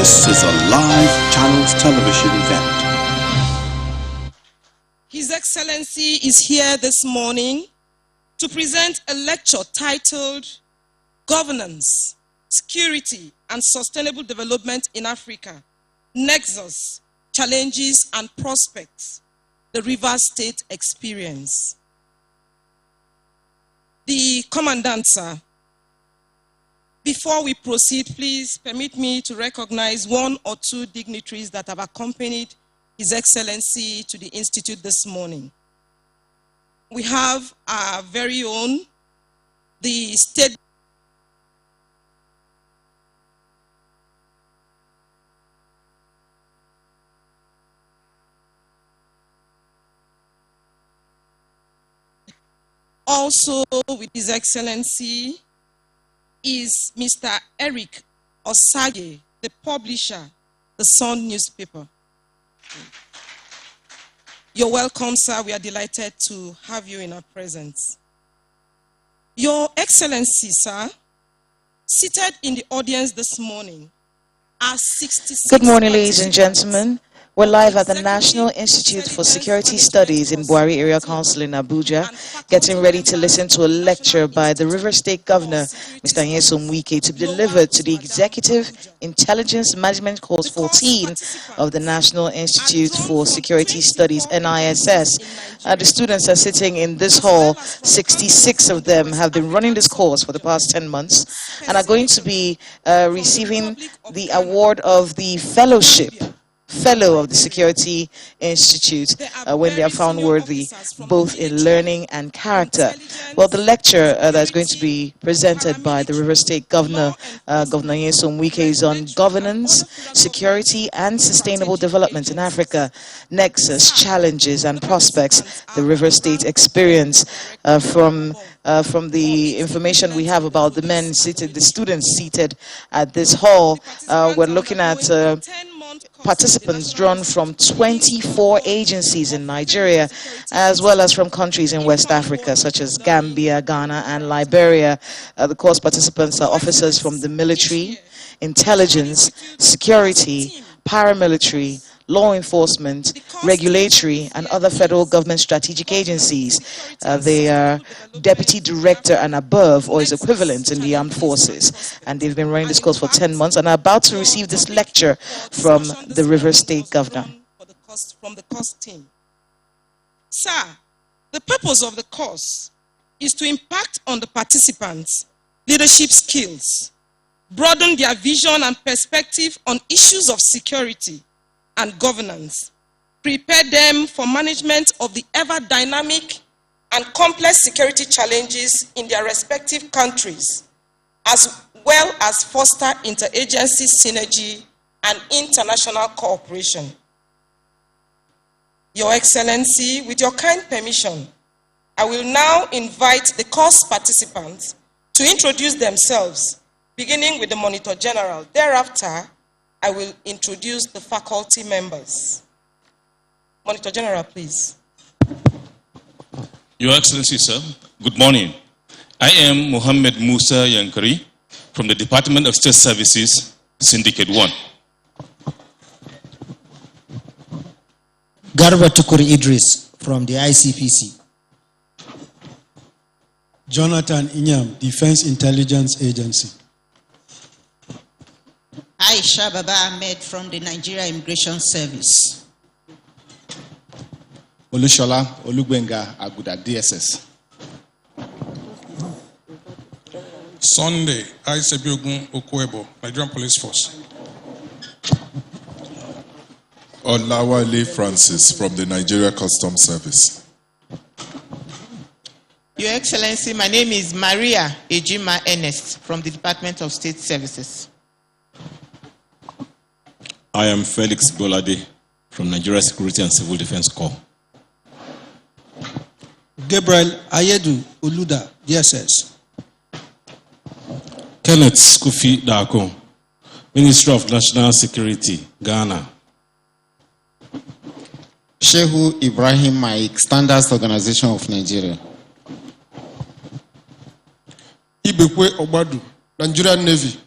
This is a live Channels Television event. His Excellency is here this morning to present a lecture titled Governance, Security and Sustainable Development in Africa, Nexus, Challenges and Prospects, the Rivers State Experience. The Commandant, sir, before we proceed, please permit me to recognize one or two dignitaries that have accompanied His Excellency to the Institute this morning. We have our very own, the State also with His Excellency is Mr. Eric Osage, the publisher, The Sun newspaper. You're welcome, sir. We are delighted to have you in our presence. Your Excellency, sir, seated in the audience this morning are 66. Good morning, ladies and gentlemen. We're live at the National Institute for Security Studies in Buhari Area Council in Abuja, getting ready to listen to a lecture by the River State Governor, Mr. Nyesom Wike, to be delivered to the Executive Intelligence Management Course 14 of the National Institute for Security Studies, NISS. The students are sitting in this hall. 66 of them have been running this course for the past 10 months and are going to be receiving the award of the Fellow of the Security Institute when they are found worthy, both in learning and character. Well, the lecture that's going to be presented by the River State Governor, Governor Nyesom Wike, is on governance, security, and sustainable development in Africa, nexus, challenges, and prospects, the River State experience. From the information we have about the men seated, the students seated at this hall, we're looking at participants drawn from 24 agencies in Nigeria, as well as from countries in West Africa, such as Gambia, Ghana, and Liberia. The course participants are officers from the military, intelligence, security, paramilitary, law enforcement, regulatory, and other federal government strategic agencies. They are deputy director and above, or is equivalent in the armed forces. And they've been running this course for 10 months and are about to receive this lecture from the River State Governor. From the course team. Sir, the purpose of the course is to impact on the participants' leadership skills, broaden their vision and perspective on issues of security and governance, prepare them for management of the ever-dynamic and complex security challenges in their respective countries, as well as foster interagency synergy and international cooperation. Your Excellency, with your kind permission, I will now invite the course participants to introduce themselves, beginning with the Monitor General. Thereafter, I will introduce the faculty members. Monitor General, please. Your Excellency, sir, good morning. I am Mohammed Musa Yankari from the Department of State Services, Syndicate 1. Garba Tukuri Idris from the ICPC. Jonathan Inyam, Defense Intelligence Agency. Aisha Baba Ahmed from the Nigeria Immigration Service. Olushola Olugbenga Aguda, DSS. Sunday Aisebiogun Okwebo, Nigerian Police Force. Olawale Francis from the Nigeria Customs Service. Your Excellency, my name is Maria Ejima Ernest from the Department of State Services. I am Felix Bolade from Nigeria Security and Civil Defense Corps. Gabriel Ayedu Oluda, DSS. Kenneth Skufi Dako, Ministry of National Security, Ghana. Shehu Ibrahim Maik, Standards Organization of Nigeria. Ibekwe Obadu, Nigerian Navy.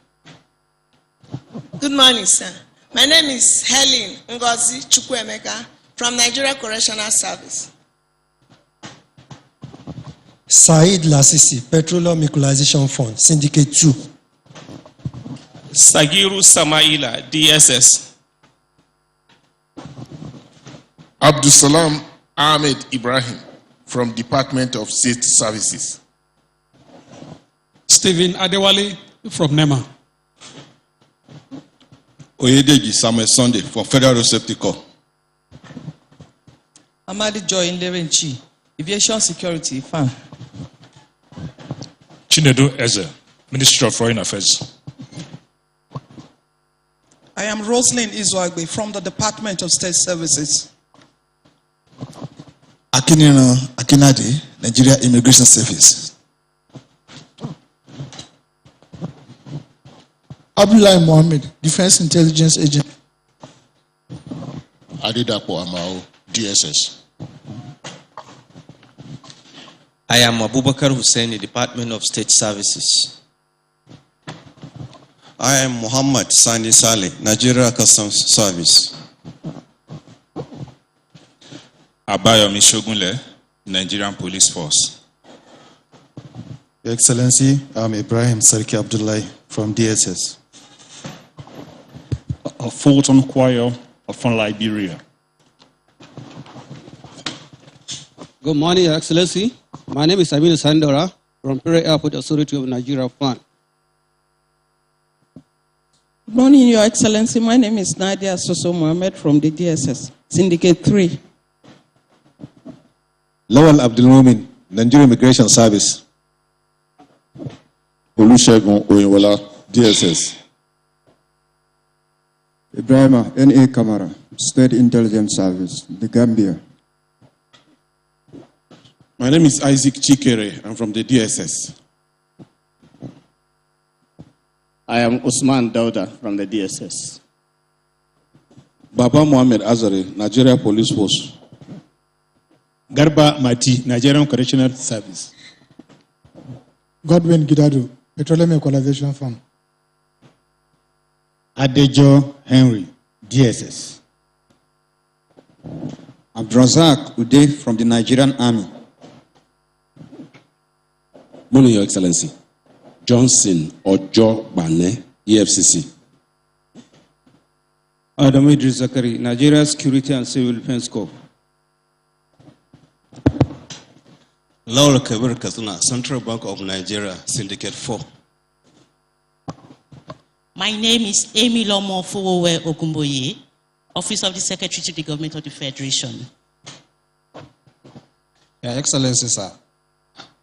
Good morning, sir. My name is Helen Ngozi Chukwuemeka from Nigeria Correctional Service. Said Lasisi, Petroleum Equalization Fund, Syndicate 2. Sagiru Samaila, DSS. Abdusalam Ahmed Ibrahim from Department of State Services. Stephen Adewale from NEMA. Oyedeji Samuel Sunday from Federal Road Safety Corps. Amadi Joy Nderenchi, Aviation Security Fan. Chinedu Eze, Ministry of Foreign Affairs. I am Rosalind Izwagbe from the Department of State Services. Akinino Akinade, Nigeria Immigration Service. Abdullah Mohammed, Defense Intelligence Agent. Adedapo Amao, DSS. I am Abubakar Husseini, Department of State Services. I am Muhammad Sani Saleh, Nigeria Customs Service. Abayomi Shogunle, Nigerian Police Force. Your Excellency, I'm Ibrahim Sarki Abdullahi from DSS. Fulton Choir from Liberia. Good morning, Your Excellency. My name is Aminu Sandora from Pere Airport Authority of Nigeria Fund. Good morning, Your Excellency. My name is Nadia Soso Mohammed from the DSS, Syndicate 3. Lawal Abdulmumin, Nigeria Immigration Service. Olusegun Oyinwola, DSS. Ibrahima N.A. Kamara, State Intelligence Service, the Gambia. My name is Isaac Chikere. I'm from the DSS. I am Usman Dauda from the DSS. Baba Mohammed Azare, Nigeria Police Force. Garba Mati, Nigerian Correctional Service. Godwin Gidadu, Petroleum Equalization Fund. Adejo Henry, DSS. Abdrazak Uday from the Nigerian Army. Morning, Your Excellency. Johnson Ojo Bane, EFCC. Adam Idris Zakari, Nigeria Security and Civil Defense Corps. Laura Kabir Katuna, Central Bank of Nigeria, Syndicate 4. My name is Amy Lomo Fowowe Okumboye, Office of the Secretary to the Government of the Federation. Your Excellency, sir.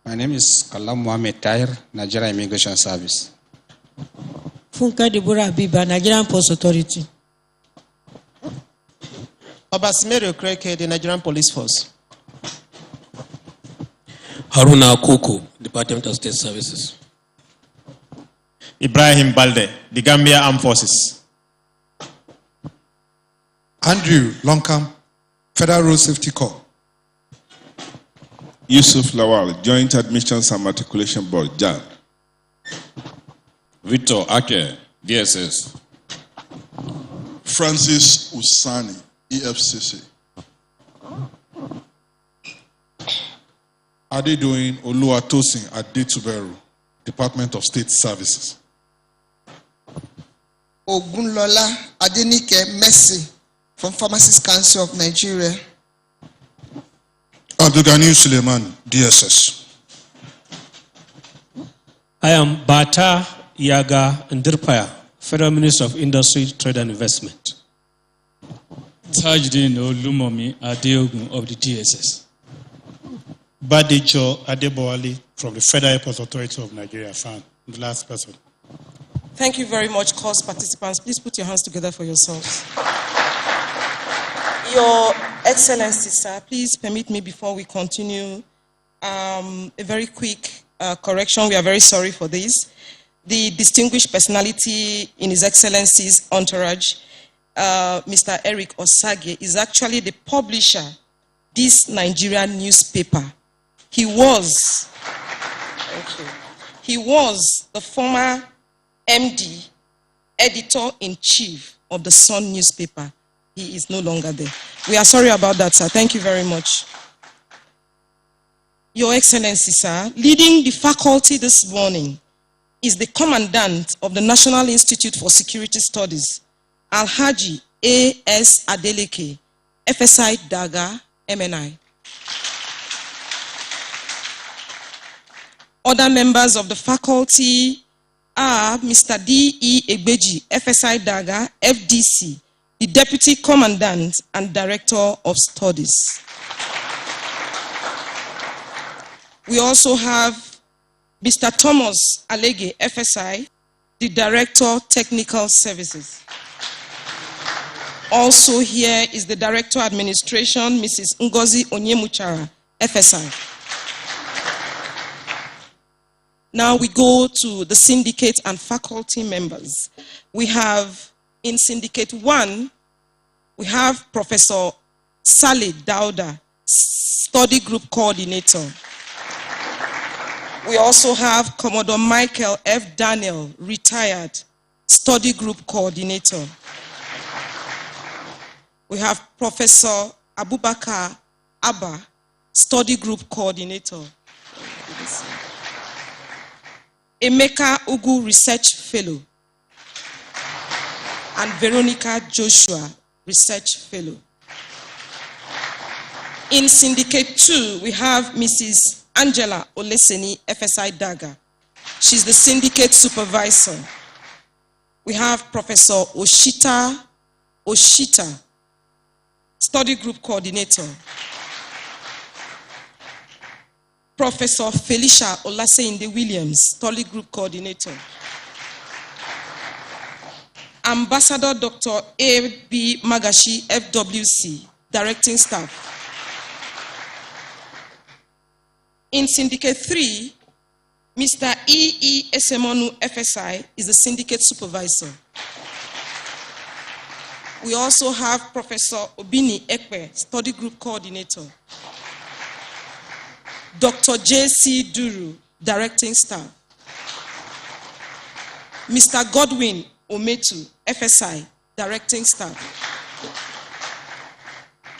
My name is Kalam Mohamed Tahir, Nigeria Immigration Service. Funka Deborah Biba, Nigerian Post Authority. Obasimere Okreke, the Nigerian Police Force. Haruna Koko, Department of State Services. Ibrahim Balde, the Gambia Armed Forces. Andrew Lonkam, Federal Road Safety Corps. Yusuf Lawal, Joint Admissions and Matriculation Board, JAM. Victor Ake, DSS. Francis Usani, EFCC. Adedoyin Oluwatosin Adetuberu, Department of State Services. Ogunlola Adenike Messi from Pharmacists Council of Nigeria. Abdulgani Suleiman, DSS. I am Bata Yaga Ndirpaya, Federal Minister of Industry, Trade and Investment. Tajdin Olumomi Adeogun of the DSS. Badejo Adebowale from the Federal Airport Authority of Nigeria Fund. The last person. Thank you very much, course participants. Please put your hands together for yourselves. Your Excellency, sir, please permit me before we continue a very quick correction. We are very sorry for this. The distinguished personality in His Excellency's entourage, Mr. Eric Osage, is actually the publisher this Nigerian newspaper. He was the former MD, editor-in-chief of the Sun newspaper. He is no longer there. We are sorry about that, sir. Thank you very much. Your Excellency, sir, leading the faculty this morning is the Commandant of the National Institute for Security Studies, Alhaji A.S. Adeleke, FSI Daga, MNI. Other members of the faculty are Mr. D.E. Egbeji, FSI Daga, FDC, the Deputy Commandant and Director of Studies. We also have Mr. Thomas Alege, FSI, the Director, Technical Services. Also here is the Director, Administration, Mrs. Ngozi Onyemuchara, FSI. Now we go to the syndicate and faculty members. We have in Syndicate 1, we have Professor Saleh Dauda, Study Group Coordinator. We also have Commodore Michael F. Daniel, retired, Study Group Coordinator. We have Professor Abubakar Abba, Study Group Coordinator. Emeka Ugu, Research Fellow. And Veronica Joshua, Research Fellow. In Syndicate 2, we have Mrs. Angela Oleseni, FSI Daga. She's the Syndicate Supervisor. We have Professor Oshita, Study Group Coordinator. Professor Felicia Olaseinde Williams, Study Group Coordinator. Ambassador Dr. A.B. Magashi, FWC, Directing Staff. In Syndicate 3, Mr. E.E. Esemonu, FSI, is the Syndicate Supervisor. We also have Professor Obini Ekpe, Study Group Coordinator. Dr. J.C. Duru, Directing Staff. Mr. Godwin Ometu, FSI, Directing Staff.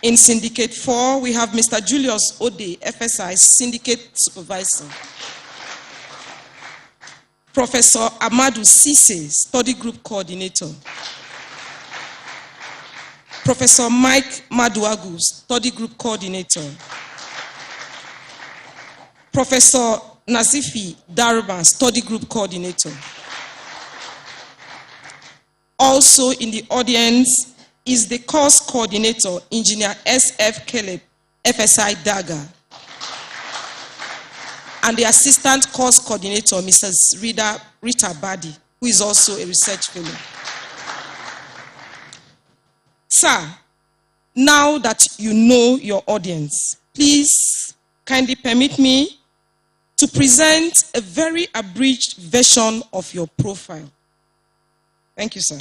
In Syndicate 4, we have Mr. Julius Ode, FSI, Syndicate Supervisor. Professor Amadou Sise, Study Group Coordinator. Professor Mike Maduagu, Study Group Coordinator. Professor Nazifi Darba, Study Group Coordinator. Also in the audience is the course coordinator, Engineer S.F. Caleb, FSI Daga, and the assistant course coordinator, Mrs. Rita Badi, who is also a research fellow. Sir, now that you know your audience, please kindly permit me to present a very abridged version of your profile. Thank you, sir.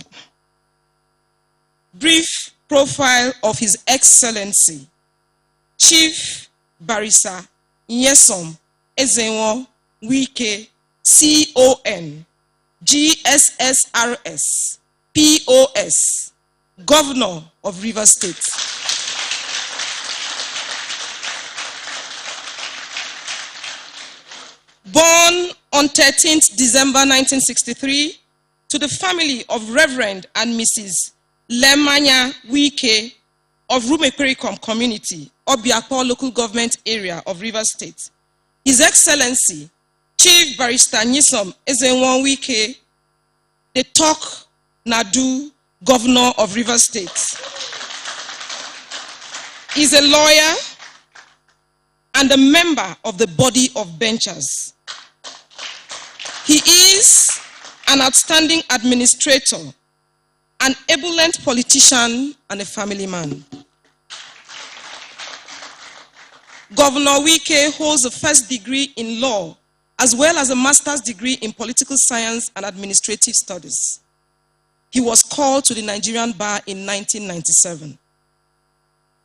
Brief profile of His Excellency, Chief Barrister Nyesom Ezenwo Wike, CON, GSSRS, POS, Governor of Rivers State. Born on 13th December 1963 to the family of Reverend and Mrs. Lemanya Wike of Rumekerikom Community, Obiakpo Local Government Area of Rivers State. His Excellency, Chief Barrister Nyesom Ezenwo Wike, the Tok Nadu Governor of Rivers State, is a lawyer and a member of the body of benchers. He is an outstanding administrator, an ebullient politician, and a family man. Governor Wike holds a first degree in law as well as a master's degree in political science and administrative studies. He was called to the Nigerian bar in 1997.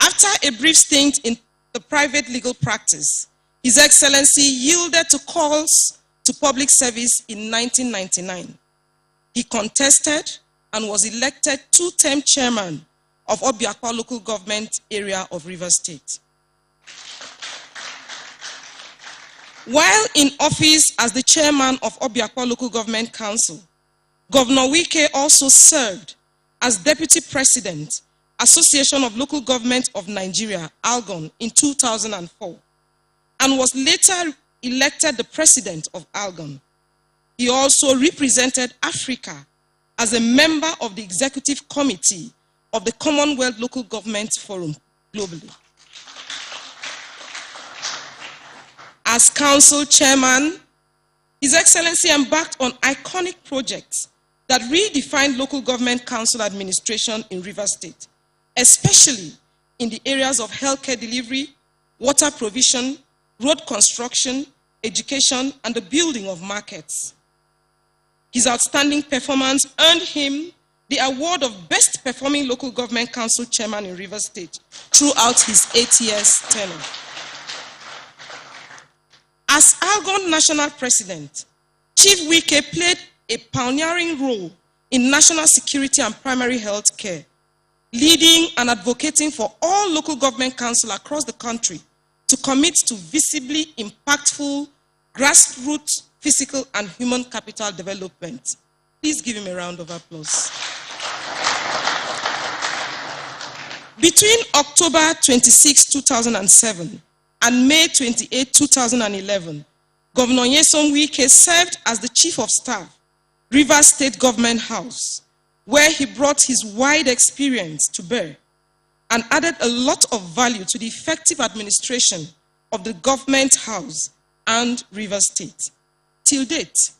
After a brief stint in the private legal practice, His Excellency yielded to calls to public service in 1999. He contested and was elected two-term chairman of Obiakwa local government area of Rivers State. While in office as the chairman of Obiakwa Local Government Council, Governor Wike also served as deputy president, Association of Local Government of Nigeria, ALGON, in 2004, and was later elected the president of ALGON. He also represented Africa as a member of the executive committee of the Commonwealth Local Government Forum globally. As council chairman, His Excellency embarked on iconic projects that redefined local government council administration in Rivers State, especially in the areas of healthcare delivery, water provision, road construction, education, and the building of markets. His outstanding performance earned him the award of Best Performing Local Government Council Chairman in Rivers State throughout his 8 years tenure. As ALGON National President, Chief Wike played a pioneering role in national security and primary health care, leading and advocating for all local government councils across the country to commit to visibly impactful grassroots physical and human capital development. Please give him a round of applause. Between October 26, 2007 and May 28, 2011, Governor Nyesom Wike served as the Chief of Staff, Rivers State Government House, where he brought his wide experience to bear and added a lot of value to the effective administration of the government house and Rivers State. Till date,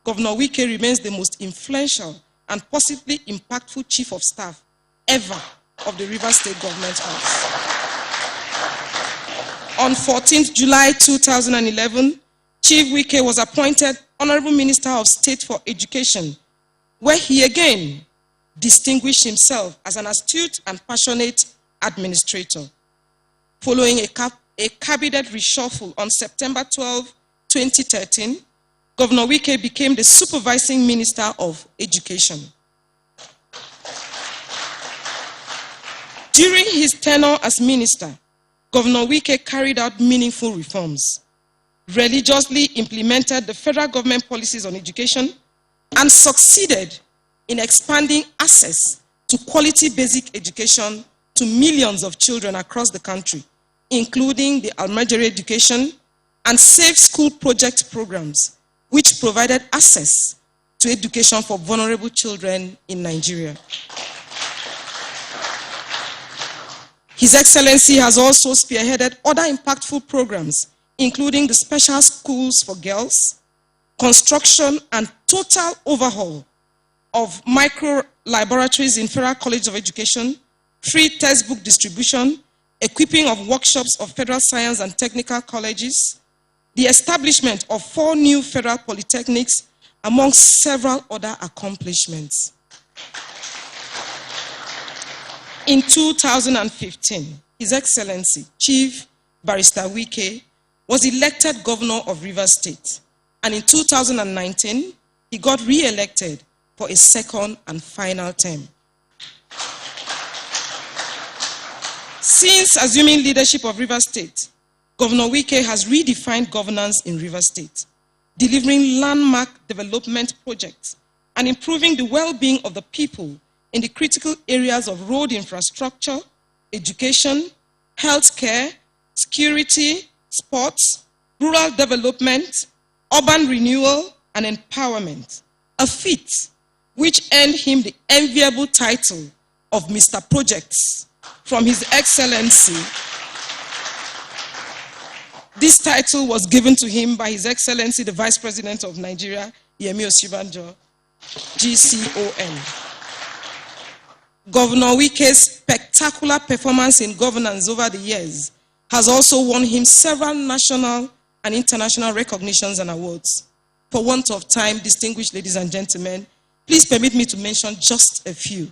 Governor Wike remains the most influential and possibly impactful Chief of Staff ever of the Rivers State Government House. On 14th July 2011, Chief Wike was appointed Honorable Minister of State for Education, where he again distinguished himself as an astute and passionate administrator. Following a cabinet reshuffle on September 12, 2013, Governor Wike became the Supervising Minister of Education. During his tenure as minister, Governor Wike carried out meaningful reforms, religiously implemented the federal government policies on education, and succeeded in expanding access to quality basic education to millions of children across the country, including the Almajiri Education and Safe School Project programs, which provided access to education for vulnerable children in Nigeria. His Excellency has also spearheaded other impactful programs, including the special schools for girls, construction and total overhaul of micro-laboratories in Federal College of Education, free textbook distribution, equipping of workshops of federal science and technical colleges, the establishment of 4 new federal polytechnics, among several other accomplishments. In 2015, His Excellency Chief Barrister Wike was elected Governor of Rivers State, and in 2019, he got re-elected for a second and final term. Since assuming leadership of Rivers State, Governor Wike has redefined governance in Rivers State, delivering landmark development projects and improving the well-being of the people in the critical areas of road infrastructure, education, healthcare, security, sports, rural development, urban renewal, and empowerment, a feat which earned him the enviable title of Mr. Projects from His Excellency. This title was given to him by His Excellency, the Vice President of Nigeria, Yemi Osibanjo, GCON. Governor Wike's spectacular performance in governance over the years has also won him several national and international recognitions and awards. For want of time, distinguished ladies and gentlemen, please permit me to mention just a few.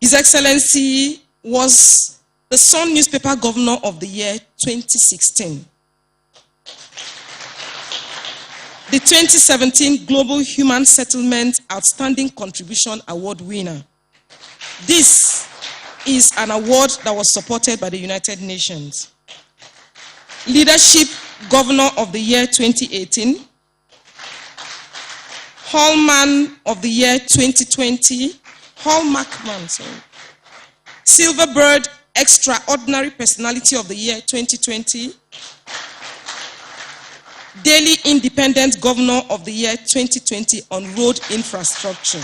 His Excellency was the Sun Newspaper Governor of the Year 2016. the 2017 Global Human Settlement Outstanding Contribution Award winner. This is an award that was supported by the United Nations. Leadership Governor of the Year 2018, Hallman of the Year 2020, Hallmarkman, sorry. Silverbird Extraordinary Personality of the Year 2020, Daily Independent Governor of the Year 2020 on road infrastructure.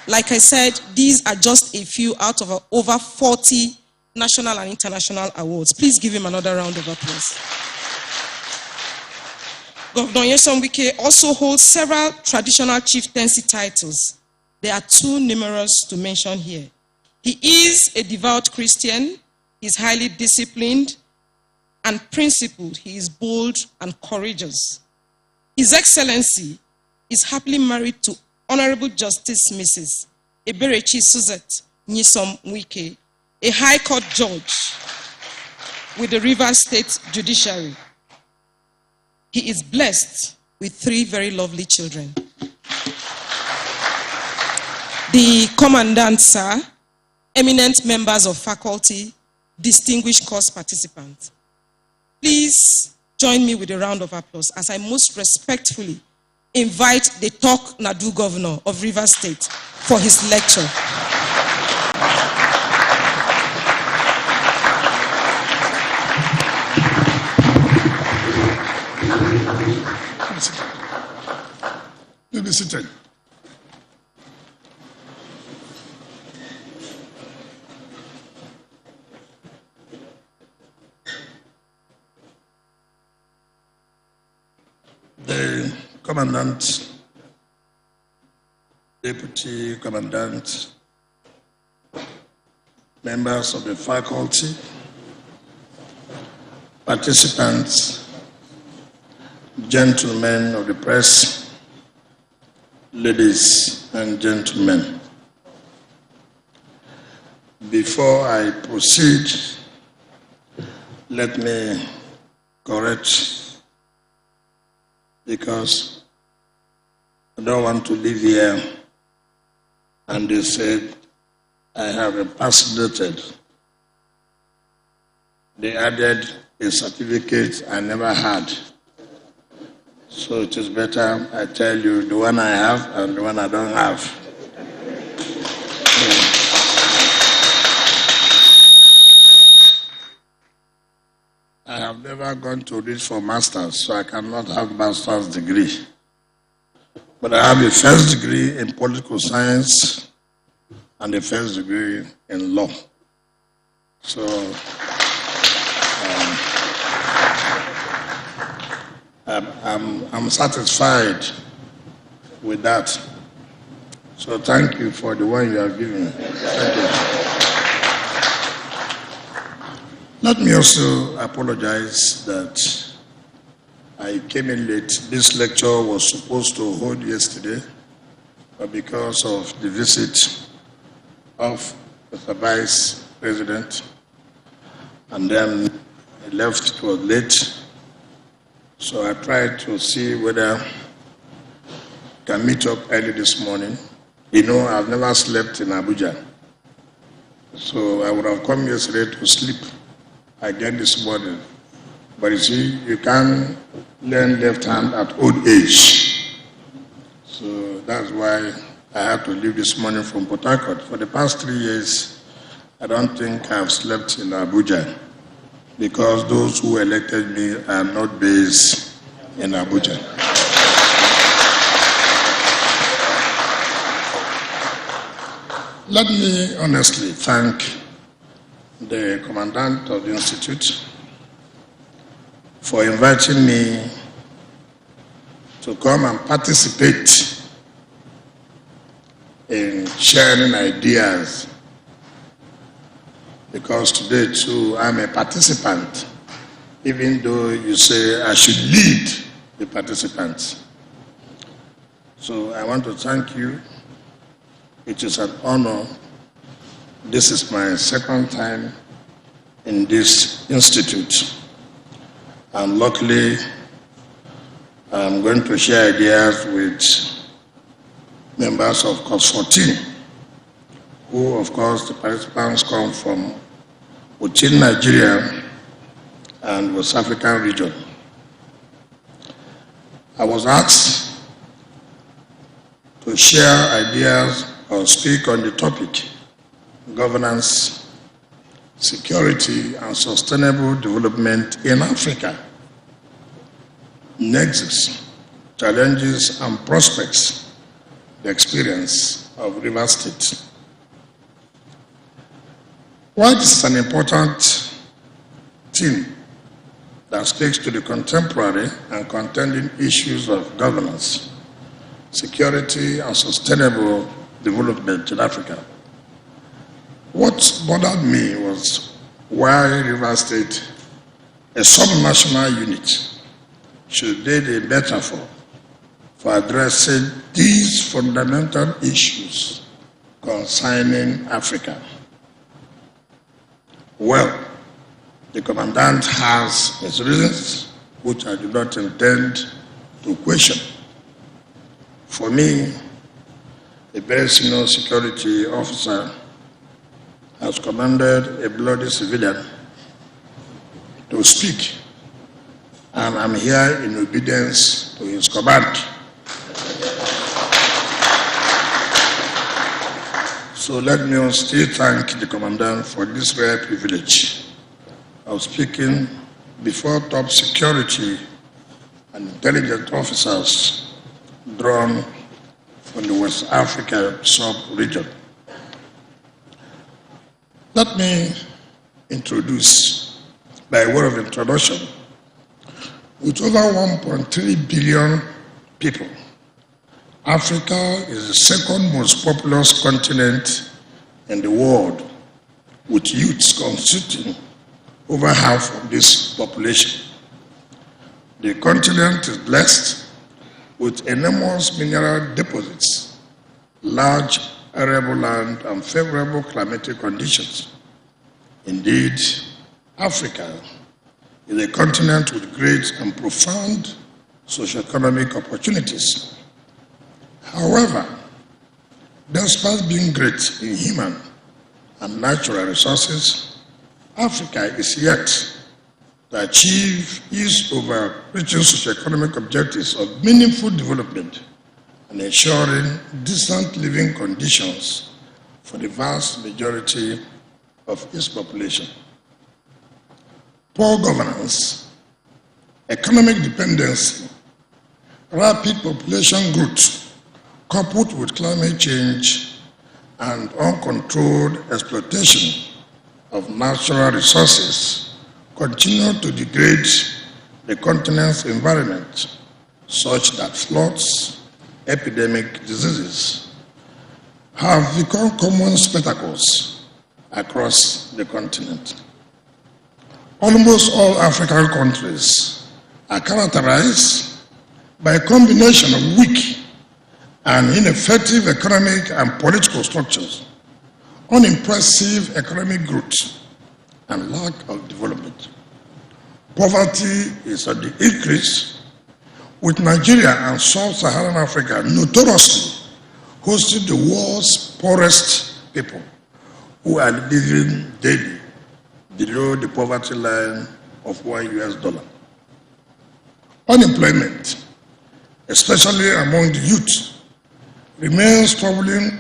Like I said, these are just a few out of over 40 national and international awards. Please give him another round of applause. Governor Nyesom Wike also holds several traditional chieftaincy titles. They are too numerous to mention here. He is a devout Christian, he is highly disciplined and principled. He is bold and courageous. His Excellency is happily married to Honorable Justice Mrs. Eberechi Suzette Nyesom Wike, a High Court judge with the Rivers State Judiciary. He is blessed with 3 very lovely children. The Commandant, sir, eminent members of faculty, distinguished course participants. Please join me with a round of applause as I most respectfully invite the Tok Nadu Governor of Rivers State for his lecture. You be seated. The Commandant, Deputy Commandant, members of the faculty, participants, gentlemen of the press, ladies and gentlemen. Before I proceed, let me correct, because I don't want to live here and they said I have impersonated. They added a certificate I never had. So it is better I tell you the one I have and the one I don't have. I have never gone to read for master's, so I cannot have master's degree. But I have a first degree in political science and a first degree in law. So I'm satisfied with that. So thank you for the one you have given me. Thank you. Let me also apologize that I came in late. This lecture was supposed to hold yesterday, but because of the visit of Mr. Vice President, and then I left, it was late. So I tried to see whether I can meet up early this morning. You know, I've never slept in Abuja. So I would have come yesterday to sleep again this morning. But you see, you can't learn left hand at old age. So that's why I had to leave this morning from Port Harcourt. For the past 3 years, I don't think I've slept in Abuja, because those who elected me are not based in Abuja. Let me honestly thank the Commandant of the Institute for inviting me to come and participate in sharing ideas, because today too I'm a participant, even though you say I should lead the participants. So I want to thank you. It is an honor. This is my second time in this institute. And luckily, I'm going to share ideas with members of Course 14, who, of course, the participants come from within Nigeria and West African region. I was asked to share ideas or speak on the topic governance, security, and sustainable development in Africa. Nexus, challenges, and prospects, the experience of Rivers State. While this is an important theme that speaks to the contemporary and contending issues of governance, security, and sustainable development in Africa, what bothered me was why Rivers State, a subnational unit, should be the metaphor for addressing these fundamental issues concerning Africa. Well, the Commandant has his reasons, which I do not intend to question. For me, a very senior security officer has commanded a bloody civilian to speak, and I'm here in obedience to his command. So let me still thank the Commandant for this rare privilege of speaking before top security and intelligence officers drawn from the West Africa sub-region. Let me introduce, by way of introduction, with over 1.3 billion people, Africa is the second most populous continent in the world, with youths constituting over half of this population. The continent is blessed with enormous mineral deposits, large arable land, and favorable climatic conditions. Indeed, Africa is a continent with great and profound socioeconomic opportunities. However, despite being great in human and natural resources, Africa is yet to achieve its overreaching socioeconomic objectives of meaningful development and ensuring decent living conditions for the vast majority of its population. Poor governance, economic dependency, rapid population growth, coupled with climate change and uncontrolled exploitation of natural resources, continue to degrade the continent's environment such that floods, epidemic diseases have become common spectacles across the continent. Almost all African countries are characterized by a combination of weak and ineffective economic and political structures, unimpressive economic growth, and lack of development. Poverty is on the increase, with Nigeria and sub-Saharan Africa notoriously hosting the world's poorest people who are living daily below the poverty line of $1. Unemployment, especially among the youth, remains troubling,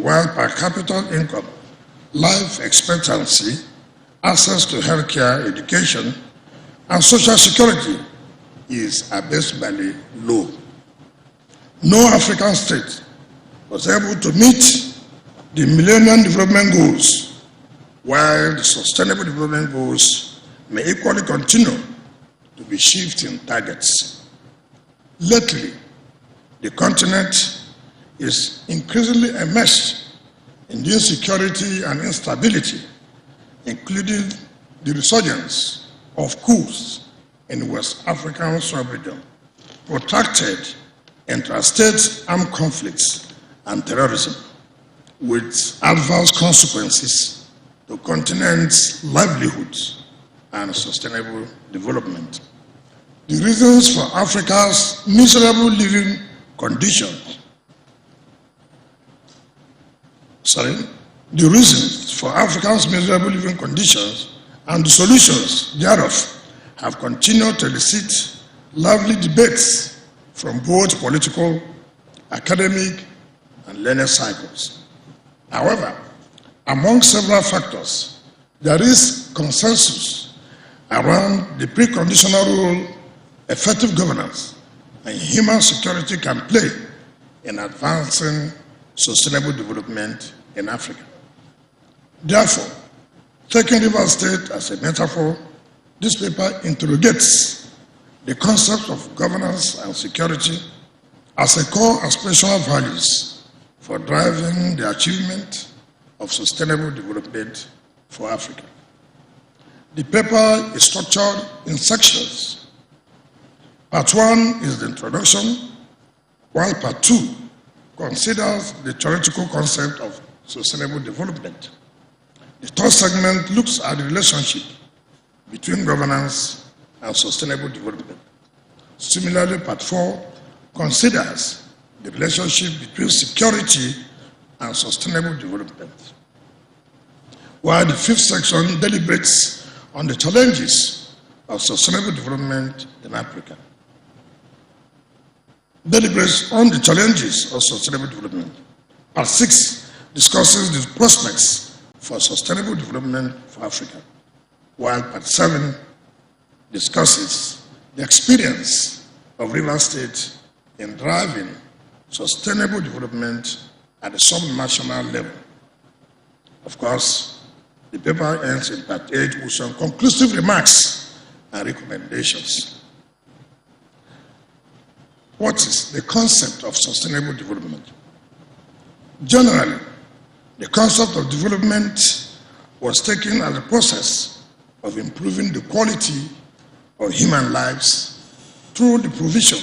while per capita income, life expectancy, access to healthcare, education, and social security is abysmally low. No African state was able to meet the Millennium Development Goals, while the Sustainable Development Goals may equally continue to be shifting targets. Lately, the continent is increasingly immersed in the insecurity and instability, including the resurgence of coups in West African sub-region, protracted interstate armed conflicts and terrorism, with adverse consequences to continent's livelihoods and sustainable development. the reasons for Africa's miserable living conditions. The reasons for Africa's miserable living conditions and the solutions thereof have continued to elicit lively debates from both political, academic, and learning cycles. However, among several factors, there is consensus around the preconditional role effective governance and human security can play in advancing sustainable development in Africa. Therefore, taking Rivers State as a metaphor, this paper interrogates the concept of governance and security as a core aspirational values for driving the achievement of sustainable development for Africa. The paper is structured in sections. Part 1 is the introduction, while Part 2 considers the theoretical concept of sustainable development. The third segment looks at the relationship between governance and sustainable development. Similarly, Part 4 considers the relationship between security and sustainable development, while the fifth section deliberates on the challenges of sustainable development in Africa. Deliberates on the challenges of sustainable development. Part 6 discusses the prospects for sustainable development for Africa, while Part 7 discusses the experience of Rivers State in driving sustainable development at the sub-national level. Of course, the paper ends in Part 8 with some conclusive remarks and recommendations. What is the concept of sustainable development? Generally, the concept of development was taken as a process of improving the quality of human lives through the provision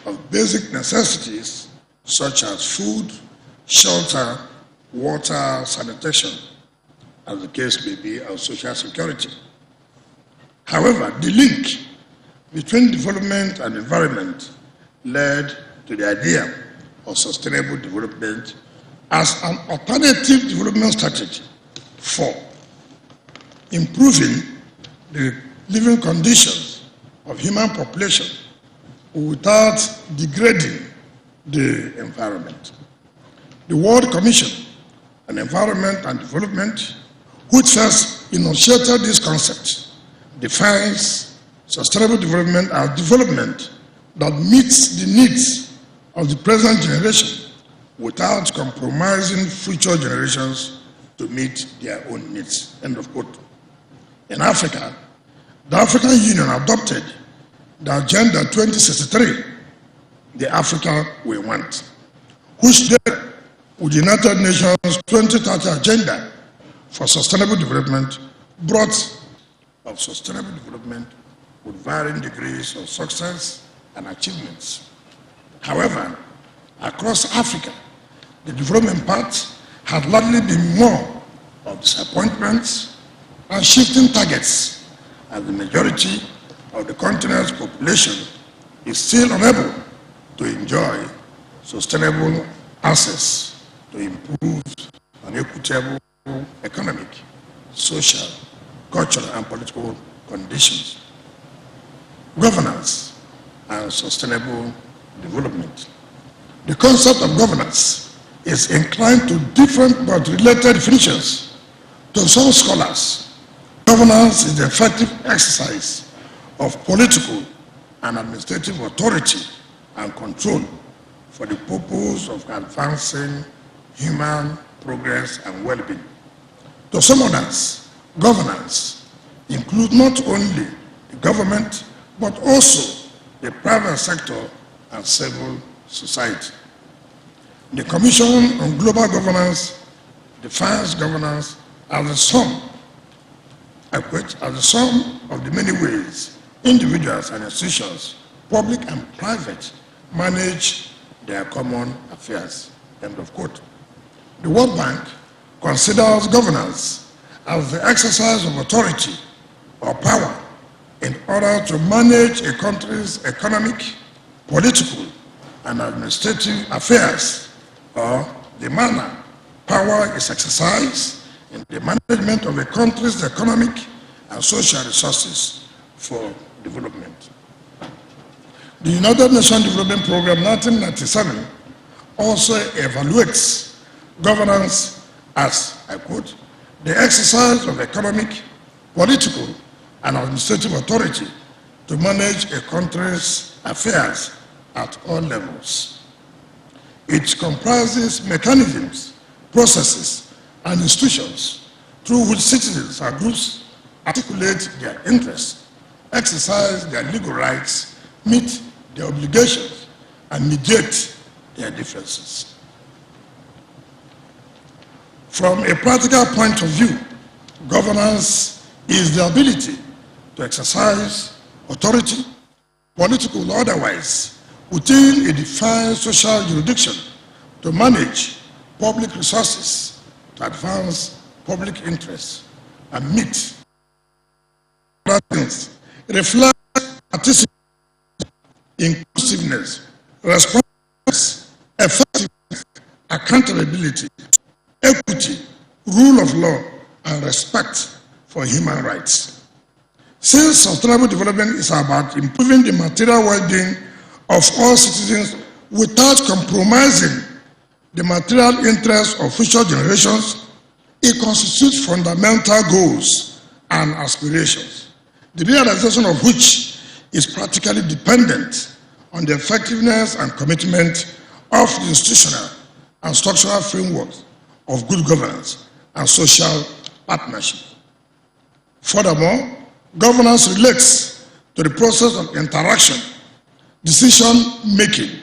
of basic necessities such as food, shelter, water, sanitation, as the case may be, and social security. However, the link between development and environment led to the idea of sustainable development as an alternative development strategy for improving the living conditions of human population without degrading the environment. The World Commission on Environment and Development, which first enunciated this concept, defines sustainable development as development that meets the needs of the present generation without compromising future generations to meet their own needs. End of quote. In Africa, the African Union adopted the Agenda 2063, the Africa we want, which there, with the United Nations 2030 Agenda for Sustainable Development, brought of sustainable development with varying degrees of success and achievements. However, across Africa, the development path had largely been more of disappointments and shifting targets, as the majority of the continent's population is still unable to enjoy sustainable access to improved and equitable economic, social, cultural, and political conditions. Governance and sustainable development. The concept of governance is inclined to different but related definitions. To some scholars, governance is the effective exercise of political and administrative authority and control for the purpose of advancing human progress and well-being. To some others, governance includes not only the government but also the private sector and civil society. The Commission on Global Governance defines governance as the sum, as the sum of the many ways individuals and institutions, public and private, manage their common affairs. End of quote. The World Bank considers governance as the exercise of authority or power in order to manage a country's economic, political, and administrative affairs, or the manner power is exercised in the management of a country's economic and social resources for development. The United Nations Development Programme 1997 also evaluates governance as, I quote, the exercise of economic, political, and administrative authority to manage a country's affairs at all levels. It comprises mechanisms, processes, and institutions through which citizens and groups articulate their interests, exercise their legal rights, meet their obligations, and mediate their differences. From a practical point of view, governance is the ability to exercise authority, political or otherwise, within a defined social jurisdiction to manage public resources to advance public interests and meet other things. It reflects participation, inclusiveness, responsiveness, effectiveness, accountability, equity, rule of law, and respect for human rights. Since sustainable development is about improving the material well-being of all citizens without compromising the material interests of future generations, it constitutes fundamental goals and aspirations, the realization of which is practically dependent on the effectiveness and commitment of the institutional and structural frameworks of good governance and social partnership. Furthermore, governance relates to the process of interaction, decision-making,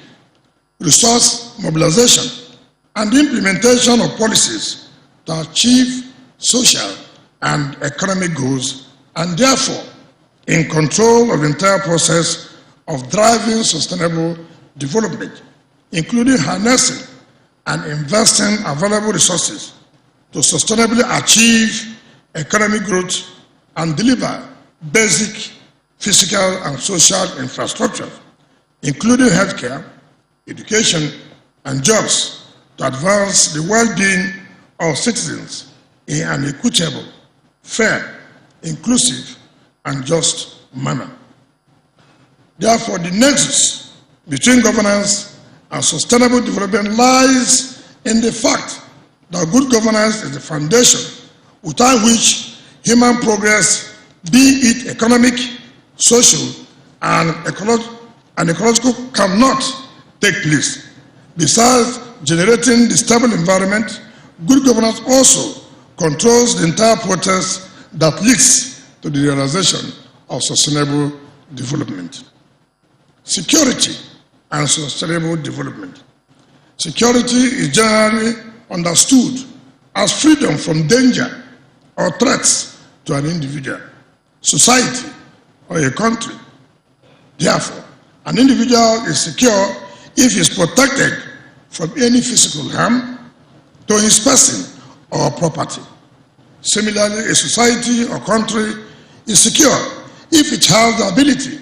resource mobilization, and the implementation of policies to achieve social and economic goals, and therefore in control of the entire process of driving sustainable development, including harnessing and investing available resources to sustainably achieve economic growth and deliver basic physical and social infrastructure, including healthcare, education, and jobs to advance the well-being of citizens in an equitable, fair, inclusive, and just manner. Therefore, the nexus between governance and sustainable development lies in the fact that good governance is the foundation without which human progress, be it economic, social, and ecological, cannot take place. Besides generating the stable environment, good governance also controls the entire process that leads to the realization of sustainable development. Security and sustainable development. Security is generally understood as freedom from danger or threats to an individual, society, or a country. Therefore, an individual is secure if he is protected from any physical harm to his person or property. Similarly, a society or country is secure if it has the ability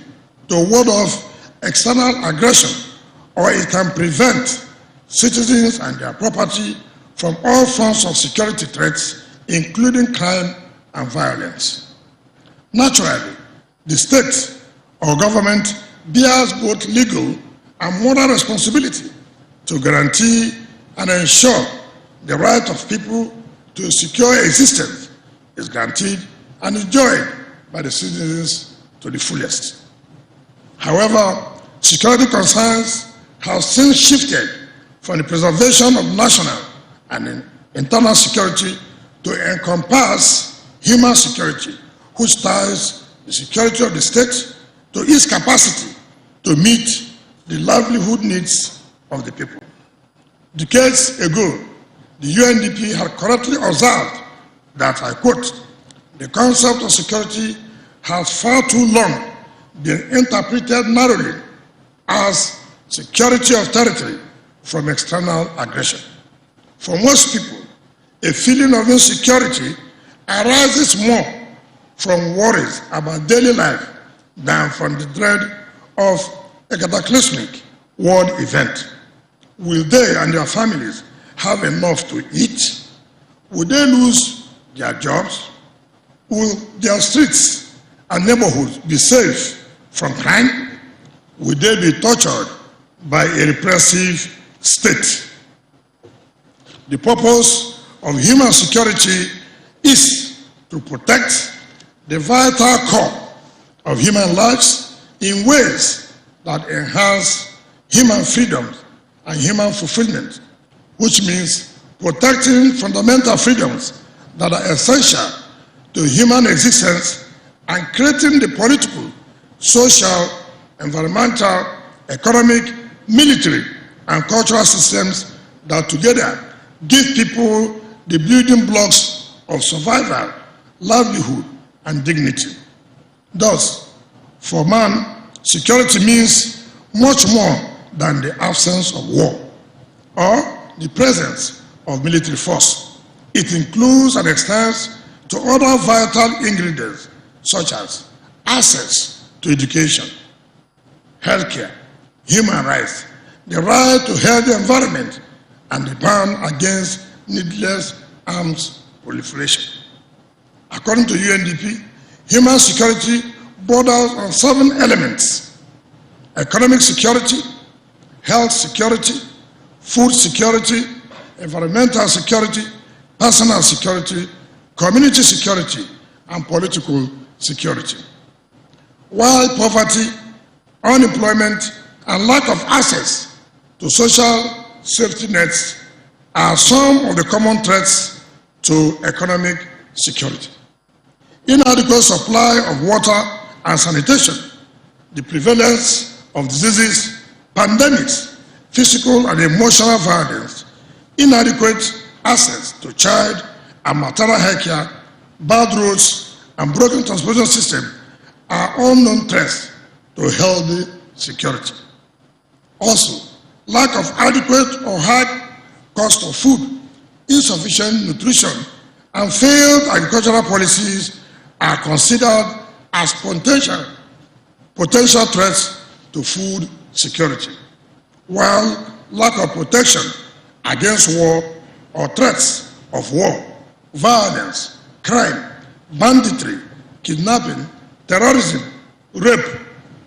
to ward off external aggression, or it can prevent citizens and their property from all forms of security threats, including crime and violence. Naturally, the state or government bears both legal and moral responsibility to guarantee and ensure the right of people to a secure existence is guaranteed and enjoyed by the citizens to the fullest. However, security concerns have since shifted from the preservation of national and internal security to encompass human security, which ties the security of the state to its capacity to meet the livelihood needs of the people. Decades ago, the UNDP had correctly observed that, I quote, the concept of security has far too long been interpreted narrowly as security of territory from external aggression. For most people, a feeling of insecurity arises more from worries about daily life than from the dread of a cataclysmic world event? Will they and their families have enough to eat? Will they lose their jobs? Will their streets and neighborhoods be safe from crime? Will they be tortured by a repressive state? The purpose of human security is to protect the vital core of human lives in ways that enhance human freedoms and human fulfillment, which means protecting fundamental freedoms that are essential to human existence and creating the political, social, environmental, economic, military, and cultural systems that together give people the building blocks of survival, livelihood, and dignity. Thus, for man, security means much more than the absence of war or the presence of military force. It includes and extends to other vital ingredients such as access to education, healthcare, human rights, the right to a healthy environment, and the ban against needless arms proliferation. According to UNDP, human security borders on 7 elements: economic security, health security, food security, environmental security, personal security, community security, and political security. While poverty, unemployment, and lack of access to social safety nets are some of the common threats to economic security. Inadequate supply of water and sanitation, the prevalence of diseases, pandemics, physical and emotional violence, inadequate access to child and maternal health care, bad roads, and broken transportation system are unknown threats to healthy security. Also, lack of adequate or high cost of food, insufficient nutrition, and failed agricultural policies are considered as potential threats to food security, while lack of protection against war or threats of war, violence, crime, banditry, kidnapping, terrorism, rape,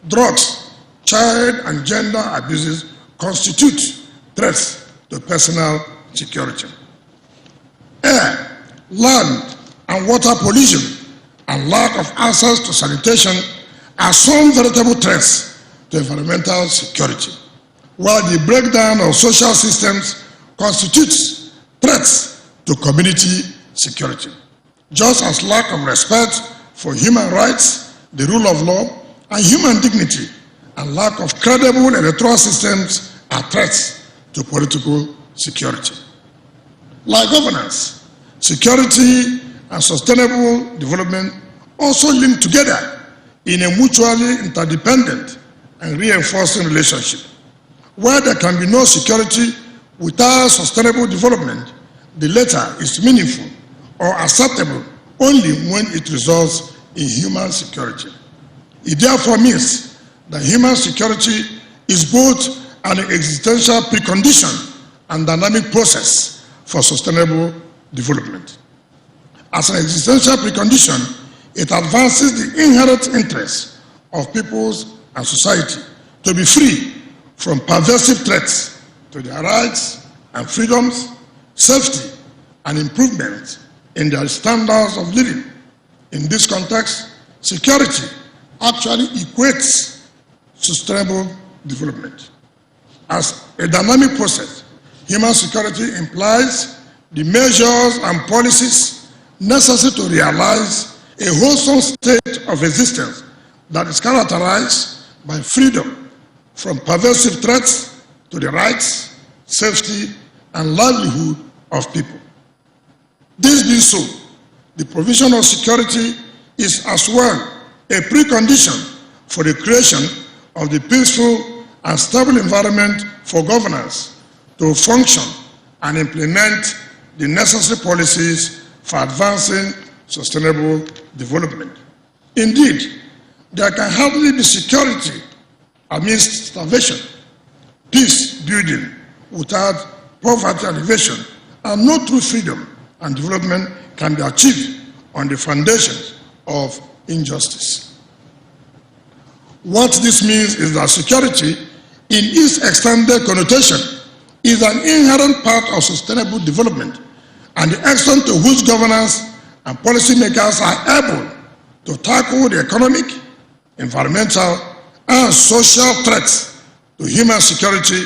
drugs, child and gender abuses constitute threats to personal security. Air, land, and water pollution and lack of access to sanitation are some veritable threats to environmental security, while the breakdown of social systems constitutes threats to community security. Just as lack of respect for human rights, the rule of law, and human dignity, and lack of credible electoral systems are threats to political security. Like governance, security and sustainable development also link together in a mutually interdependent and reinforcing relationship. Where there can be no security without sustainable development, the latter is meaningful or acceptable only when it results in human security. It therefore means that human security is both an existential precondition and dynamic process for sustainable development. As an existential precondition, it advances the inherent interests of peoples and society to be free from pervasive threats to their rights and freedoms, safety, and improvement in their standards of living. In this context, security actually equates sustainable development. As a dynamic process, human security implies the measures and policies necessary to realize a wholesome state of existence that is characterized by freedom from pervasive threats to the rights, safety, and livelihood of people. This being so, the provision of security is as well a precondition for the creation of the peaceful and stable environment for governance to function and implement the necessary policies for advancing sustainable development. Indeed, there can hardly be security amidst starvation, peace building without poverty alleviation, and no true freedom and development can be achieved on the foundations of injustice. What this means is that security, in its extended connotation, is an inherent part of sustainable development, and the extent to which governance and policymakers are able to tackle the economic, environmental, and social threats to human security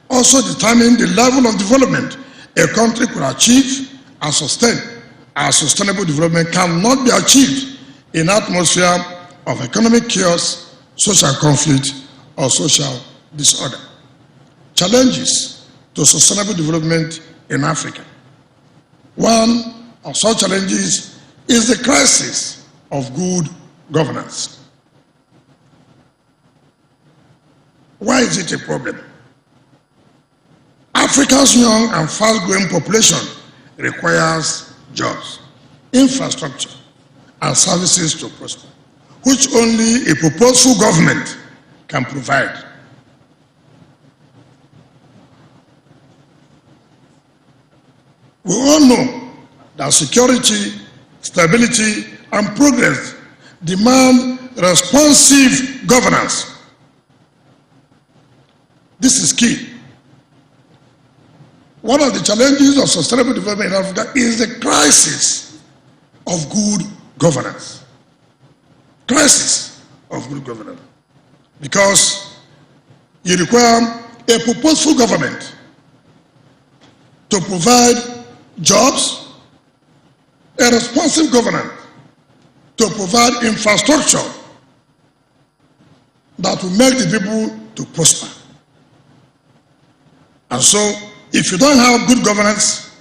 also determine the level of development a country could achieve and sustain, as sustainable development cannot be achieved in an atmosphere of economic chaos, social conflict, or social disorder. Challenges to sustainable development in Africa. One of such challenges is the crisis of good governance. Why is it a problem? Africa's young and fast-growing population requires jobs, infrastructure, and services to prosper, which only a purposeful government can provide. We all know that security, stability, and progress demand responsive governance. This is key. One of the challenges of sustainable development in Africa is the crisis of good governance. Crisis of good governance. Because you require a purposeful government to provide jobs, a responsive government to provide infrastructure that will make the people to prosper. And so, if you don't have good governance,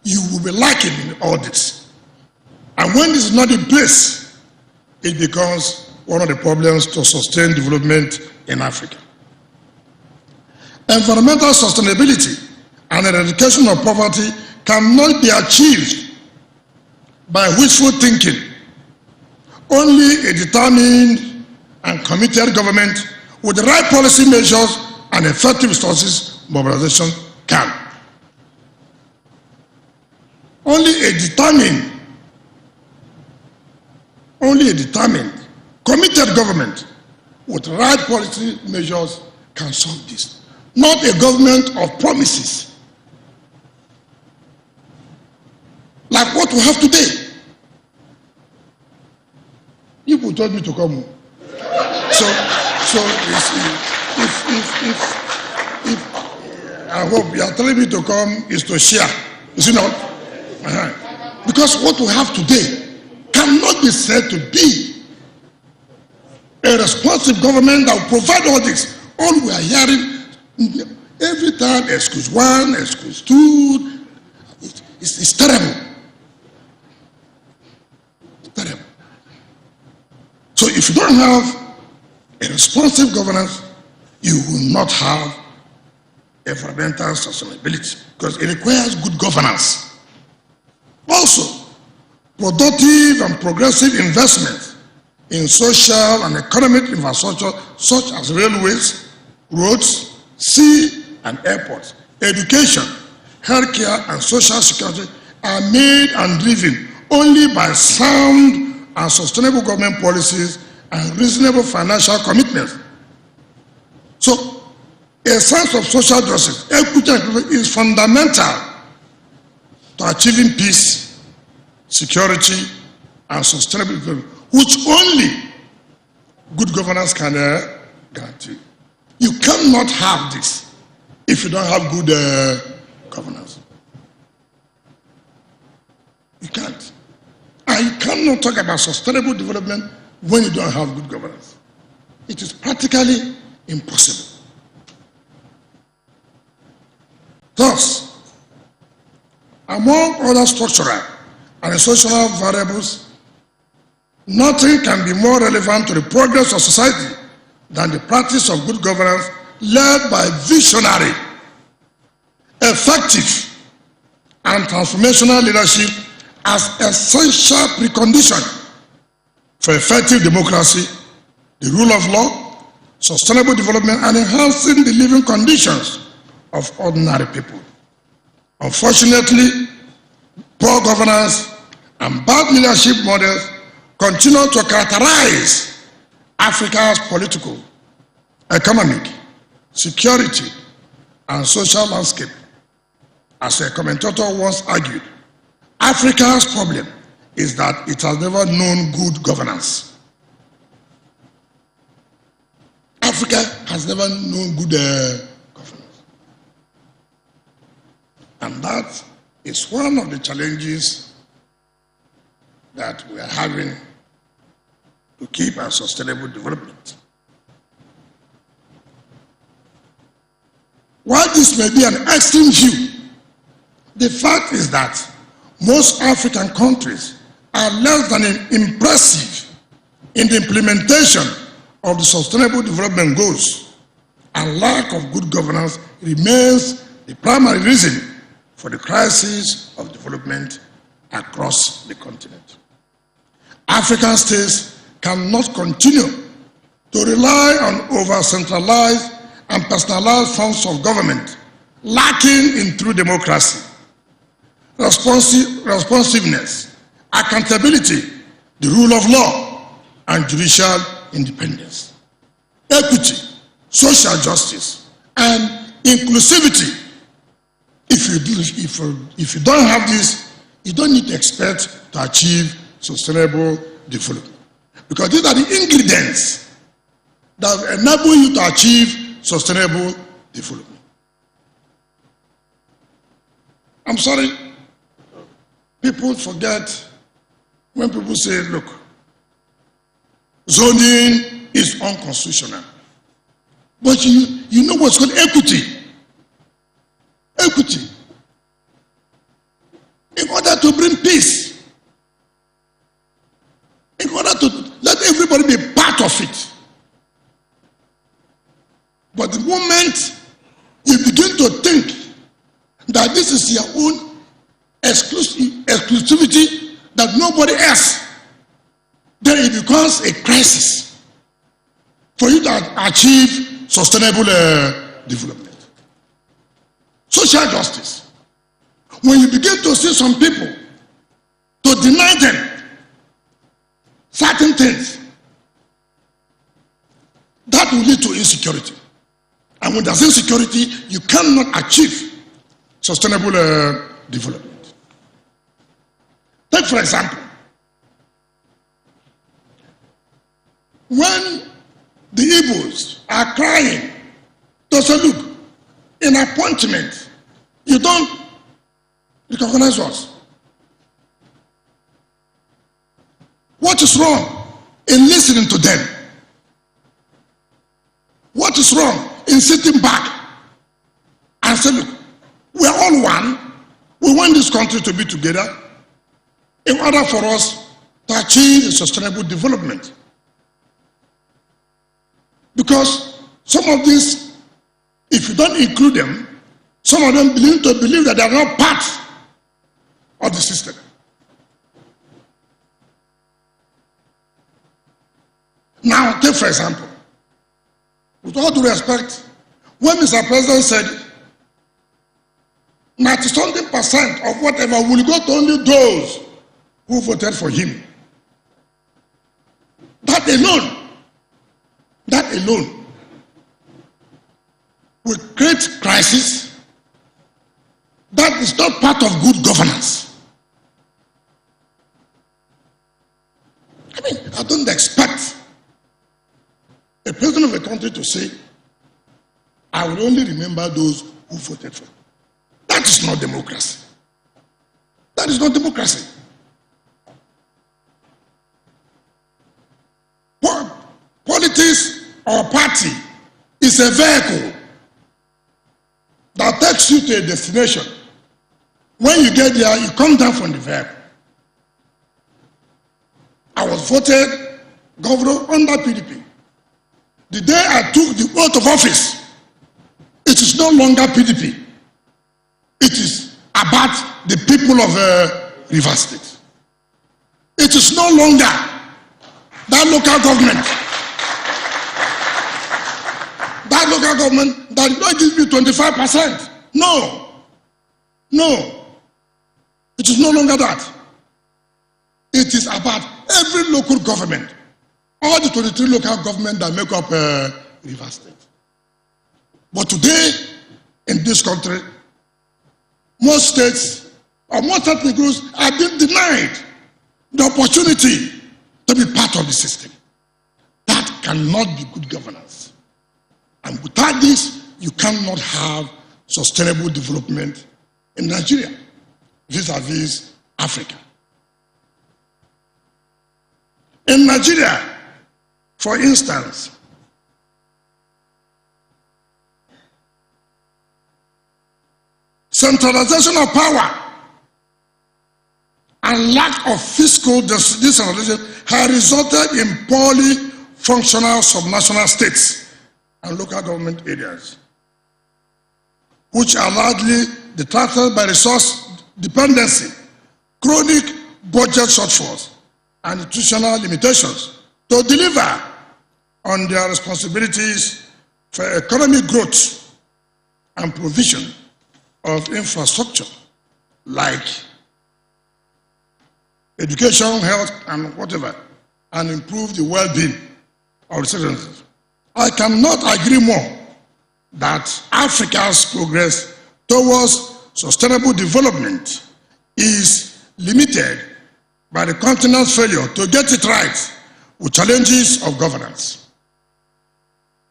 you will be lacking in all this. And when this is not in place, it becomes one of the problems to sustain development in Africa. Environmental sustainability and eradication of poverty cannot be achieved by wishful thinking. Only a determined and committed government with the right policy measures and effective resources mobilization can. Only a determined, committed government with right policy measures can solve this. Not a government of promises, like what we have today. People told me to come. So if I hope you are telling me to come is to share, is it not? Because what we have today cannot be said to be a responsive government that will provide all this. All we are hearing every time, excuse one, excuse two, it's terrible. It's terrible. So if you don't have a responsive governance, you will not have environmental sustainability, because it requires good governance. Also, productive and progressive investment in social and economic infrastructure such as railways, roads, sea and airports, education, healthcare and social security are made and driven only by sound and sustainable government policies and reasonable financial commitments. So, a sense of social justice, equity and inclusion is fundamental to achieving peace, security, and sustainable development, which only good governance can guarantee. You cannot have this if you don't have good governance. You can't. And you cannot talk about sustainable development when you don't have good governance. It is practically impossible. Thus, among other structural and social variables, nothing can be more relevant to the progress of society than the practice of good governance led by visionary, effective, and transformational leadership as essential precondition for effective democracy the rule of law, sustainable development, and enhancing the living conditions of ordinary people. Unfortunately, poor governance and bad leadership models continue to characterize Africa's political, economic, security, and social landscape. As a commentator once argued, Africa's problem is that it has never known good governance. Africa has never known good governance. And that is one of the challenges that we are having to keep our sustainable development. While this may be an extreme view, the fact is that most African countries are less than impressive in the implementation of the sustainable development goals, and lack of good governance remains the primary reason for the crisis of development across the continent. African states cannot continue to rely on over-centralized and personalized forms of government, lacking in true democracy, responsiveness, accountability, the rule of law, and judicial independence. Equity, social justice, and inclusivity. If you don't have this, you don't need to expect to achieve sustainable development. Because these are the ingredients that enable you to achieve sustainable development. I'm sorry, people forget when people say, look, zoning is unconstitutional. But you know what's called equity. Equity. In order to bring peace, in order to let everybody be part of it. But the moment you begin to think that this is your own exclusivity, that nobody else, then it becomes a crisis for you to achieve sustainable development. Social justice. When you begin to see some people, to deny them certain things, that will lead to insecurity. And when there's insecurity, you cannot achieve sustainable development. Take for example, when the Igbos are crying to say, look, in appointment, you don't recognize us. What is wrong in listening to them? What is wrong in sitting back and say, look, we are all one. We want this country to be together in order for us to achieve sustainable development. Because some of these, if you don't include them, some of them believe that they are not part of the system. Now, take for example, with all due respect, when Mr. President said 90-something% of whatever will go to only those who voted for him. That alone will create crisis. That is not part of good governance. I mean, I don't expect a president of a country to say, I will only remember those who voted for him. That is not democracy. That is not democracy. Politics or party is a vehicle that takes you to a destination. When you get there, you come down from the vehicle. I was voted governor under PDP. The day I took the oath of office, it is no longer PDP. It is about the people of Rivers State. It is no longer that local government. local government that did not give me 25%. No. No. It is no longer that. It is about every local government, all the 23 local governments that make up Rivers State. But today, in this country, most states or most ethnic groups have been denied the opportunity to be part of the system. That cannot be good governance. And without this, you cannot have sustainable development in Nigeria vis-a-vis Africa. In Nigeria, for instance, centralization of power and lack of fiscal decentralization has resulted in poorly functional subnational states and local government areas, which are largely detracted by resource dependency, chronic budget shortfalls, and institutional limitations to deliver on their responsibilities for economic growth and provision of infrastructure like education, health, and whatever, and improve the well-being of citizens. I cannot agree more that Africa's progress towards sustainable development is limited by the continent's failure to get it right with challenges of governance.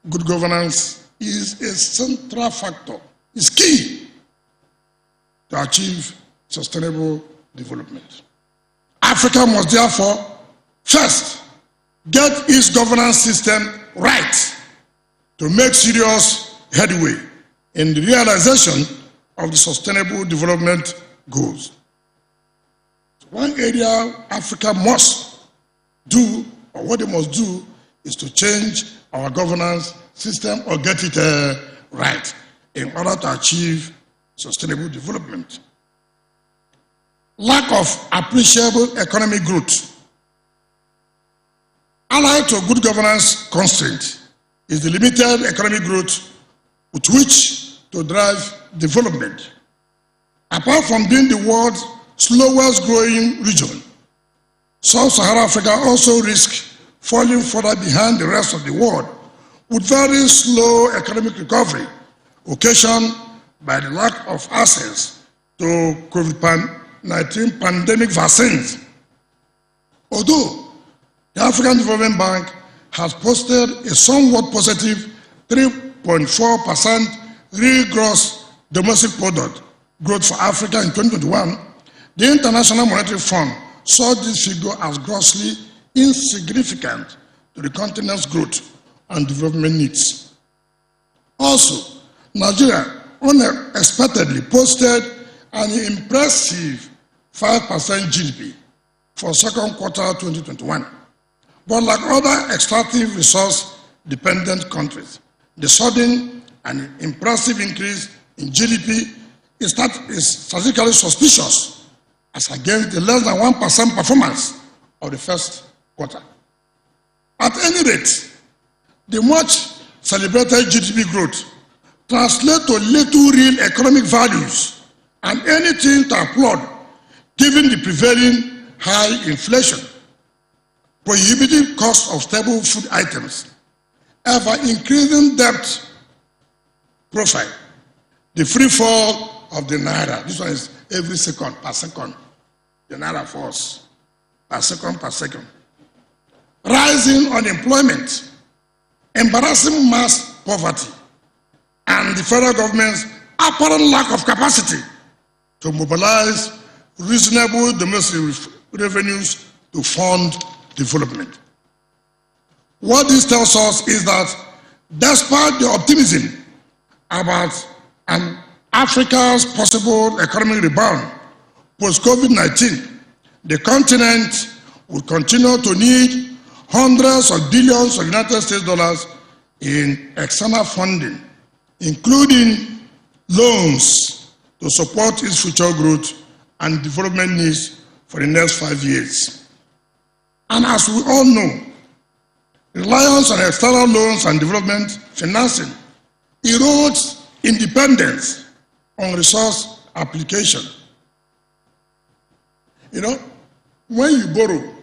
Good governance is a central factor, is key to achieve sustainable development. Africa must therefore first get its governance system right to make serious headway in the realization of the sustainable development goals. One area Africa must do, or what they must do, is to change our governance system or get it right in order to achieve sustainable development. Lack of appreciable economic growth, allied to good governance constraint, is the limited economic growth with which to drive development. Apart from being the world's slowest growing region, Sub-Saharan Africa also risks falling further behind the rest of the world with very slow economic recovery, occasioned by the lack of access to COVID-19 pandemic vaccines. Although the African Development Bank has posted a somewhat positive 3.4% real gross domestic product growth for Africa in 2021, the International Monetary Fund saw this figure as grossly insignificant to the continent's growth and development needs. Also, Nigeria unexpectedly posted an impressive 5% GDP for second quarter 2021. But like other extractive resource-dependent countries, the sudden and impressive increase in GDP is statistically suspicious as against the less than 1% performance of the first quarter. At any rate, the much celebrated GDP growth translates to little real economic values and anything to applaud given the prevailing high inflation, prohibitive cost of staple food items, ever-increasing debt profile, the free fall of the naira. This one is every second, per second. The naira falls per second. Rising unemployment, embarrassing mass poverty, and the federal government's apparent lack of capacity to mobilize reasonable domestic revenues to fund development. What this tells us is that despite the optimism about Africa's possible economic rebound post-COVID-19, the continent will continue to need hundreds of billions of United States dollars in external funding, including loans to support its future growth and development needs for the next 5 years. And as we all know, reliance on external loans and development financing erodes independence on resource application. You know, when you borrow,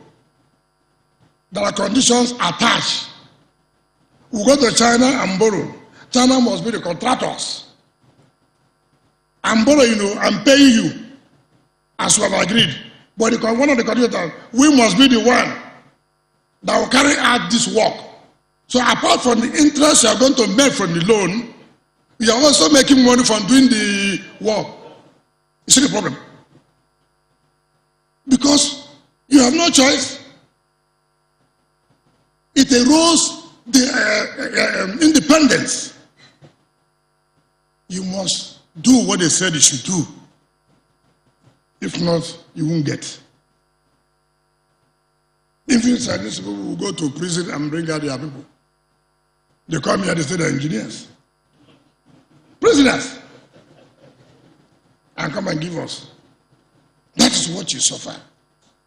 there are conditions attached. We go to China and borrow. China must be the contractors. I'm borrowing you, I'm paying you, as we have agreed. But one of the conditions, we must be the one that will carry out this work. So apart from the interest you are going to make from the loan, you are also making money from doing the work. You see the problem? Because you have no choice. It erodes the independence. You must do what they said you should do. If not, you won't get. Infinite these people will go to prison and bring out their people. They come here, they say they're engineers. Prisoners. And come and give us. That is what you suffer.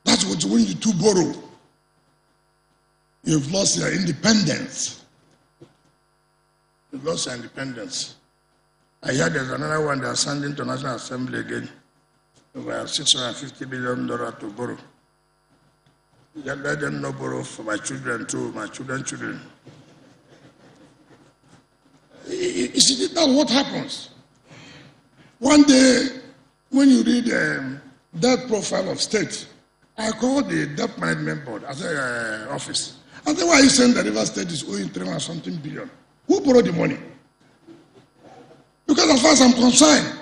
That's what when you do borrow. You've lost your independence. You've lost your independence. I hear there's another one that's sending to National Assembly again. Over $650 billion to borrow. Let them not borrow for my children too, my children. You see, that's what happens. One day, when you read debt profile of state, I called the debt management board, I said, office. I said, why are you saying the River State is owing 300-something billion? Who borrowed the money? Because as far as I'm concerned,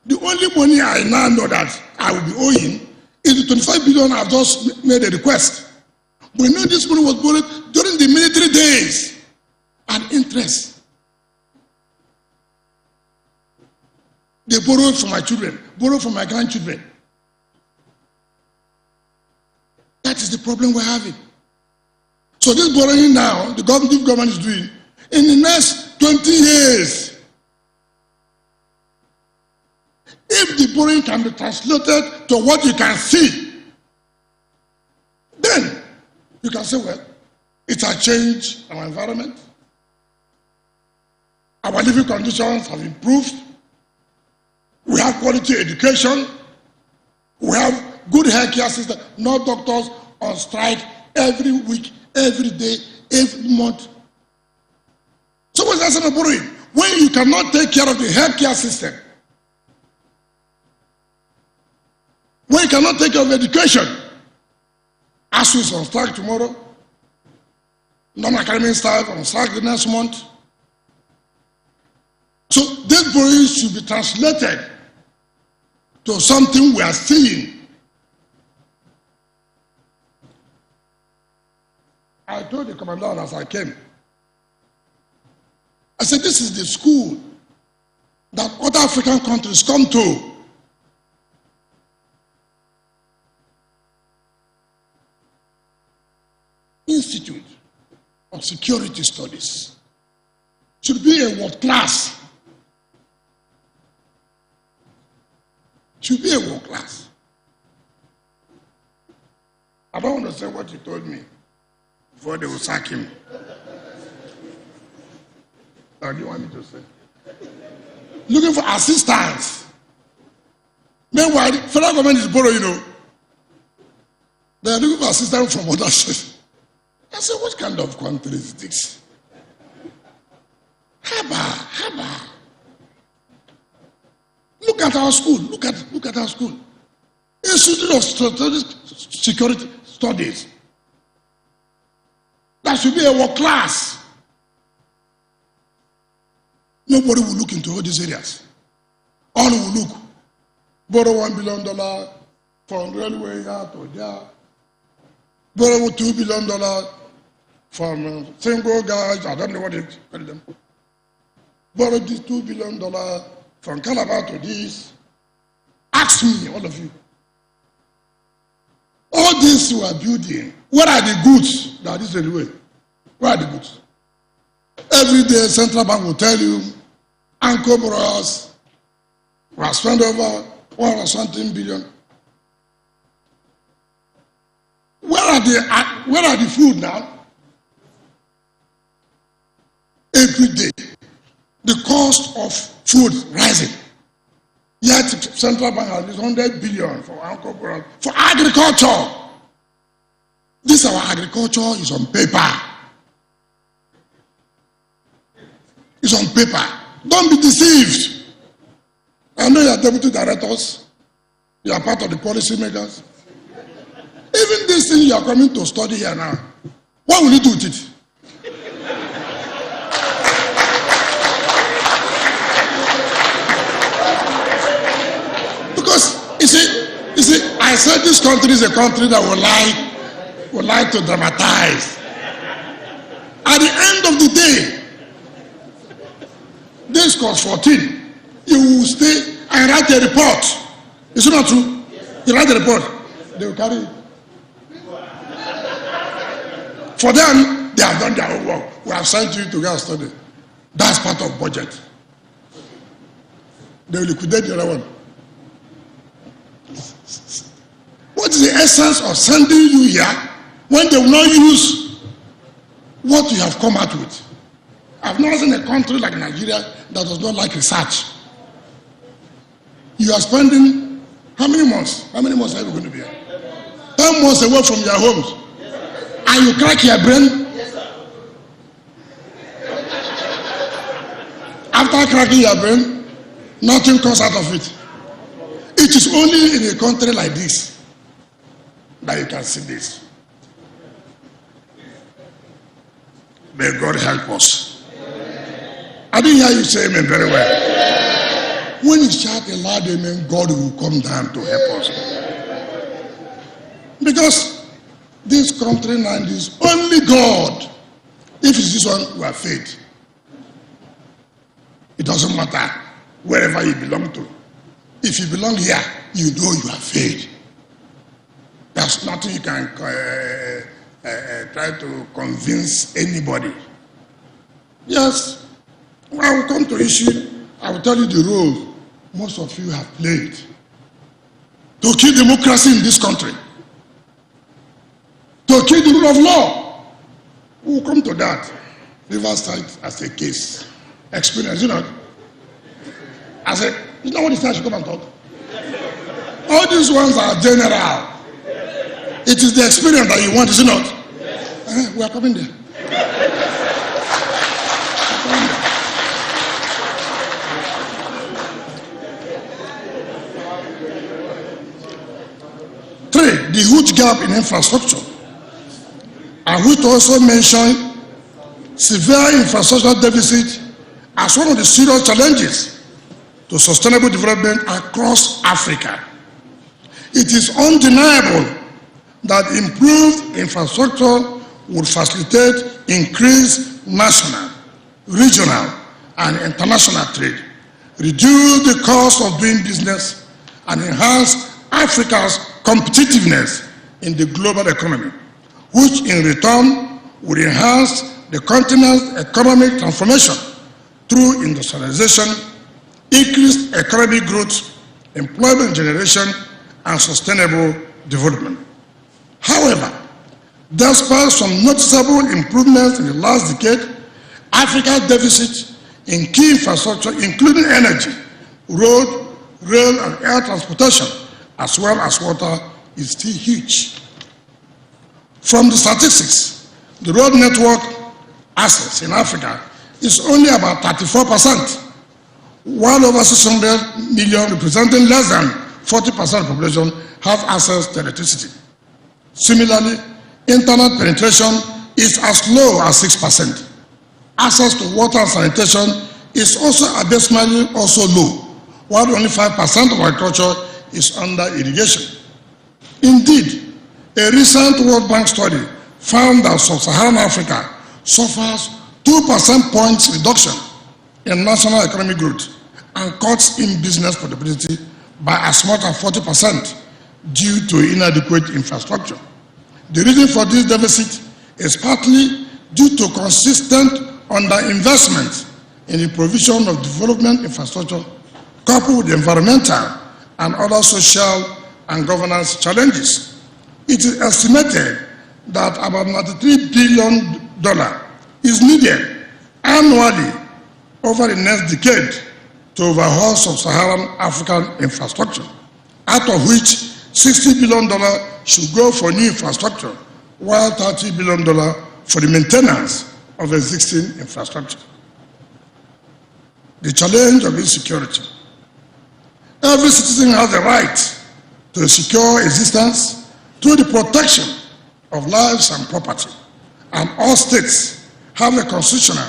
the only money I now know that I will be owing is the 25 billion I've just made a request. But you know this money was borrowed during the military days and interest. They borrowed from my children, borrowed from my grandchildren. That is the problem we're having. So this borrowing now, the government is doing, in the next 20 years, if the borrowing can be translated to what you can see, then you can say, well, it has changed our environment. Our living conditions have improved. We have quality education. We have good healthcare system. No doctors on strike every week, every day, every month. So what's that about borrowing? When you cannot take care of the healthcare system, when you cannot take care of education, ASU is on strike tomorrow, non-academic staff on strike the next month. So this borrowing should be translated to something we are seeing. I told the commandant as I came, I said, this is the school that other African countries come to. Institute of Security Studies should be a world class. Should be a world class. I don't want to say what he told me before they will sack him. What do you want me to say? Looking for assistance. Meanwhile, the federal government is borrowing, you know. They are looking for assistance from other states. I said, what kind of country is this? Haba. Look at our school. Look at our school. Institute of Strategic Security Studies. That should be a world class. Nobody will look into all these areas. All will look. Borrow $1 billion from railway here to there. Borrow $2 billion from single guys, I don't know what they call them. Borrow this $2 billion from Calabar to this. Ask me, all of you. All this you are building, what are the goods that is anyway? Where are the goods? Every day, Central Bank will tell you, Anchor borrowers, we have spent over 1something billion. Where are the food now? Every day, the cost of food rising. Yet central bank has used 100 billion for agriculture. This our agriculture is on paper. It's on paper. Don't be deceived. I know you are deputy directors. You are part of the policy makers. Even this thing you are coming to study here now, what will you do with it? Because you see, I said this country is a country that would like to dramatize. At the end of the day, this costs 14. You will stay and write a report. Is it not true? You write a report. They will carry it. For them, they have done their own work. We have sent you to go and study. That's part of budget. They will liquidate the other one. What is the essence of sending you here when they will not use what you have come out with? I've never seen a country like Nigeria that does not like research. You are spending how many months? How many months are you going to be here? 10 months away from your homes. And you crack your brain? After cracking your brain, nothing comes out of it. It is only in a country like this that you can see this. May God help us. I didn't hear you say amen very well. When you shout a loud amen, God will come down to help us. Because this country now is only God. If it's this one, we are faith. It doesn't matter wherever you belong to. If you belong here, you know you are faith. There's nothing you can try to convince anybody. Yes, when I will come to issue, I will tell you the role most of you have played to kill democracy in this country, to kill the rule of law. We will come to that. Riverside as a case. Experience, you know. I said, you know what it's time to come and talk? All these ones are general. It is the experience that you want, is it not? We are coming there. Three, the huge gap in infrastructure. I would also mention severe infrastructural deficit as one of the serious challenges to sustainable development across Africa. It is undeniable that improved infrastructure would facilitate increased national, regional, and international trade, reduce the cost of doing business, and enhance Africa's competitiveness in the global economy, which in return would enhance the continent's economic transformation through industrialization, increased economic growth, employment generation, and sustainable development. However, despite some noticeable improvements in the last decade, Africa's deficit in key infrastructure, including energy, road, rail, and air transportation, as well as water, is still huge. From the statistics, the road network access in Africa is only about 34%, while over 600 million, representing less than 40% of the population, have access to electricity. Similarly, internet penetration is as low as 6%. Access to water and sanitation is also abysmally low, while only 5% of agriculture is under irrigation. Indeed, a recent World Bank study found that sub-Saharan Africa suffers 2 percentage points reduction in national economic growth and cuts in business profitability by as much as 40% due to inadequate infrastructure. The reason for this deficit is partly due to consistent underinvestment in the provision of development infrastructure, coupled with environmental and other social and governance challenges. It is estimated that about $93 billion is needed annually over the next decade to overhaul sub-Saharan African infrastructure, out of which $60 billion should go for new infrastructure, while $30 billion for the maintenance of existing infrastructure. The challenge of insecurity. Every citizen has the right to a secure existence through the protection of lives and property, and all states have a constitutional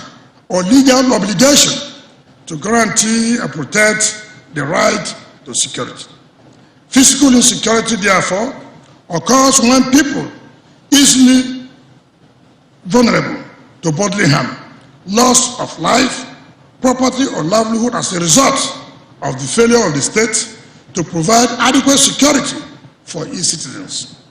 or legal obligation to guarantee and protect the right to security. Physical insecurity, therefore, occurs when people easily vulnerable to bodily harm, loss of life, property, or livelihood as a result of the failure of the state to provide adequate security for its citizens.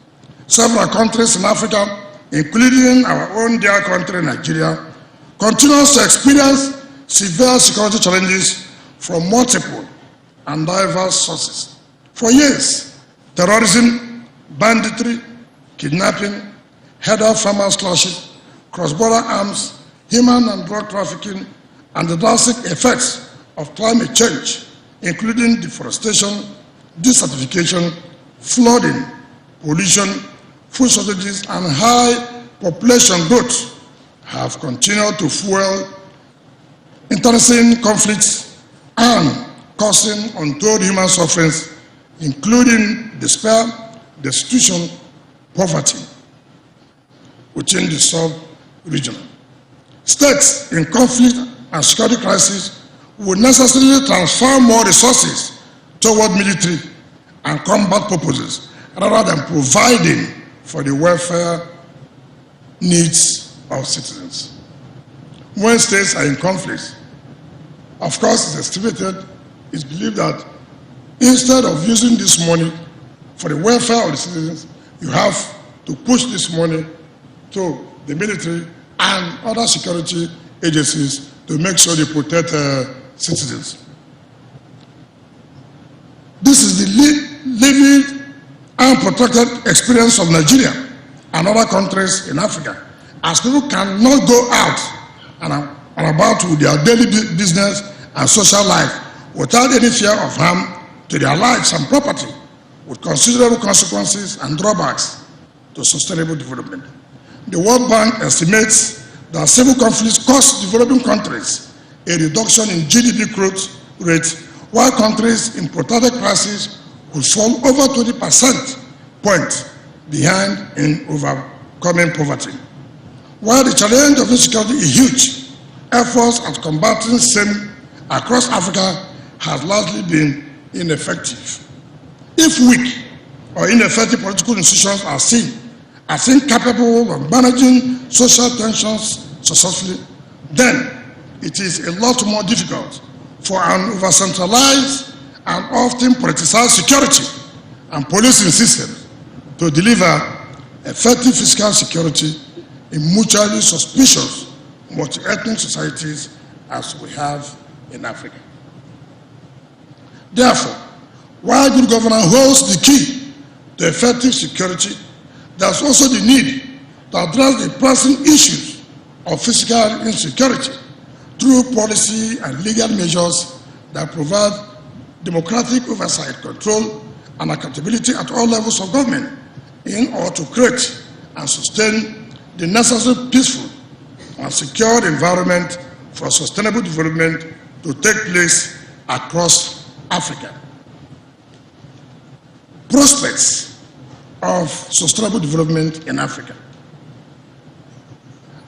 Several countries in Africa, including our own dear country, Nigeria, continues to experience severe security challenges from multiple and diverse sources. For years, terrorism, banditry, kidnapping, head-off farmers clashes, cross-border arms, human and drug trafficking, and the drastic effects of climate change, including deforestation, desertification, flooding, pollution, food shortages, and high population growth, have continued to fuel internecine conflicts and causing untold human sufferings, including despair, destitution, poverty within the sub-region. States in conflict and security crisis will necessarily transfer more resources toward military and combat purposes rather than providing for the welfare needs of citizens. When states are in conflict, of course, it's estimated, it's believed that instead of using this money for the welfare of the citizens, you have to push this money to the military and other security agencies to make sure they protect citizens. This is the living and protected experience of Nigeria and other countries in Africa, as people cannot go out and about with their daily business and social life without any fear of harm to their lives and property, with considerable consequences and drawbacks to sustainable development. The World Bank estimates that civil conflicts cost developing countries a reduction in GDP growth rate, while countries in protracted crisis could fall over 20% point behind in overcoming poverty. While the challenge of insecurity is huge, efforts at combating same across Africa has largely been ineffective. If weak or ineffective political institutions are seen as incapable of managing social tensions successfully, then it is a lot more difficult for an over-centralized and often politicized security and policing system to deliver effective fiscal security in mutually suspicious multi-ethnic societies as we have in Africa. Therefore, while good governance holds the key to effective security, there's also the need to address the pressing issues of physical insecurity through policy and legal measures that provide democratic oversight, control, and accountability at all levels of government in order to create and sustain the necessary peaceful and secure environment for sustainable development to take place across Africa. Prospects of sustainable development in Africa.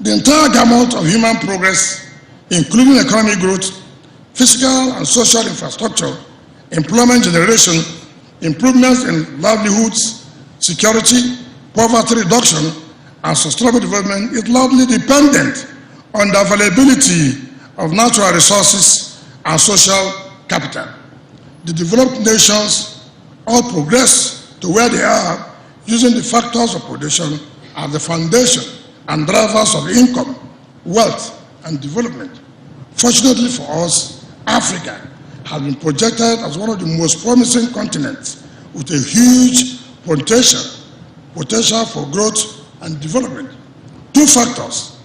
The entire gamut of human progress, including economic growth, physical and social infrastructure, employment generation, improvements in livelihoods, security, poverty reduction, and sustainable development is largely dependent on the availability of natural resources and social capital. The developed nations all progress to where they are using the factors of production as the foundation and drivers of income, wealth, and development. Fortunately for us, Africa has been projected as one of the most promising continents with a huge potential for growth and development. Two factors: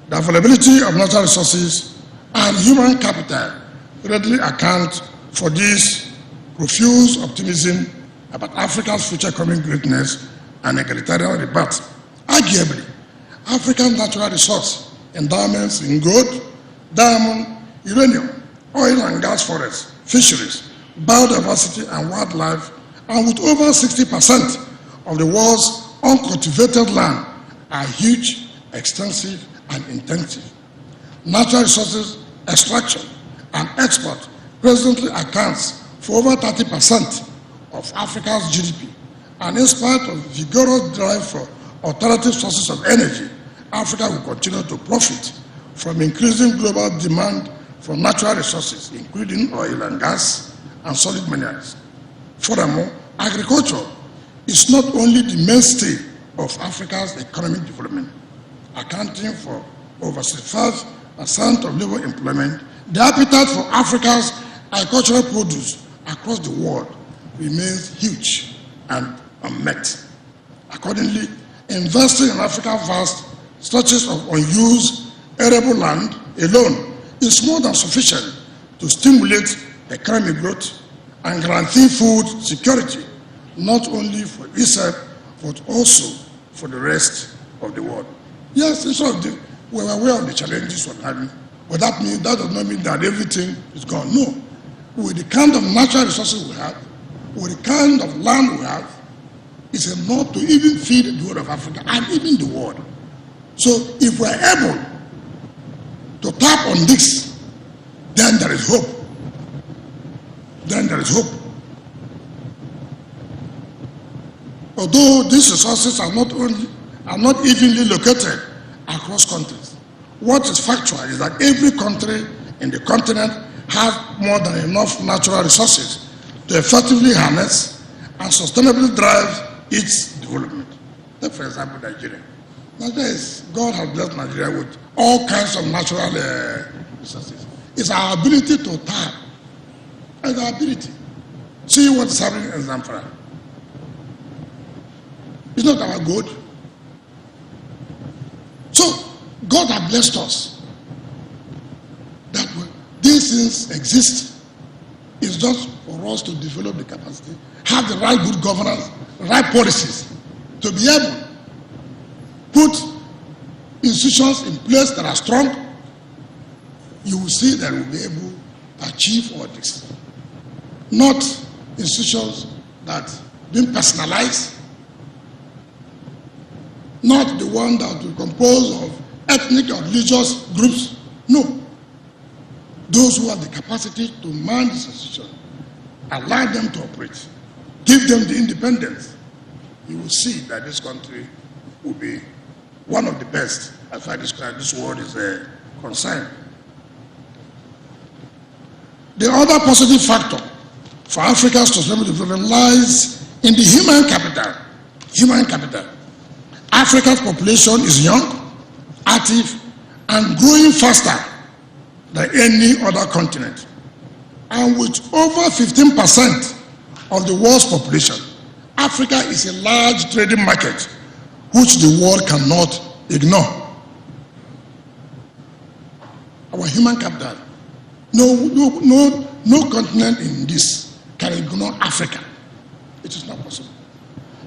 the availability of natural resources and human capital readily account for this profuse optimism about Africa's future economic greatness and egalitarian rebirth. Arguably, African natural resource endowments in gold, diamond, uranium, oil and gas forests, fisheries, biodiversity and wildlife, and with over 60% of the world's uncultivated land are huge, extensive, and intensive. Natural resources extraction and export presently accounts for over 30% of Africa's GDP, and in spite of vigorous drive for alternative sources of energy, Africa will continue to profit from increasing global demand for natural resources, including oil and gas and solid minerals. Furthermore, agriculture is not only the mainstay of Africa's economic development, accounting for over 65% of labor employment. The appetite for Africa's agricultural produce across the world remains huge and unmet. Accordingly, investing in Africa's vast stretches of unused arable land alone is more than sufficient to stimulate economic growth and guarantee food security, not only for itself, but also for the rest of the world. Yes, we're aware of the challenges we're having, but that does not mean that everything is gone. No. With the kind of natural resources we have, with the kind of land we have, it's enough to even feed the whole of Africa and even the world. So if we're able to tap on this, then there is hope. Then there is hope. Although these resources are not evenly located across countries, what is factual is that every country in the continent has more than enough natural resources to effectively harness and sustainably drive its development. Take, for example, Nigeria. God has blessed Nigeria with all kinds of natural resources. It's our ability to tap. It's our ability. See what is happening in Zamfara. It's not our good. So, God has blessed us that these things exist. It's just for us to develop the capacity, have the right good governance, right policies, to be able to put institutions in place that are strong. You will see that we'll be able to achieve all this. Not institutions that being personalized, not the one that will compose of ethnic or religious groups. No. Those who have the capacity to man this institution, allow them to operate, give them the independence. You will see that this country will be one of the best as far as this world is concerned. The other positive factor for Africa's sustainable development lies in the human capital. Human capital. Africa's population is young, active, and growing faster than any other continent. And with over 15% of the world's population, Africa is a large trading market which the world cannot ignore. Our human capital. No continent in this can ignore Africa. It is not possible.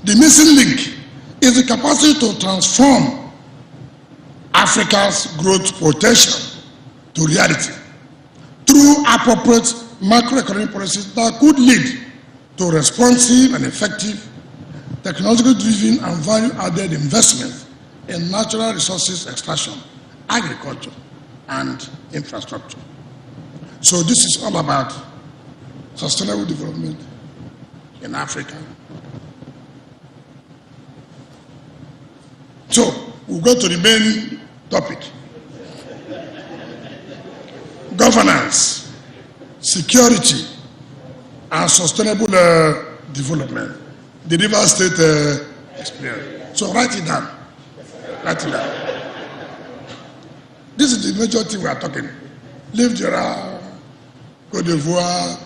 The missing link is the capacity to transform Africa's growth potential to reality through appropriate macroeconomic policies that could lead to responsive and effective technologically driven and value-added investment in natural resources extraction, agriculture, and infrastructure. So this is all about sustainable development in Africa. So we'll go to the main topic. Governance, security, and sustainable development. The River State experience. So write it down. Write it down. This is the major thing we are talking. Leave Jura, Côte d'Ivoire,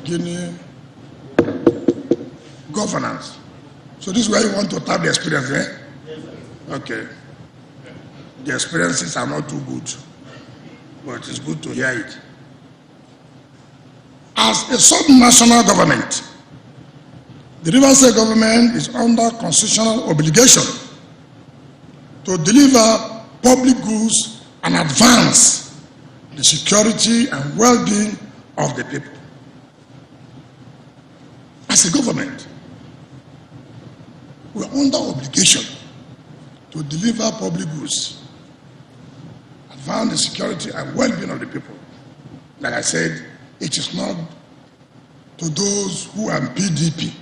Guinea. Governance. So this is where you want to tap the experience, eh? Okay. The experiences are not too good. but it's good to hear it. As a sub-national government, the Rivers State government is under constitutional obligation to deliver public goods and advance the security and well-being of the people. As a government, we are under obligation to deliver public goods, advance the security and well-being of the people. Like I said, it is not to those who are in PDP.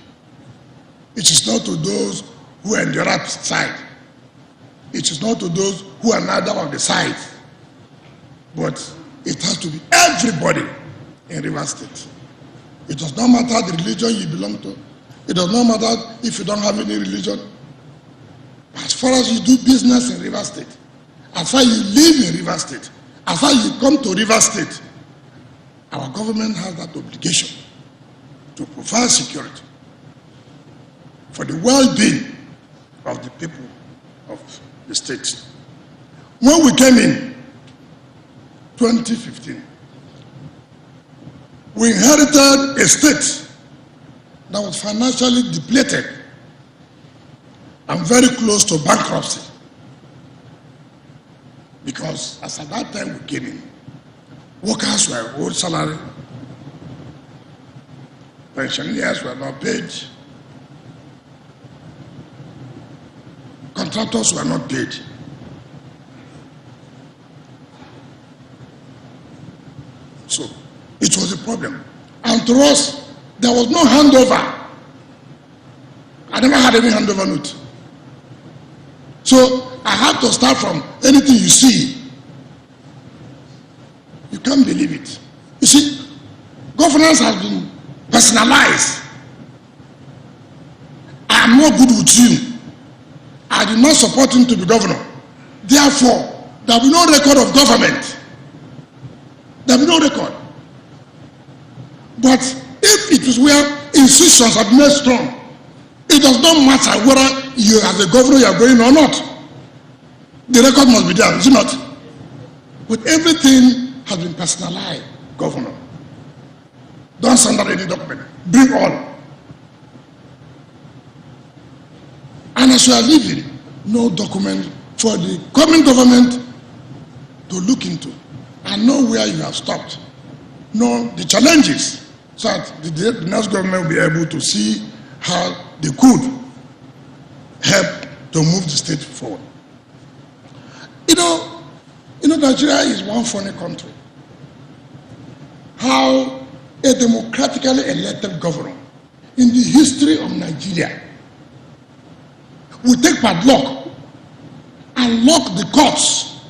It is not to those who are in the other side. It is not to those who are neither of the sides. But it has to be everybody in Rivers State. It does not matter the religion you belong to. It does not matter if you don't have any religion. As far as you do business in Rivers State, as far as you live in Rivers State, as far as you come to Rivers State, our government has that obligation to provide security for the well-being of the people of the state. When we came in 2015, we inherited a state that was financially depleted and very close to bankruptcy. Because as at that time we came in, workers were owed salary, pensioners were not paid, contractors were not paid. So it was a problem. And to us, there was no handover. I never had any handover note. So I had to start from anything you see. You can't believe it. You see, governance has been personalized. I am not good with you. I did not support him to be governor. Therefore, there will be no record of government. There will be no record. But if it is where institutions are made strong, it does not matter whether you as a governor you are going or not. The record must be there, is it not? But everything has been personalized, governor. Don't send out any document. Bring all. And as you are leaving, no document for the coming government to look into and know where you have stopped. Know the challenges so that the next government will be able to see how they could help to move the state forward. You know, Nigeria is one funny country. How a democratically elected governor in the history of Nigeria will take padlock and lock the courts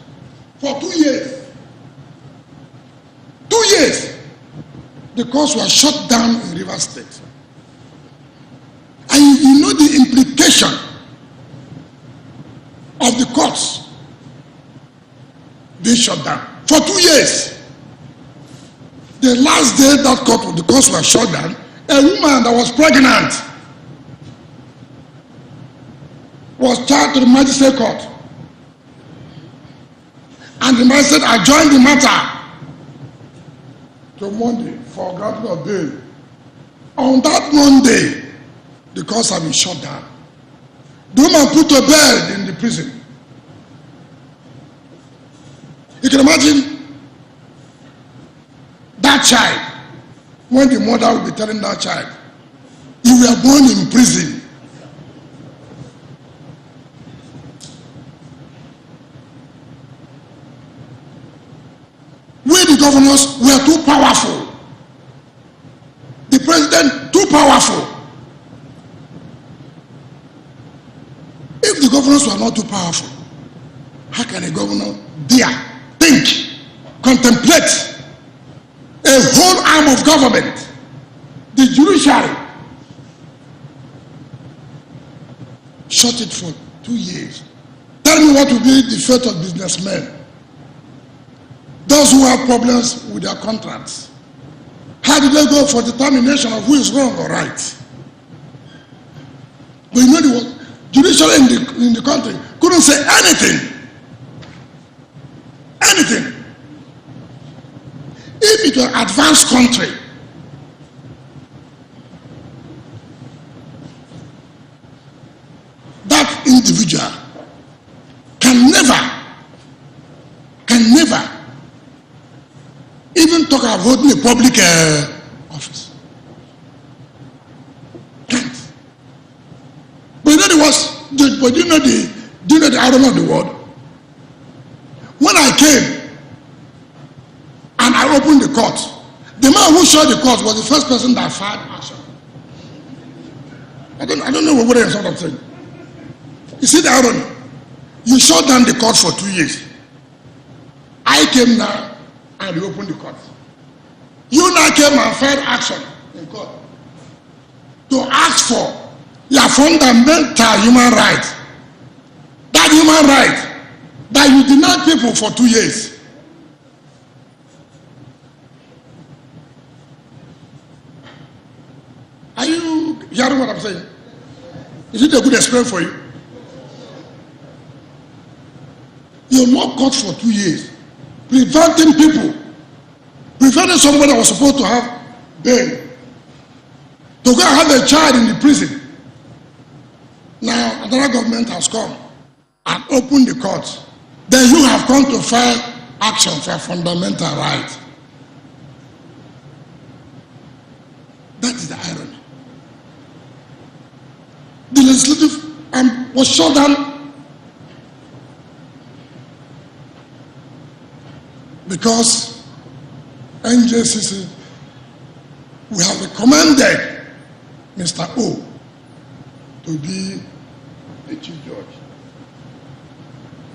for 2 years. 2 years. The courts were shut down in Rivers State. And you know the implication of the courts being shut down for 2 years. The last day that the courts were shut down, a woman that was pregnant was charged to the magistrate court. And the magistrate adjourned the matter to Monday for granting of bail. On that Monday, the courts have been shut down. The woman put to bed in the prison. You can imagine that child, when the mother will be telling that child, you were born in prison. We, the governors, were too powerful. The president, too powerful. If the governors were not too powerful, how can a governor dare think, contemplate a whole arm of government, the judiciary, shut it for 2 years? Tell me what will be the fate of businessmen, those who have problems with their contracts. How do they go for determination of who is wrong or right? But you know the judiciary in the country couldn't say anything. Anything. If it were an advanced country, that individual can never even talk about holding a public office. Can't. But you know the worst, but do you know the irony of the word? When I came and I opened the court, the man who shut the court was the first person that filed action. I don't know what I'm sort of saying. You see the irony? You shut down the court for 2 years. I came now and reopened the court. You now came and filed action in court to ask for your fundamental human right. That human right that you denied people for 2 years. Are you hearing what I'm saying? Is it a good experience for you? You're not caught for 2 years, preventing somebody that was supposed to have bail to go and have a child in the prison. Now another government has come and opened the court. Then you have come to file action for a fundamental right. That is the irony. The legislative was shut down because NJCC, we have recommended Mr. O to be the chief judge.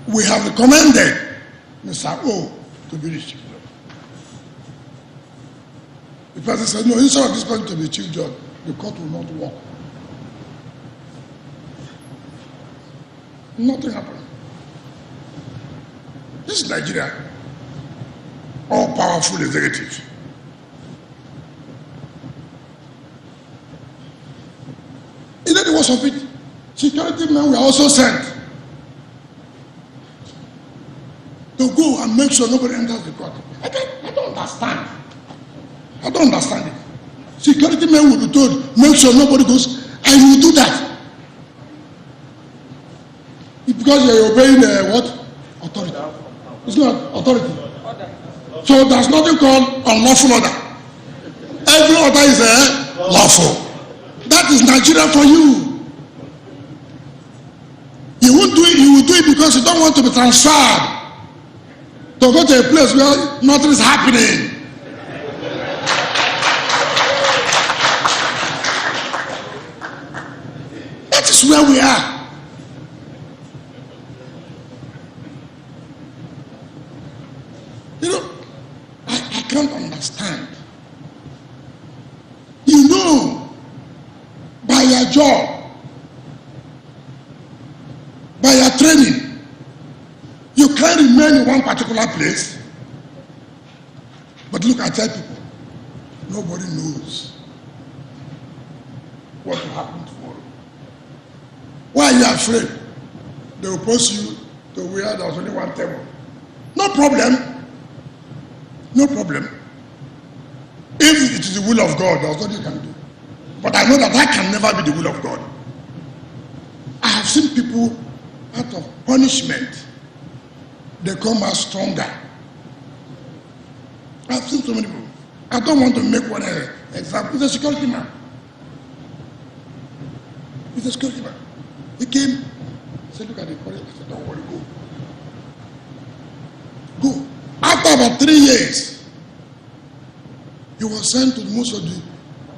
We have recommended Mr. O to be the chief judge. The person said, no, instead of this person to be chief judge, the court will not work. Nothing happened. This is Nigeria. All powerful executive. You know the worst of it? Security men were also sent to go and make sure nobody enters the court. I don't understand. I don't understand it. Security men will be told, make sure nobody goes, and you do that. It's because you're obeying what? Authority. It's not authority. So there's nothing called unlawful order. Every order is lawful. That is Nigeria for you. You won't do it, you will do it because you don't want to be transferred to go to a place where nothing is happening. That is where we are. You know, I can't understand. You know, by your job, by your training, you can't remain in one particular place. But look, I tell people, nobody knows what will happen tomorrow. Why are you afraid? They will post you to where there's only one table. No problem. No problem. If it is the will of God, there's nothing you can do. But I know that that can never be the will of God. I have seen people, out of punishment, they come out stronger. I've seen so many people. I don't want to make one example. He's a security man. He's a security man. He came, said, look at the courage. I said, don't worry, go. Go. After about 3 years, he was sent to most of the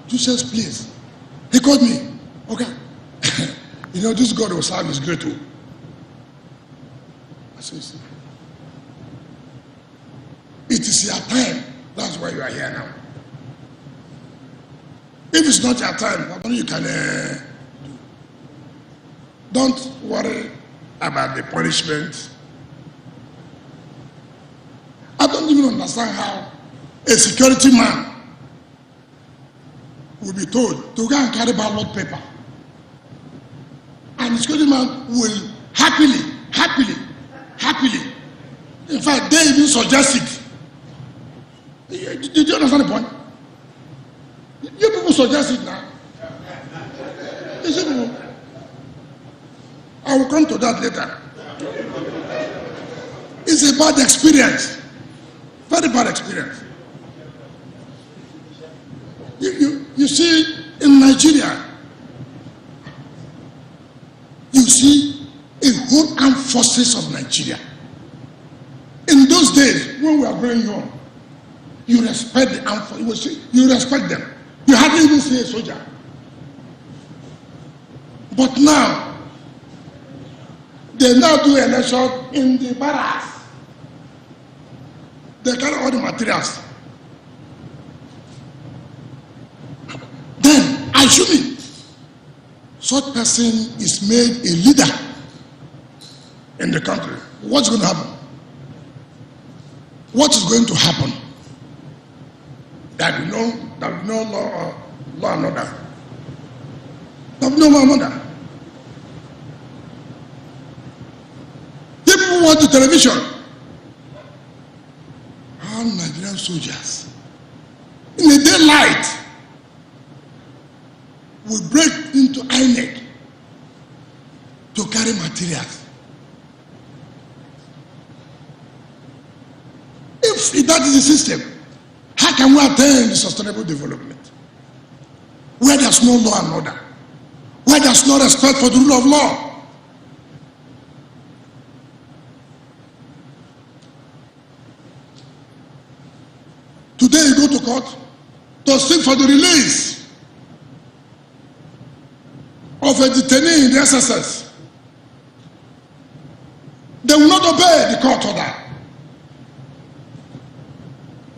justice place. He called me. Okay. You know, this God will serve is great too. I said, see, it is your time. That's why you are here now. If it's not your time, what you can do. Don't worry about the punishment. I don't even understand how a security man will be told to go and carry ballot paper. And the security man will happily, in fact, they even suggest it. Did you understand the point? You people suggest it now. You see, I will come to that later. It's a bad experience. Very bad experience. You see, in Nigeria, you see a whole armed forces of Nigeria. In those days, when we are growing young, you respect the armed forces. You respect them. You hardly even see a soldier. But now, they now do election in the barracks. They carry all the materials. Then, assuming such person is made a leader in the country, what's going to happen? What is going to happen? That we know law and order. That we know law and order. People watch the television. All Nigerian soldiers, in the daylight, will break into INEC to carry materials. If that is the system, how can we attain the sustainable development? Where there's no law and order, where there's no respect for the rule of law. Today you go to court to seek for the release of a detainee in the SSS. They will not obey the court order.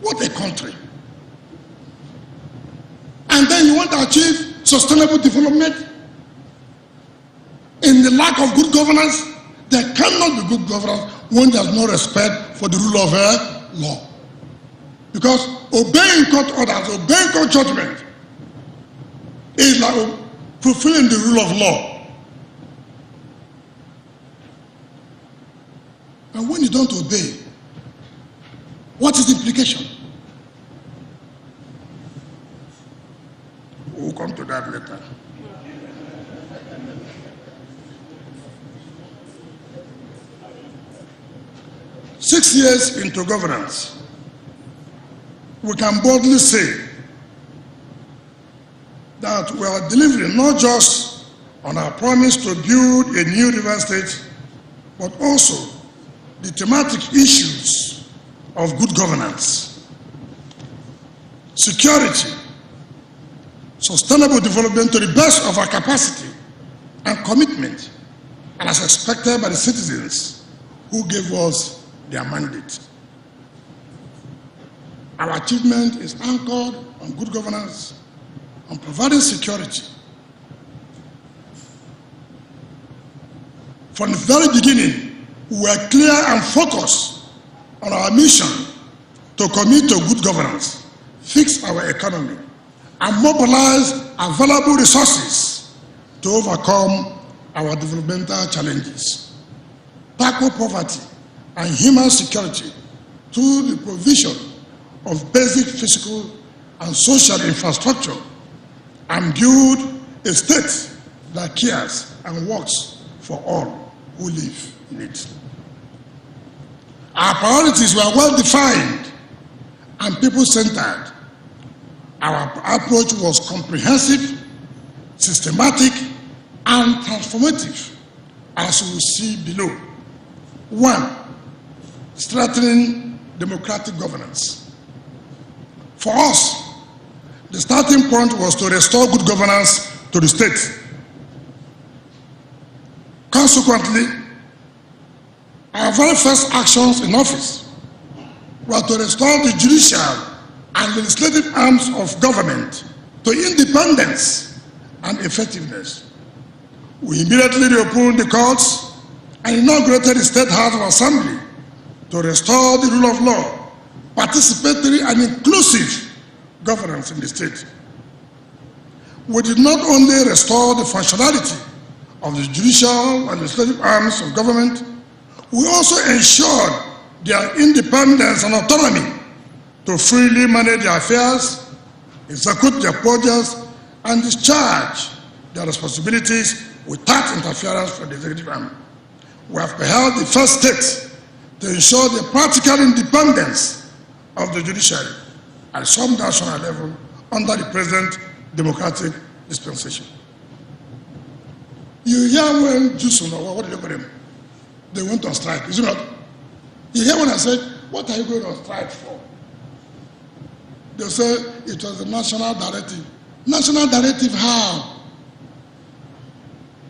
What a country. And then you want to achieve sustainable development in the lack of good governance. There cannot be good governance when there's no respect for the rule of law. Because obeying court orders, obeying court judgment is like fulfilling the rule of law. And when you don't obey, what is the implication? We'll come to that later. Six years into governance, we can boldly say that we are delivering not just on our promise to build a new river state, but also the thematic issues of good governance, security, sustainable development to the best of our capacity and commitment, and as expected by the citizens who gave us their mandate. Our achievement is anchored on good governance, on providing security. From the very beginning, we were clear and focused on our mission to commit to good governance, fix our economy, and mobilize available resources to overcome our developmental challenges, tackle poverty and human security through the provision of basic physical and social infrastructure, and build a state that cares and works for all who live in it. Our priorities were well defined and people-centered. Our approach was comprehensive, systematic, and transformative, as we will see below. 1. Strengthening democratic governance. For us, the starting point was to restore good governance to the state. Consequently, our very first actions in office were to restore the judicial and legislative arms of government to independence and effectiveness. We immediately reopened the courts and inaugurated the State House of Assembly to restore the rule of law, participatory and inclusive governance in the state. We did not only restore the functionality of the judicial and legislative arms of government, we also ensured their independence and autonomy to freely manage their affairs, execute their projects, and discharge their responsibilities without interference from the executive arm. We have beheld the first steps to ensure the practical independence of the judiciary at some national level under the present democratic dispensation. You hear when Jusun, or what do you call them? They went on strike, is it not? You hear when I said, what are you going on strike for? They say it was a national directive. National directive how?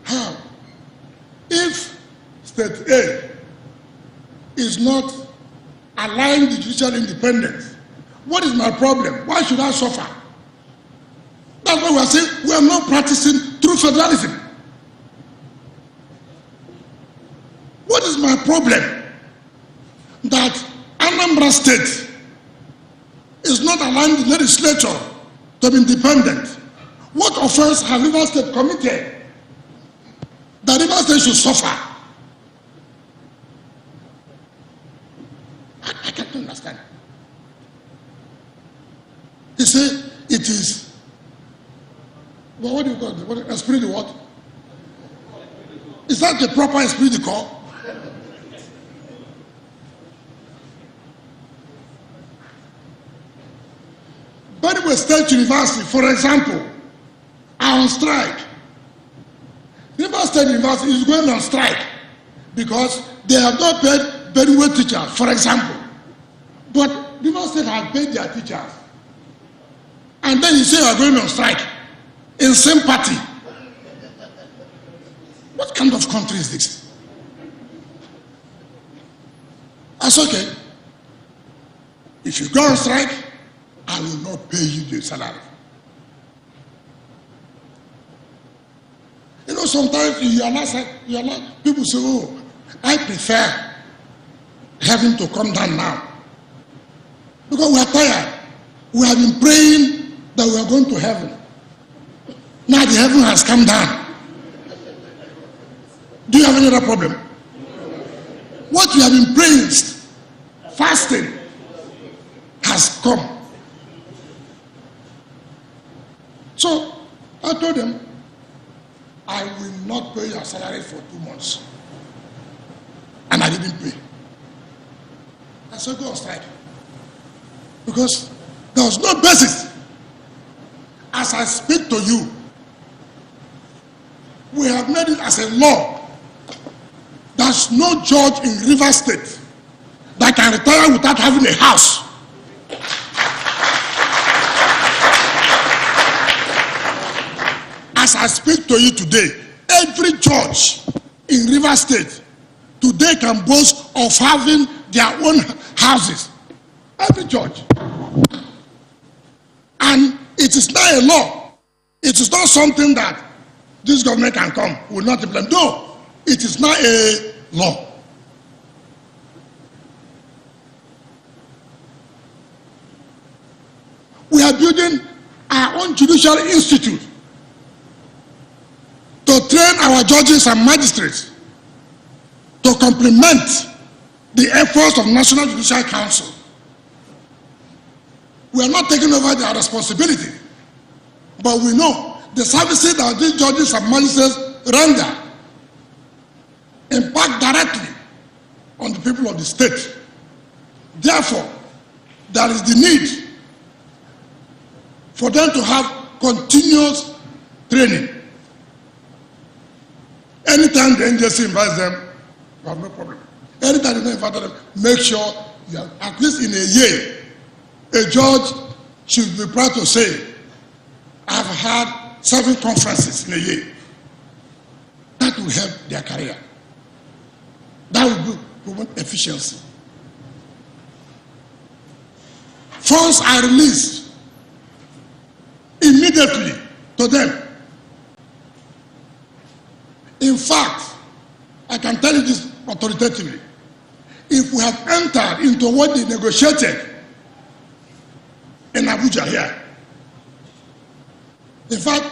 How? If State A is not allowing the judicial independence, what is my problem? Why should I suffer? That's why we are saying we are not practicing true federalism. What is my problem? That Anambra State is not allowing the legislature to be independent. What offense has Rivers State committed that Rivers State should suffer? I can't understand. He said it is, well, what do you call it? What, esprit de what? Is that the proper esprit de corps? Benue State University, for example, are on strike. Rivers State University is going on strike because they have not paid Benue teachers, for example. But Rivers State has paid their teachers. And then you say you are going on strike in sympathy. What kind of country is this? That's okay. If you go on strike, I will not pay you the salary. You know, sometimes you are not, people say, oh, I prefer heaven to come down now. Because we are tired. We have been praying that we are going to heaven. Now the heaven has come down. Do you have any other problem? What you have been praying, fasting, has come. So I told them, I will not pay your salary for 2 months. And I didn't pay. I said, go on strike. Because there was no basis. As I speak to you, we have made it as a law. There's no judge in Rivers State that can retire without having a house. As I speak to you today, every judge in Rivers State today can boast of having their own houses. Every judge. And it is not a law. It is not something that this government can come, will not implement. No, it is not a law. We are building our own judicial institute to train our judges and magistrates to complement the efforts of National Judicial Council. We are not taking over their responsibility, but we know the services that these judges and magistrates render impact directly on the people of the state. Therefore, there is the need for them to have continuous training. Anytime the NJC invites them, you have no problem. Anytime you don't invite them, make sure you have, at least in a year, a judge should be proud to say, I've had 7 conferences in a year. That will help their career. That will promote efficiency. Funds are released immediately to them. In fact, I can tell you this authoritatively. If we have entered into what they negotiated in Abuja here, in fact,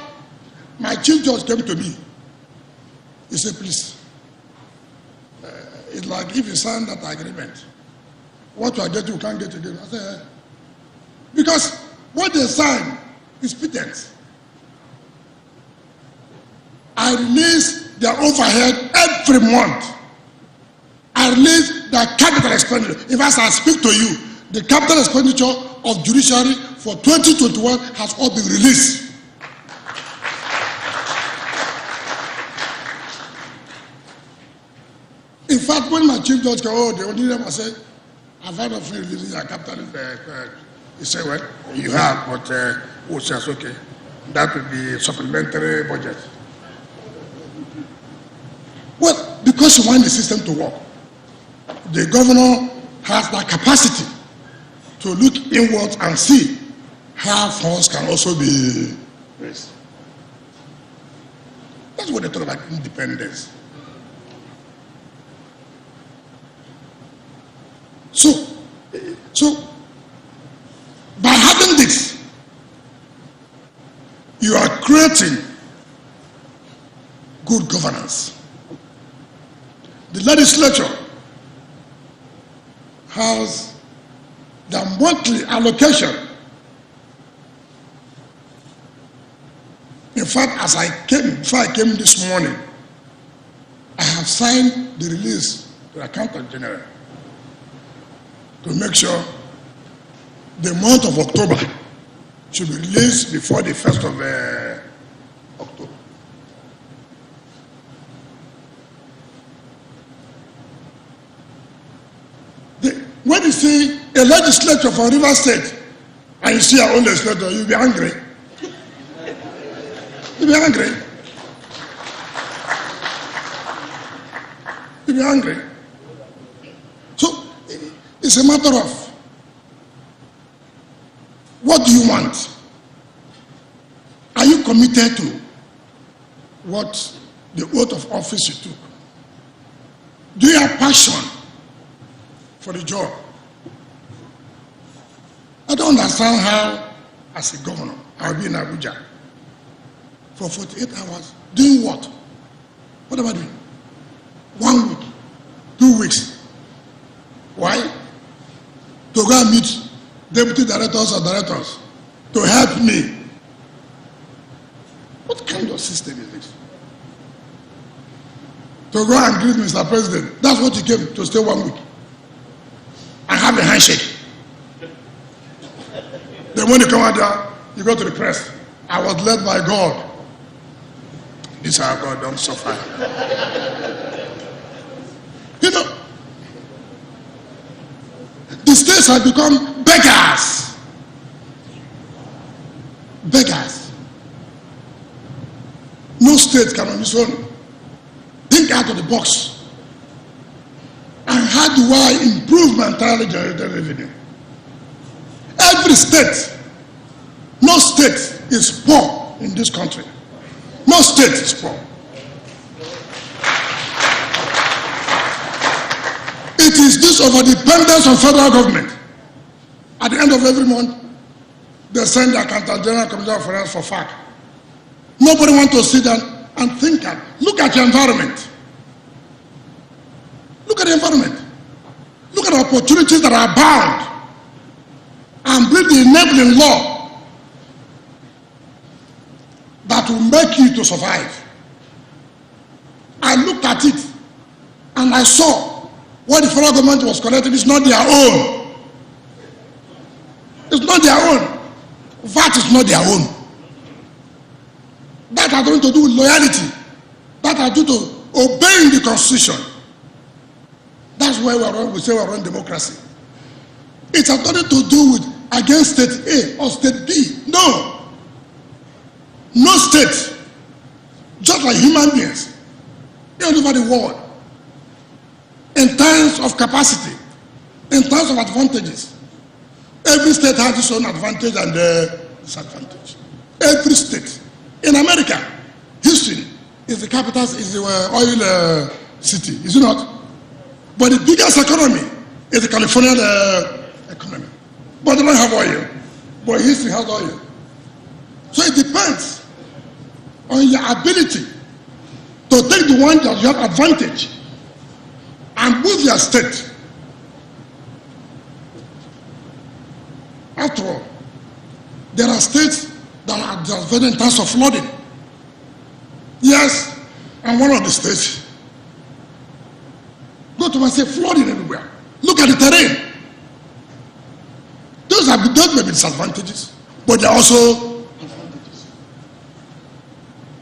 my chief judge came to me. He said, please, it's like if you sign that agreement, what you are getting, you can't get again. I said, Because what they sign is pittance. I release their overhead every month. I release their capital expenditure. In fact, I speak to you, the capital expenditure of judiciary for 2021 has all been released. In fact, when my chief judge came, the only time I said, I've heard of you releasing your capital. He said, well, you have, but which says, okay, that will be supplementary budget. Well, because you want the system to work, the governor has that capacity to look inwards and see how funds can also be raised. That's what they talk about independence. So by having this, you are creating good governance. The legislature has the monthly allocation. In fact, before I came this morning, I have signed the release to the Accountant General to make sure the month of October should be released before the 1st of October. When you see a legislature from River State and you see our own legislature, you'll be angry. You'll be angry. You'll be angry. So it's a matter of what do you want? Are you committed to what the oath of office you took? Do you have passion for the job? I don't understand how, as a governor, I'll be in Abuja for 48 hours. Doing what? What am I doing? 1 week, 2 weeks. Why? To go and meet deputy directors or directors to help me. What kind of system is this? To go and greet Mr. President. That's what you came to stay 1 week. And have a handshake. Then when you come out there, you go to the press. I was led by God. This is our God, don't suffer. You know, the states have become beggars. Beggars. No state can on its own think out of the box. And how do I improve my entirely generated revenue? Every state, no state is poor in this country. No state is poor. It is this overdependence on federal government. At the end of every month, they send the Accountant General Commissioner of Finance for FAC. Nobody wants to sit down and think. Look at your environment. Look at the environment. Look at the opportunities that are bound. And bring the enabling law that will make you to survive. I looked at it and I saw what the federal government was collecting is not their own. It's not their own. VAT is not their own. That has nothing to do with loyalty. That has to do with obeying the Constitution. That's why we say we're on democracy. It has nothing to do with against state A or state B. No. No state, just like human beings, all over the world, in terms of capacity, in terms of advantages, every state has its own advantage and disadvantage. Every state. In America, Houston is the capital, is the oil city, is it not? But the biggest economy is the Californian economy. But they don't have oil. But Houston has oil. So it depends on your ability to take the one that you have advantage and move your state. After all, There are states that are devastated in terms of flooding. Yes, and one of the states. Go to and say flooding everywhere. Look at the terrain. Those may be disadvantages, but there are also advantages.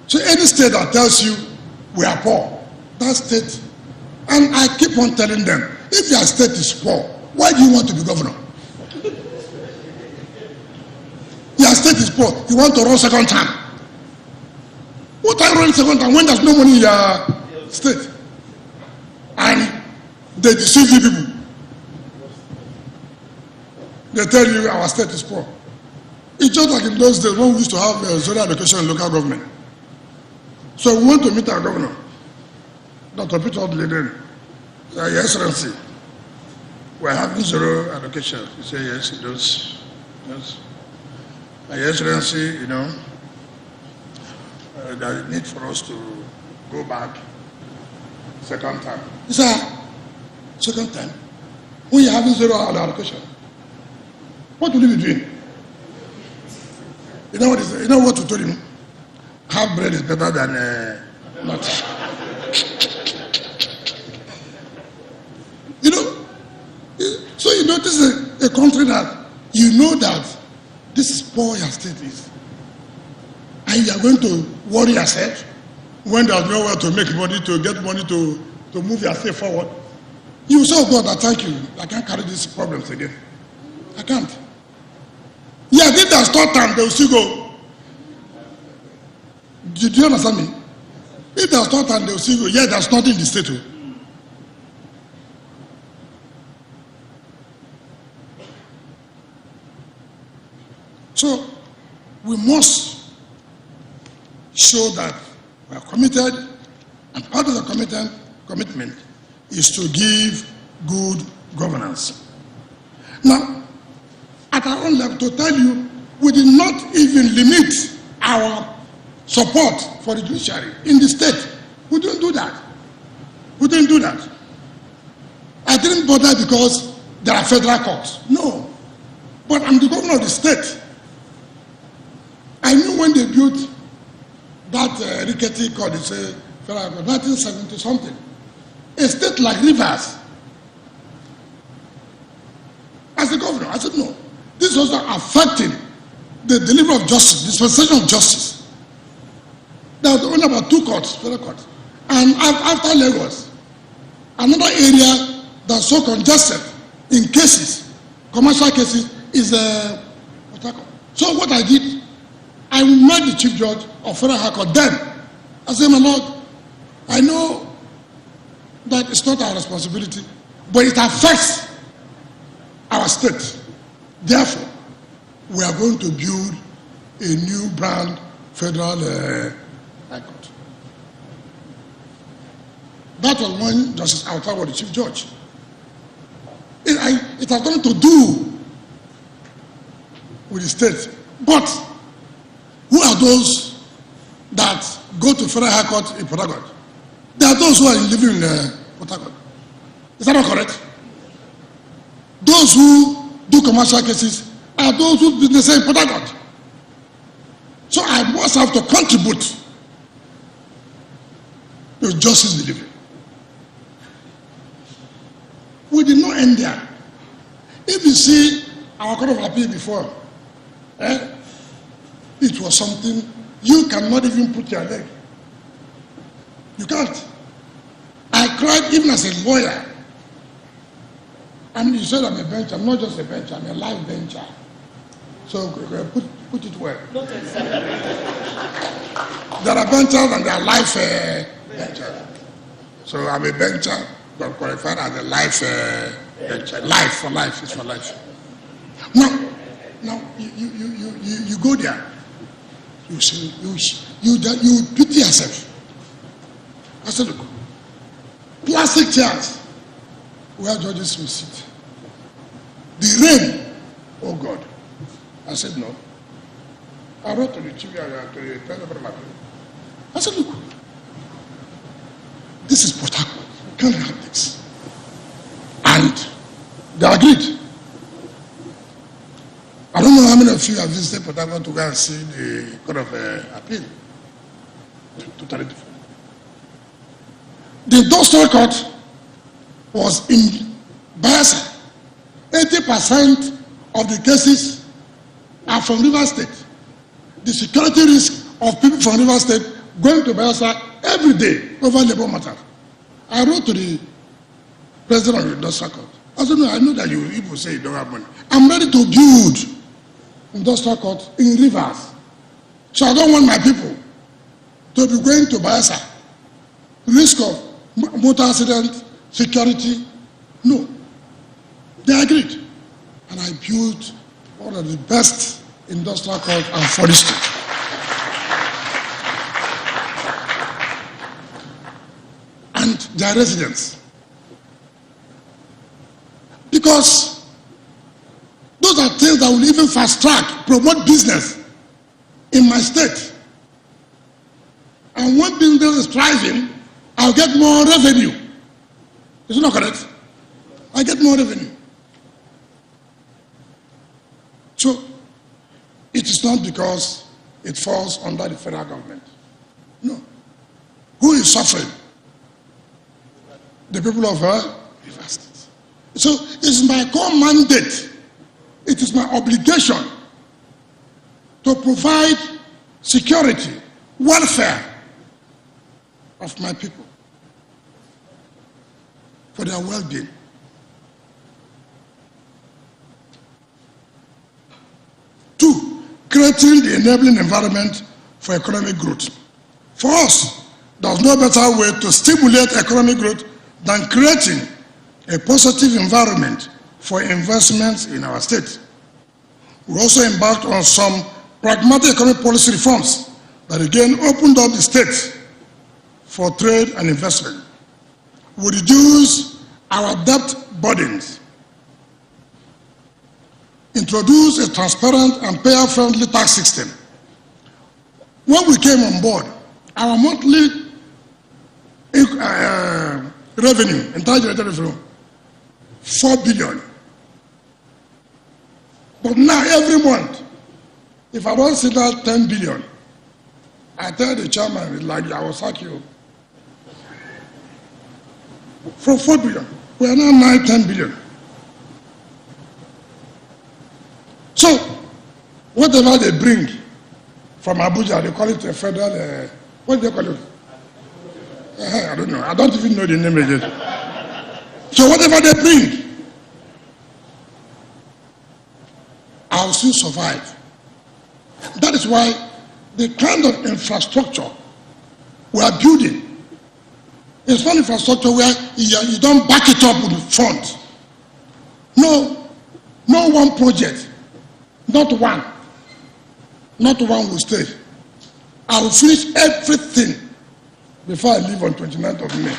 So any state that tells you we are poor, that state, and I keep on telling them, if your state is poor, why do you want to be governor? Your state is poor, you want to run second term. What are you running second term when there's no money in your state? And they deceive you people. They tell you our state is poor. It's just like in those days when we used to have zero allocation in local government. So we went to meet our governor, Dr. Peter Odleden. Your Excellency, we're having zero allocation. He said, yes, he does. Yes. Your Excellency, you know, there's a need for us to go back second time. He said, second time? When you're having zero allocation, what will you be doing? You know what we told him? Half bread is better than nothing. You know, so you know this is a country that you know that this is poor your state is. And you are going to worry yourself when there's nowhere to make money, to get money to move yourself forward. You say, oh God, I thank you. I can't carry these problems again. I can't. Yeah, if there's third time, they will still go. Do you understand me? If there's third time, they will still go. Yeah, there's nothing in the state. So, we must show that we are committed, and part of the commitment is to give good governance. Now, at our own level, to tell you, we did not even limit our support for the judiciary in the state. We didn't do that. We didn't do that. I didn't bother because there are federal courts. No. But I'm the governor of the state. I knew when they built that rickety court, it's a federal court, 1970 something. A state like Rivers, as the governor, I said no. This is also affecting the delivery of justice, dispensation of justice. There was only about 2 courts, federal courts. And after Lagos, another area that's so congested in cases, commercial cases, is Port Harcourt. So what I did, I met the chief judge of Federal High Court then. I said, my Lord, I know that it's not our responsibility, but it affects our state. Therefore, we are going to build a new brand federal high court. That was when Justice Alta was the chief judge. It has nothing to do with the state. But who are those that go to federal high court in Port Harcourt? There are those who are living in Port Harcourt. Is that not correct? Those who do commercial cases are those who business in Port Harcourt. So I must have to contribute to justice delivery. We did not end there. If you see our Court of Appeal before, it was something you cannot even put your leg. You can't. I cried even as a lawyer. And you said I'm a bencher. I'm not just a bencher, I'm a live bencher. So put it well. There are benchers and there are live benchers. So I'm a bencher, but qualified as a live bencher. Life for life is for life. Now you go there. You say you pity yourself. I said, look, plastic chairs where judges will sit. The rain, oh God. I said no. I wrote to the chief to the president. I said, look, this is Port Harcourt. We can't have this. And they agreed. I don't know how many of you have visited Port Harcourt to go and see the Court of Appeal? Totally different. The industrial court was in Bayelsa. 80% of the cases are from River State. The security risk of people from River State going to Bayelsa every day over labor matter. I wrote to the president of the industrial court. I said, no, I know that you people say you don't have money. I'm ready to build industrial court in Rivers. So I don't want my people to be going to Bayelsa. Risk of motor accident, security. No. They agreed. And I built one of the best industrial court and forestry. And their residents. Because those are things that will even fast track, promote business in my state. And when business is thriving, I'll get more revenue. Is it not correct? I get more revenue. So, it is not because it falls under the federal government. No. Who is suffering? The people of River State. So, it's my core mandate. It is my obligation to provide security, welfare of my people for their well-being. Two, creating the enabling environment for economic growth. For us, there's no better way to stimulate economic growth than creating a positive environment for investments in our state. We also embarked on some pragmatic economic policy reforms that again opened up the state for trade and investment. We reduce our debt burdens, introduce a transparent and payer-friendly tax system. When we came on board, our monthly revenue, entire revenue, 4 billion. But now every month, if I don't see that 10 billion, I tell the chairman, like, I will sack you. From 4 billion, we are now 10 billion. So, whatever they bring from Abuja, they call it a federal, what do they call it? I don't know. I don't even know the name of it. So whatever they bring, I'll still survive. That is why the kind of infrastructure we are building is not infrastructure where you don't back it up with the front. No one project, not one will stay. I will finish everything before I leave on 29th of May.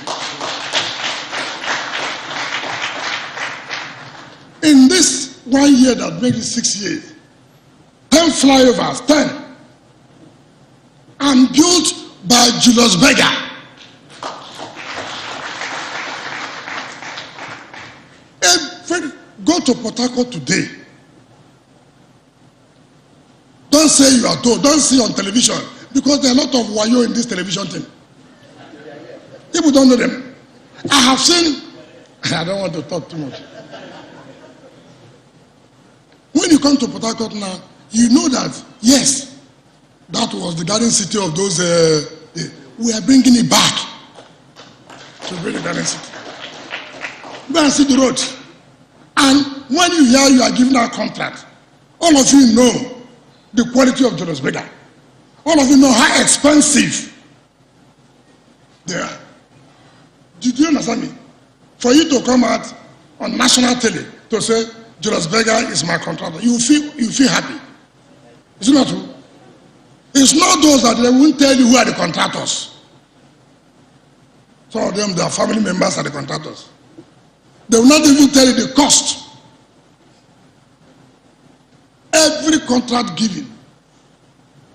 In this 1 year that makes it 6 years, 10 flyovers, 10, and built by Julius Berger. Go to Port Harcourt today. Don't say you are told, don't see on television, because there are a lot of wayo in this television thing. People don't know them. I have seen, I don't want to talk too much. When you come to Port Harcourt now, you know that, yes, that was the garden city of those, we are bringing it back to bring the garden city. Go and see the road. And when you hear you are given that contract, all of you know the quality of Julius Berger. All of you know how expensive they are. Did you understand me? For you to come out on national tele to say Julius Berger is my contractor, you feel happy. Is it not true? It's not those that they won't tell you who are the contractors. Some of them, their family members are the contractors. They will not even tell you the cost. Every contract given,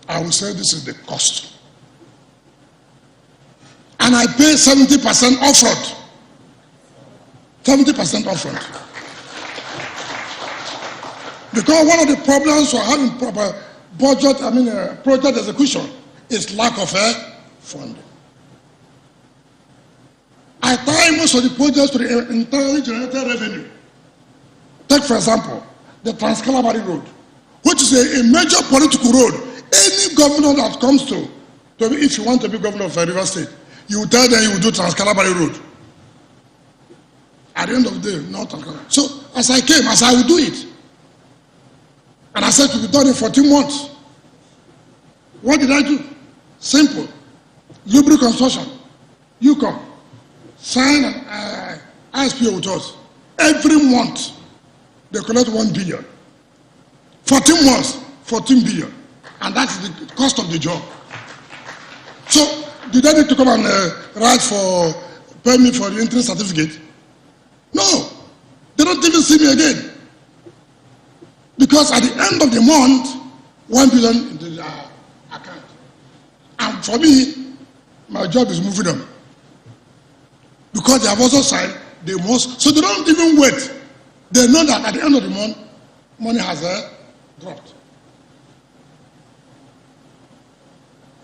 I will say this is the cost. And I pay 70% upfront. 70% upfront. Because one of the problems for having proper budget, project execution is lack of funding. I tie most of the projects to the internally generated revenue. Take, for example, the Trans-Calabari Road, which is a major political road. Any governor that comes to if you want to be governor of River State, you will tell them you will do Trans-Calabari Road. At the end of the day, not Trans-Calabari. So, as I came, as I will do it, and I said to be done in 14 months. What did I do? Simple. Lubricant construction. You come. Sign an ISPO with us. Every month, they collect 1 billion. 14 months, 14 billion. And that's the cost of the job. So, do they need to come and write for permit for the entry certificate? No. They don't even see me again. Because at the end of the month, 1 billion into the account. And for me, my job is moving them. Because they have also signed, they must. So they don't even wait. They know that at the end of the month, money has dropped.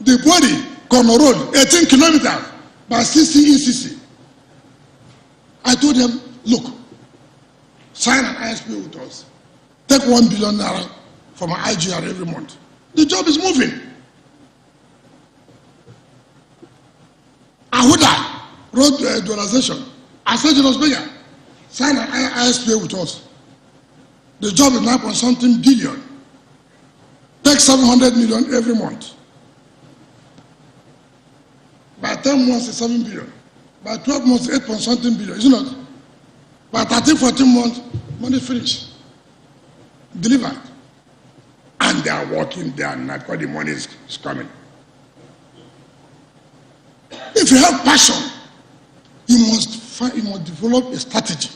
The body, Corner Road, 18 kilometers by 60 ECC. I told them, look, sign an ISP with us. Take 1 billion naira from my IGR every month. The job is moving. Ahuda, road dualization. I said to Rosbeya, sign an ISP with us. The job is 9.something billion. Take 700 million every month. By 10 months, it's 7 billion. By 12 months, 8.something billion, is it not? By 13, 14 months, money finished. Delivered. And they are working there night because the money is coming. If you have passion, you must develop a strategy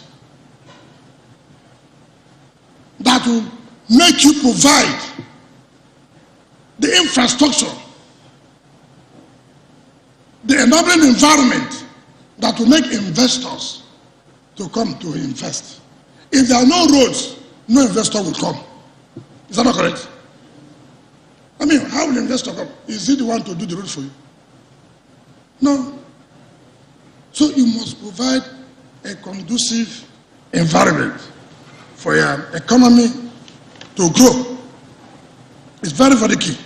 that will make you provide the infrastructure, the enabling environment that will make investors to come to invest. If there are no roads, no investor will come. Is that not correct? I mean, how will an investor come? Is he the one to do the road for you? No. So you must provide a conducive environment for your economy to grow. It's very, very key.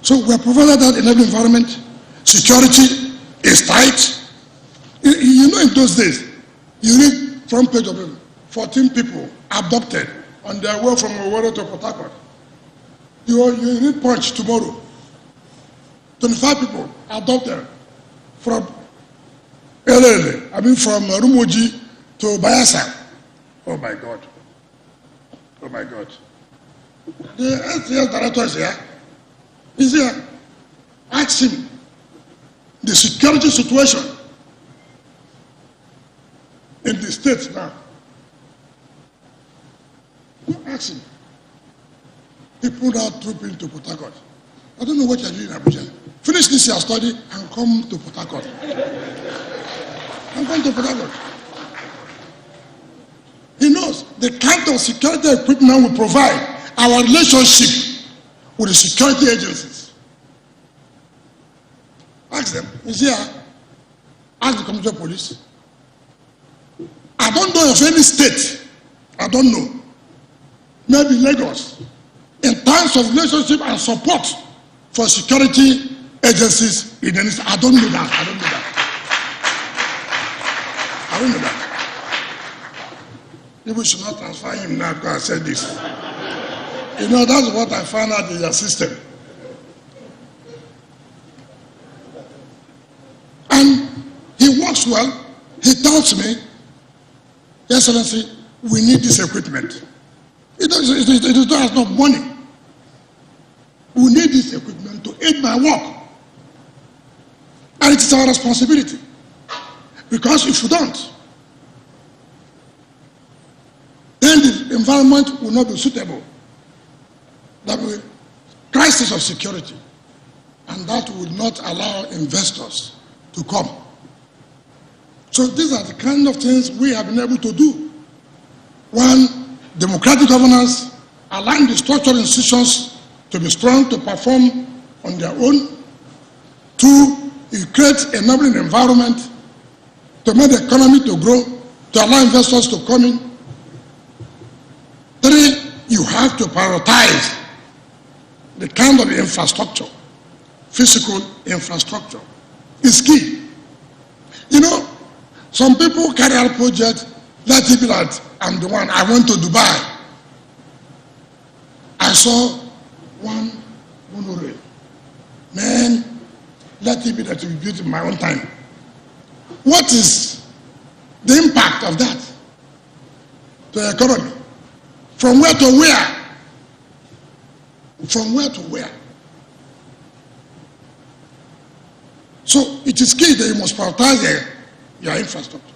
So we have provided that enabling environment. Security is tight. You know, in those days, you read front page of it, 14 people abducted on their way from Owerri to Port Harcourt. You read Punch tomorrow. 25 people abducted from from Rumuji to Bayelsa. Oh my God. Oh my God. The STS director is here. He's here. Ask him the security situation in the states now. Ask him. He pulled out troop into Port Harcourt. I don't know what you're doing in Abuja. Finish this year study and come to Port Harcourt. And come to Port Harcourt. He knows the kind of security equipment we provide, our relationship with the security agencies. Ask them. Is here? Ask the Commissioner of Police. I don't know of any state. I don't know. Maybe Lagos. In terms of relationship and support for security agencies in any state. I don't know that. I don't know that. I don't know that. People should not transfer him now because I said this. You know, that's what I found out in your system. And he works well. He tells me, Your Excellency, we need this equipment. It has no money. We need this equipment to aid my work. And it is our responsibility. Because if we don't, then the environment will not be suitable. There will be crisis of security. And that will not allow investors to come. So these are the kind of things we have been able to do. One, democratic governance, allowing the structural institutions to be strong to perform on their own. 2, you create an enabling environment to make the economy to grow, to allow investors to come in. 3, you have to prioritize the kind of infrastructure, physical infrastructure. Is key. You know, some people carry out projects, let it be that I'm the one, I went to Dubai. I saw one monorail. Man, let it be that we built in my own time. What is the impact of that to the economy? From where to where? From where to where? So it is key that you must prioritize your infrastructure.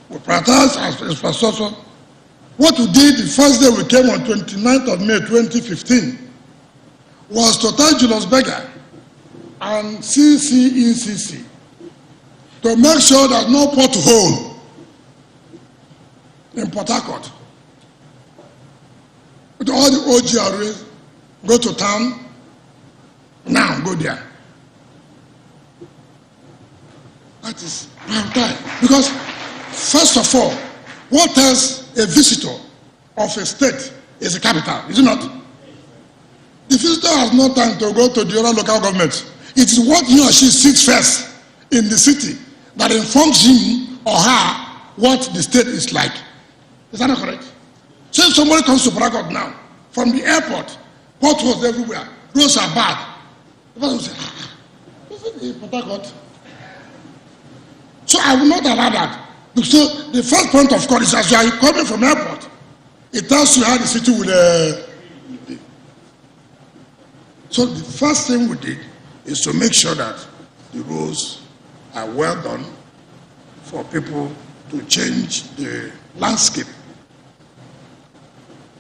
We prioritize our infrastructure. What we did the first day we came on 29th of May 2015 was to tell Julius Berger and CCECC to make sure that no pothole in Port Harcourt. With all the OGRAs, go to town, now go there. That is prioritized. Because first of all, what tells a visitor of a state is a capital, is it not? The visitor has no time to go to the other local government. It is what he or she sees first in the city that informs him or her what the state is like. Is that not correct? So if somebody comes to Port Harcourt now, from the airport, potholes everywhere, roads are bad, the person will say, is it Port Harcourt? So I will not allow that. So the first point of call is as you are coming from airport, it tells you how the city will be. So the first thing we did is to make sure that the roads are well done for people to change the landscape.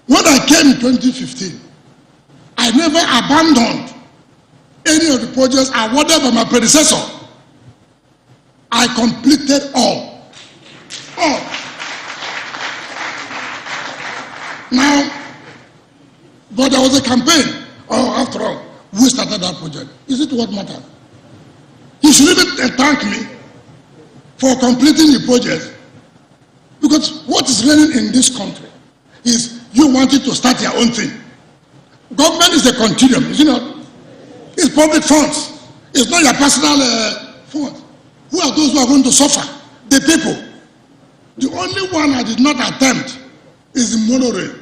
When I came in 2015, I never abandoned any of the projects awarded by my predecessor. I completed all. All. Now, but there was a campaign. Oh, after all, we started that project. Is it what matters? You should even thank me for completing the project. Because what is reigning in this country is you wanted to start your own thing. Government is a continuum, is it not? It's public funds. It's not your personal funds. Who are those who are going to suffer? The people. The only one I did not attempt is the monorail.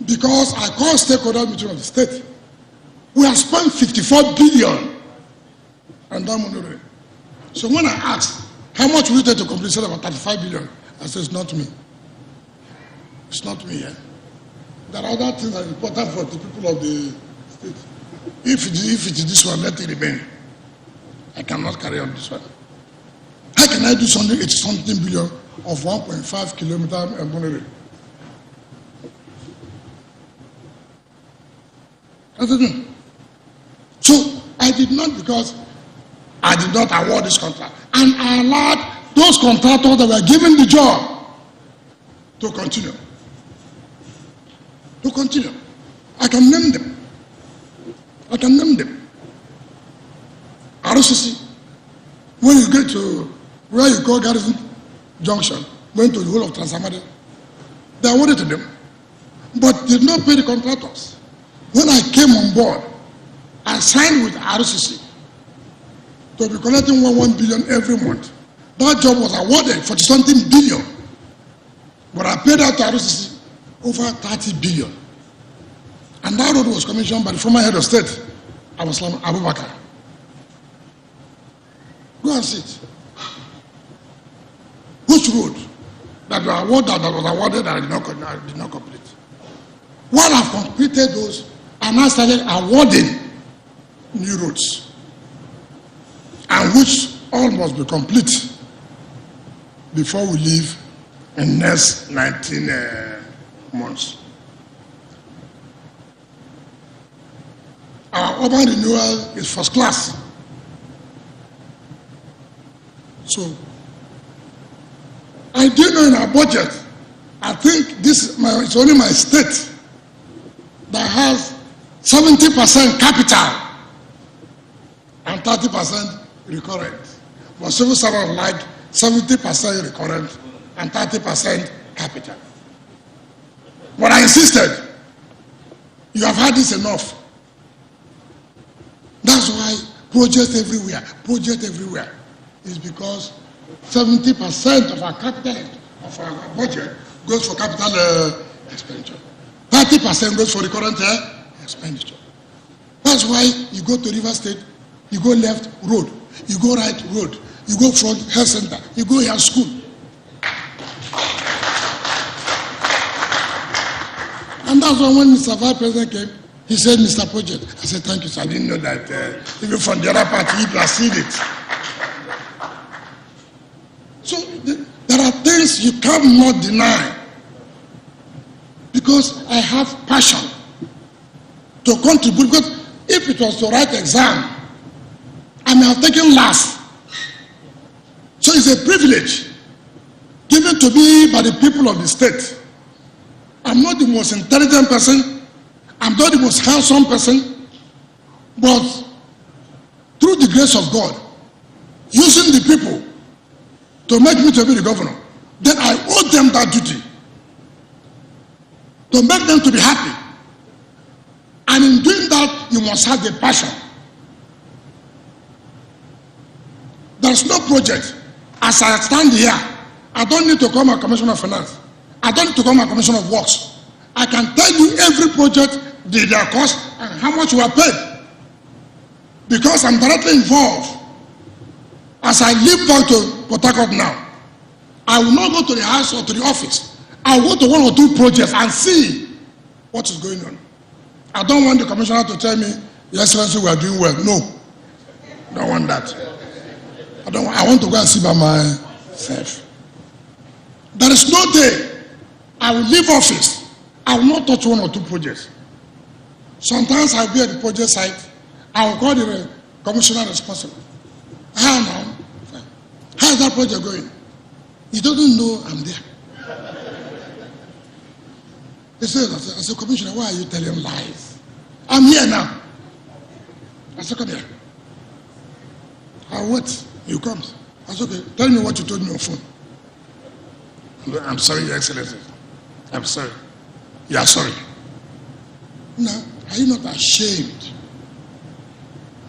Because I called stakeholder meeting of the state. We have spent 54 billion on that monorail. So when I asked, how much will it take to complete? Said about 35 billion. I said, it's not me. It's not me, yeah. There are other things that are important for the people of the state. If it is this one, let it remain. I cannot carry on this one. How can I do something, 80-something billion of 1.5 kilometer monorail? So I did not, because I did not award this contract. And I allowed those contractors that were given the job to continue. To continue. I can name them. I can name them. RCC. When you get to where you call Garrison Junction, went to the whole of Transamadi, they awarded to them, but did not pay the contractors. When I came on board, I signed with RCC to be collecting 1 billion every month. That job was awarded for something billion, but I paid out to RCC over 30 billion. And that road was commissioned by the former head of state, Abdulsalam Abubakar. Go and see it. Which road that was awarded that I did not complete? While I've completed those, I now started awarding new roads, and which all must be complete before we leave in next 19 months. Our urban renewal is first class. So I do know in our budget, I think it's only my state that has 70% capital and 30% recurrent. But civil servants like 70% recurrent and 30% capital. But I insisted, you have had this enough. That's why projects everywhere is because 70% of our capital, of our budget, goes for capital expenditure. 30% goes for recurrent expenditure. That's why you go to River State, you go left, road. You go right, road. You go front, health center. You go here, school. And that's why when Mr. Vice President came, he said, Mr. Project. I said, thank you, sir. I didn't know that even from the other party, he perceived it. So there are things you cannot deny. Because I have passion to contribute. Because if it was to write exam, I may have taken last. So it's a privilege given to me by the people of the state. I'm not the most intelligent person. I'm not the most handsome person. But through the grace of God, using the people to make me to be the governor, then I owe them that duty. To make them to be happy. And in doing that, you must have the passion. There's no project. As I stand here, I don't need to come a commissioner of finance. I don't need to come a commissioner of works. I can tell you every project, their cost, and how much we are paid. Because I'm directly involved. As I leave back to Port Harcourt now, I will not go to the house or to the office. I will go to one or two projects and see what is going on. I don't want the commissioner to tell me, Your Excellency, we are doing well. No. I don't want that. I want to go and see by myself. There is no day I will leave office. I will not touch one or two projects. Sometimes I'll be at the project site. I will call the commissioner responsible. How now? How is that project going? He doesn't know I'm there. He says, I said, Commissioner, why are you telling lies? I'm here now. I said, come here. I'll wait. You come. I said, okay, tell me what you told me on phone. I'm sorry, Your Excellency. I'm sorry. You are sorry. Now, are you not ashamed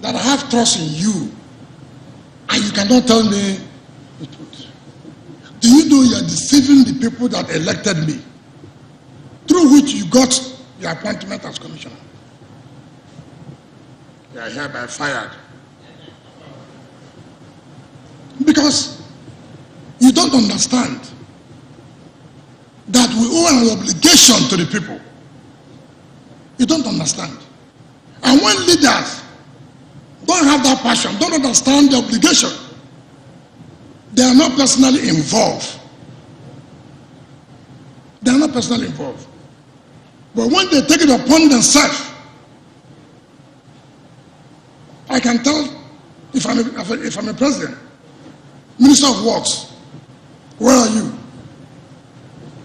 that I have trust in you and you cannot tell me the truth? Do you know you are deceiving the people that elected me, through which you got the appointment as commissioner? You are hereby fired. Because you don't understand that we owe an obligation to the people. You don't understand. And when leaders don't have that passion, don't understand the obligation, they are not personally involved. They are not personally involved. But when they take it upon themselves, I can tell if I'm a president, Minister of Works, where are you?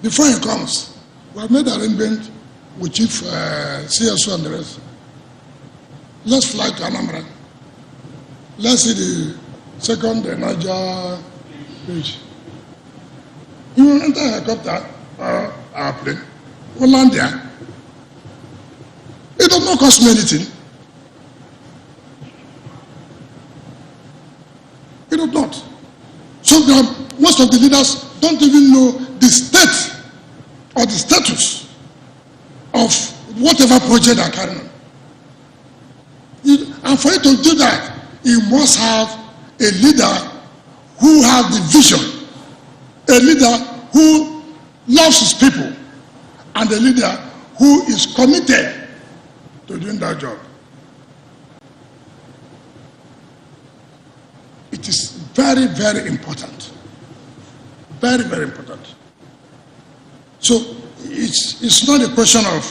Before he comes, we have made arrangement with Chief CSO and the rest. Let's fly to Anambra. Let's see the second Niger bridge. You will enter a helicopter or our plane. We'll land there. It does not cost me anything. It does not. So most of the leaders don't even know the state or the status of whatever project they're carrying on. And for you to do that, you must have a leader who has the vision, a leader who loves his people, and a leader who is committed to doing that job. It is very, very important. Very, very important. So it's not a question of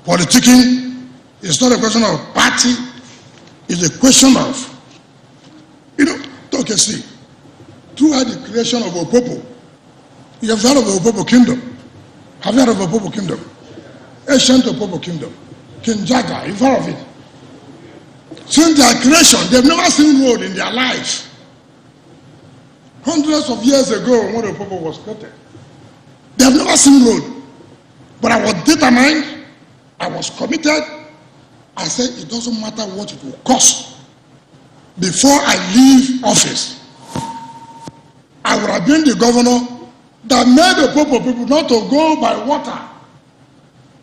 politicking. It's not a question of party. It's a question of, okay, see, throughout the creation of Opopo, You have heard of the Opobo Kingdom. Have you heard of the Opobo Kingdom? Ancient Opobo Kingdom. King Jaga, you've heard of it. Since their creation, they've never seen road in their life. Hundreds of years ago, when the Opobo was created, they have never seen road. But I was determined, I was committed. I said, it doesn't matter what it will cost. Before I leave office, I would have been the governor that made the Opobo people not to go by water,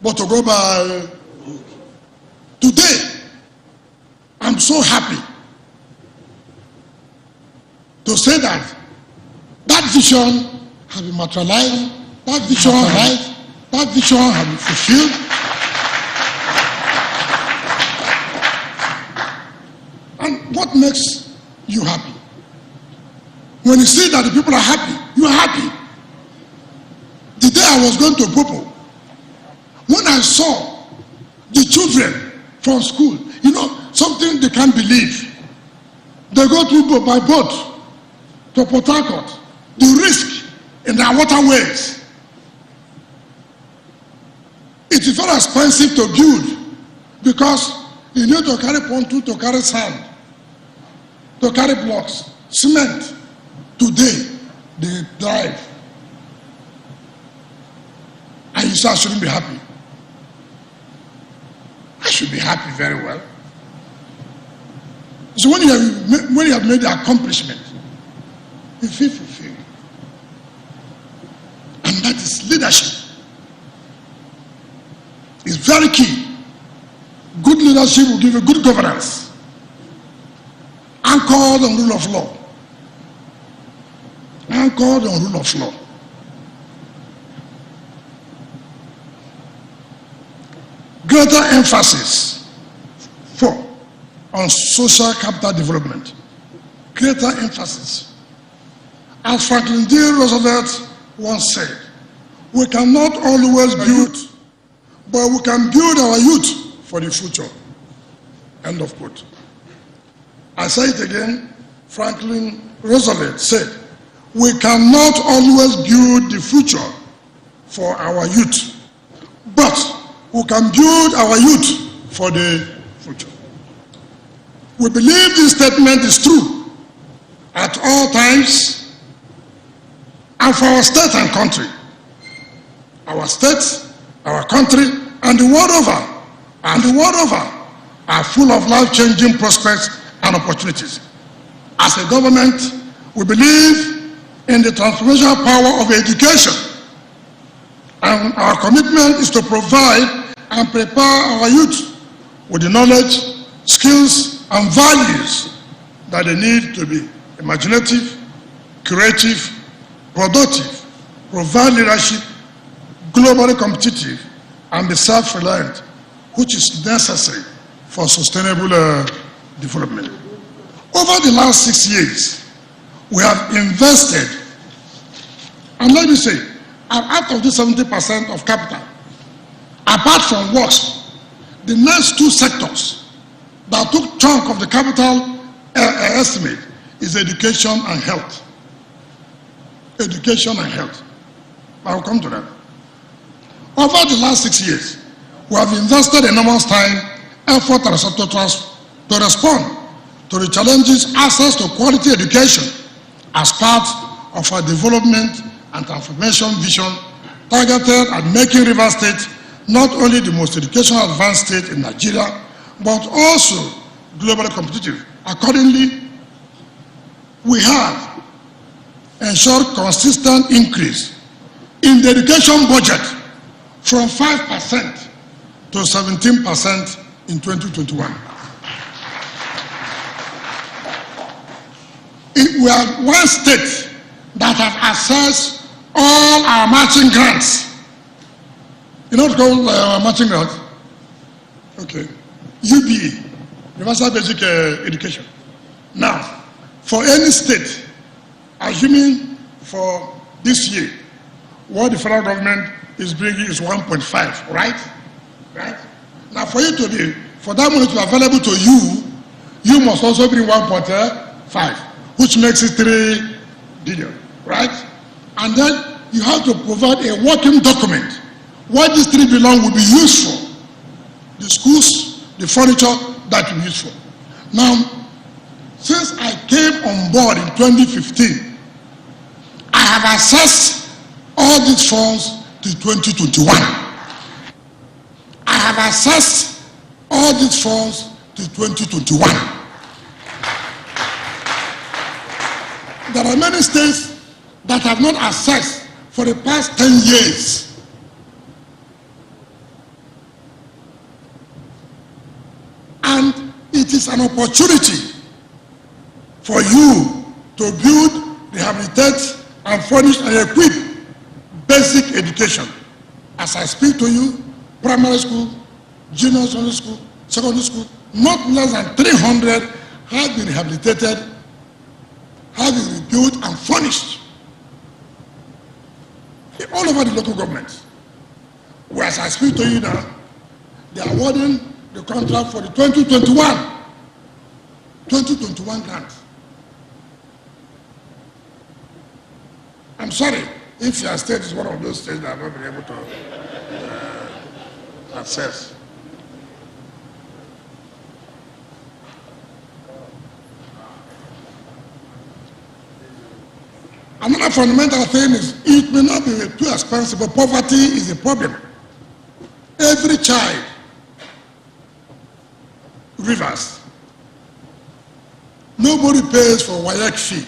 but to go by road. Today, I'm so happy to say that that vision has been materialized, that vision has been fulfilled. And what makes you happy? When you see that the people are happy, you are happy. The day I was going to Popo, when I saw the children from school, you know, something they can't believe. They go to by boat to Port Harcourt. The risk in their waterways. It is very expensive to build because you need to carry pontoon, to carry sand, to carry blocks, cement. Today, they drive. And you say I shouldn't be happy. I should be happy very well. So when you have made the accomplishment, you feel fulfilled. And that is leadership. It's very key. Good leadership will give you good governance, anchored on rule of law. Anchored on rule of law. Greater emphasis on social capital development. Greater emphasis. As Franklin D. Roosevelt once said, we cannot always build, but we can build our youth for the future. End of quote. I say it again, Franklin Roosevelt said, we cannot always build the future for our youth, but we can build our youth for the future. We believe this statement is true at all times and for our state and country. Our state, our country, and the world over, are full of life-changing prospects and opportunities. As a government, we believe in the transformational power of education, and our commitment is to provide and prepare our youth with the knowledge, skills, and values that they need to be imaginative, creative, productive, provide leadership, globally competitive, and be self-reliant, which is necessary for sustainable development. Over the last 6 years, we have invested, and let me say, out of the 70% of capital, apart from works, the next two sectors that took chunk of the capital estimate is education and health. Education and health. I will come to that. Over the last 6 years, we have invested enormous time, effort, and resources to respond to the challenges, access to quality education as part of our development and transformation vision targeted at making Rivers State not only the most educational advanced state in Nigeria, but also globally competitive. Accordingly, we have ensured consistent increase in the education budget from 5% to 17% in 2021. We are one state that have accessed all our matching grants. You know what it's called matching grant? Okay. UBE, Universal Basic Education. Now, for any state, assuming for this year, what the federal government is bringing is 1.5, right? Right? Now, for that money to be available to you, you must also bring 1.5, which makes it 3 billion, right? And then you have to provide a working document. What these 3 billion will be used for. The schools, the furniture that will be used for. Now, since I came on board in 2015, I have accessed all these funds to 2021. I have accessed all these funds to 2021. There are many states that have not accessed for the past 10 years. And it is an opportunity for you to build, rehabilitate, and furnish and equip basic education. As I speak to you, primary school, junior school, secondary school, not less than 300 have been rehabilitated, have been rebuilt and furnished all over the local governments. Whereas I speak to you now, they are awarding the contract for the 2021 grant. I'm sorry if your state is one of those states that have not been able to access. Another fundamental thing is it may not be too expensive, but poverty is a problem. Every child, Rivers, nobody pays for Wike fee,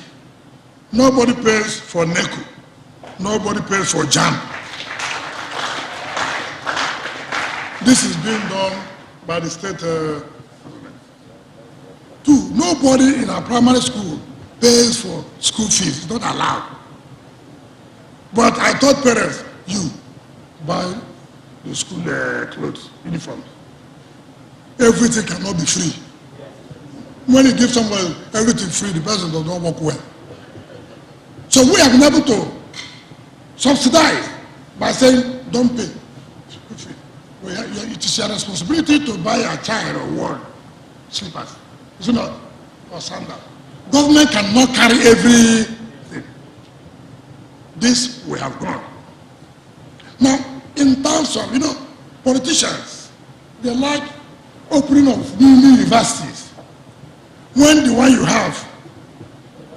nobody pays for NECU, nobody pays for JAM. This is being done by the state government. 2, nobody in our primary school pays for school fees. It's not allowed. But I told parents, you buy the school clothes, uniforms. Everything cannot be free. When you give somebody everything free, the person does not work well. So we have been able to subsidize by saying, don't pay. It is your responsibility to buy a child or one slippers. Is it not? Or sandals. Government cannot carry everything. This we have gone. Now, in terms of, politicians, they like opening of new universities. When the one you have,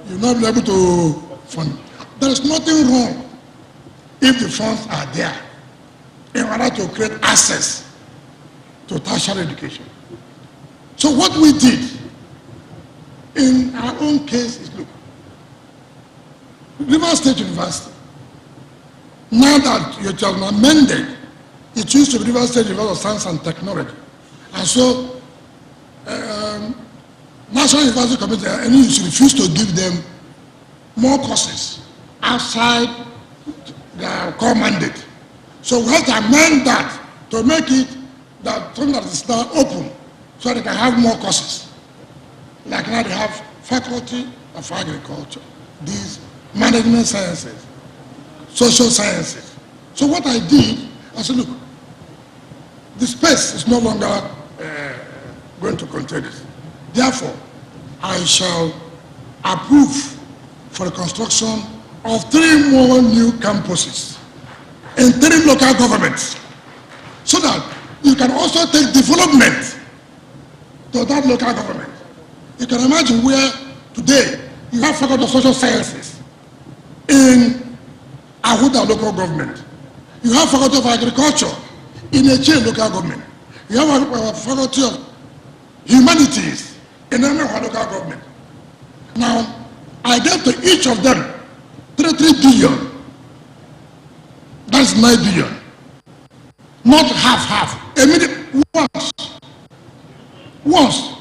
you'll not be able to fund. There is nothing wrong if the funds are there in order to create access to tertiary education. So what we did in our own case is, look, Rivers State University, now that it has been amended, it used to be Rivers State University of Science and Technology. And so, National University Committee and you refused to give them more courses outside their core mandate. So we have to amend that to make it that something that is now open so they can have more courses. Like now they have faculty of agriculture, these management sciences, social sciences. So what I did, I said, look, the space is no longer going to contain it. Therefore, I shall approve for the construction of 3 more new campuses in 3 local governments so that you can also take development to that local government. You can imagine where today you have faculty of social sciences in Ahuda local government. You have faculty of agriculture in Eche local government. You have a faculty of humanities in Emewa local government. Now, I gave to each of them 3 billion. That's 9 billion. Not half. Once.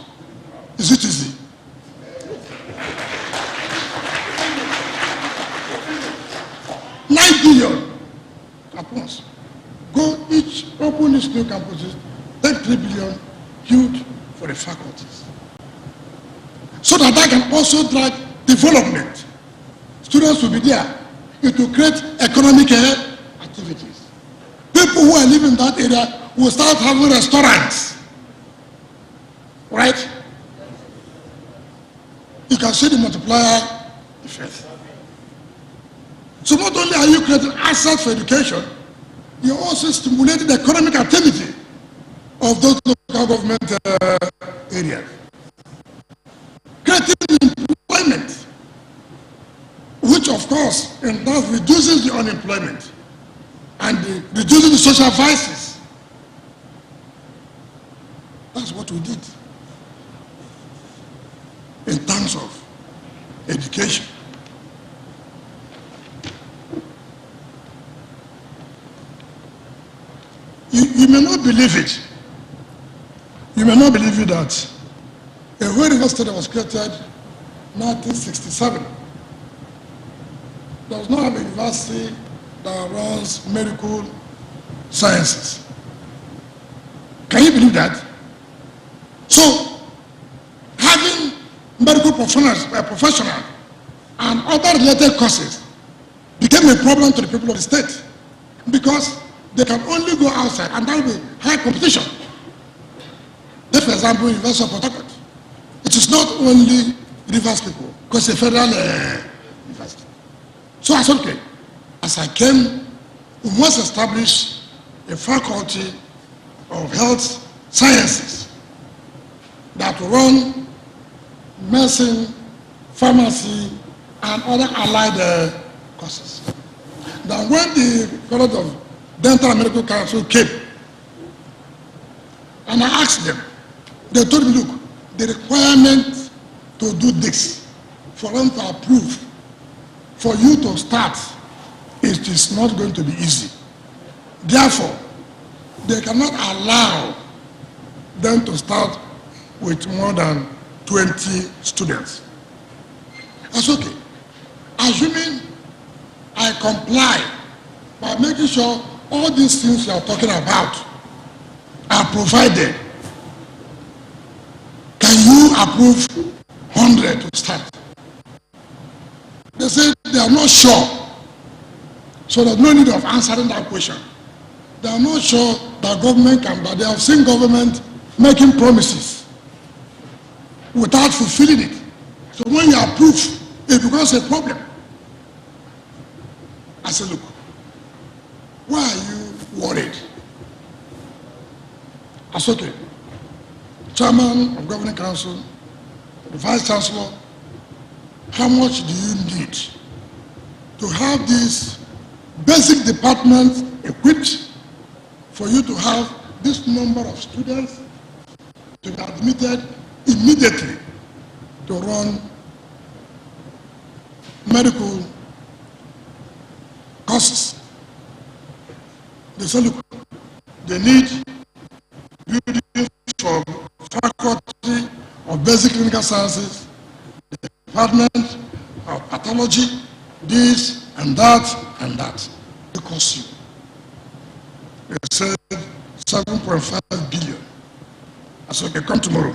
Is it easy? $9 billion at once. Go each, open these new campuses, take 3 billion, huge for the faculties. So that they can also drive development. Students will be there. It will create economic activities. People who are living in that area will start having restaurants. Right? You can see the multiplier effect. So not only are you creating access for education, you also stimulated the economic activity of those local government areas. Creating employment, which of course in turn reduces the unemployment and reduces the social vices. That's what we did in terms of education. You may not believe it. You may not believe it that a whole university that was created in 1967 does not have a university that runs medical sciences. Can you believe that? So, having medical professionals and other related courses became a problem to the people of the state because they can only go outside and there will be high competition. Take, for example, University of Port Harcourt. It is not only Rivers people, because it's a federal university. So I said, okay, as I came, we must establish a faculty of health sciences that will run medicine, pharmacy, and other allied courses. Now, when the College of Dental and Medical Council came, and I asked them, they told me, look, the requirement to do this, for them to approve, for you to start, it is not going to be easy. Therefore, they cannot allow them to start with more than 20 students. That's okay. Assuming I comply by making sure all these things you are talking about are provided, can you approve 100 to start? They say they are not sure. So there's no need of answering that question. They are not sure that government can, but they have seen government making promises without fulfilling it. So when you approve, it becomes a problem. I said, look, why are you worried? I said, okay, Chairman of Governing Council, the Vice Chancellor, how much do you need to have these basic departments equipped for you to have this number of students to be admitted immediately to run medical courses? They say, look, they need buildings for faculty of basic clinical sciences, the department of pathology, this and that and that. It costs you. They said 7.5 billion. I said, okay, come tomorrow.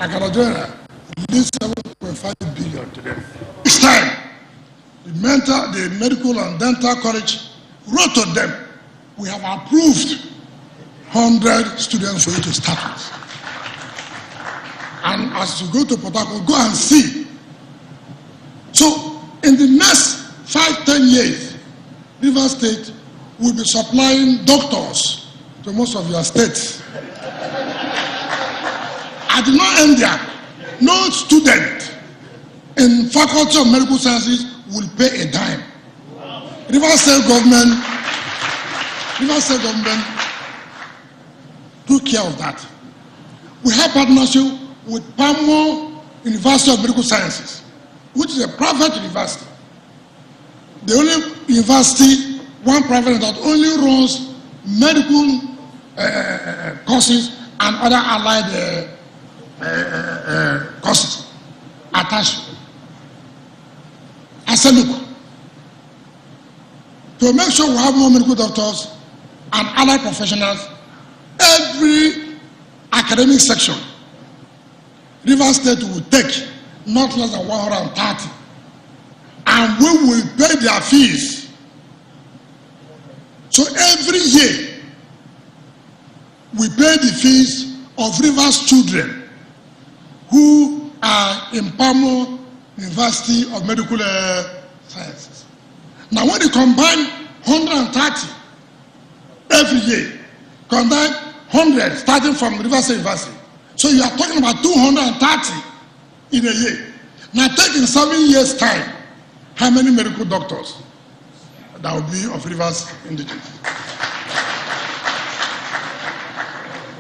I can release 7.5 billion to them. It's time. The medical and dental college wrote to them, we have approved 100 students for you to start with. And as you go to Port Harcourt, go and see. So in the next 5-10 years, Rivers State will be supplying doctors to most of your states. I did not end there. No student in Faculty of Medical Sciences will pay a dime. Rivers State government took care of that. We have partnership with Pamo University of Medical Sciences, which is a private university. The only university, one private that only runs medical courses and other allied courses attached. I said, look, to make sure we have more medical doctors and allied professionals, every academic section, Rivers State will take not less than 130, and we will pay their fees. So every year, we pay the fees of Rivers children who are in Pamo University of Medical Sciences. Now, when you combine 130 every year, conduct 100 starting from Rivers University. So you are talking about 230 in a year. Now take in 7 years' time, how many medical doctors that will be of Rivers indigent?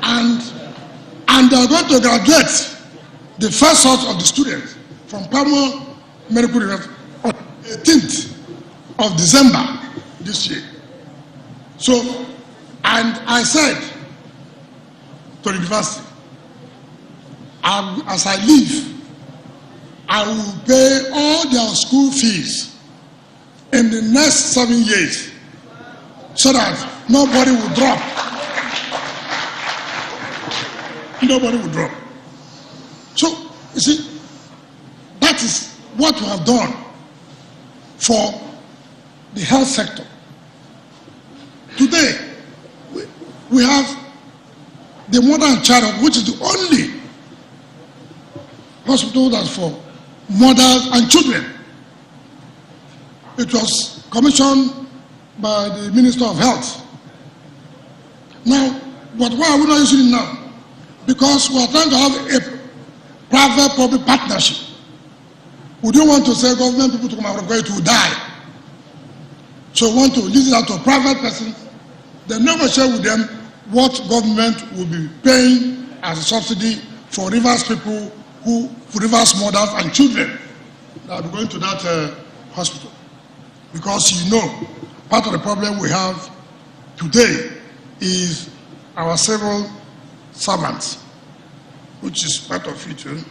And they are going to graduate the first sort of the students from Palmer Medical University on 18th of December this year. So, and I said to the university, as I leave, I will pay all their school fees in the next 7 years so that nobody will drop. Nobody will drop. So, you see, that is what we have done for the health sector. Today, we have the Mother and Child, which is the only hospital that's for mothers and children. It was commissioned by the Minister of Health. Now, but why are we not using it now? Because we are trying to have a private-public partnership. We don't want to say government people to come out of it will die. So we want to lease it out to a private person, then negotiate with them what government will be paying as a subsidy for Rivers people, for Rivers mothers and children that will be going to that hospital. Because you know, part of the problem we have today is our civil servants, which is part of it.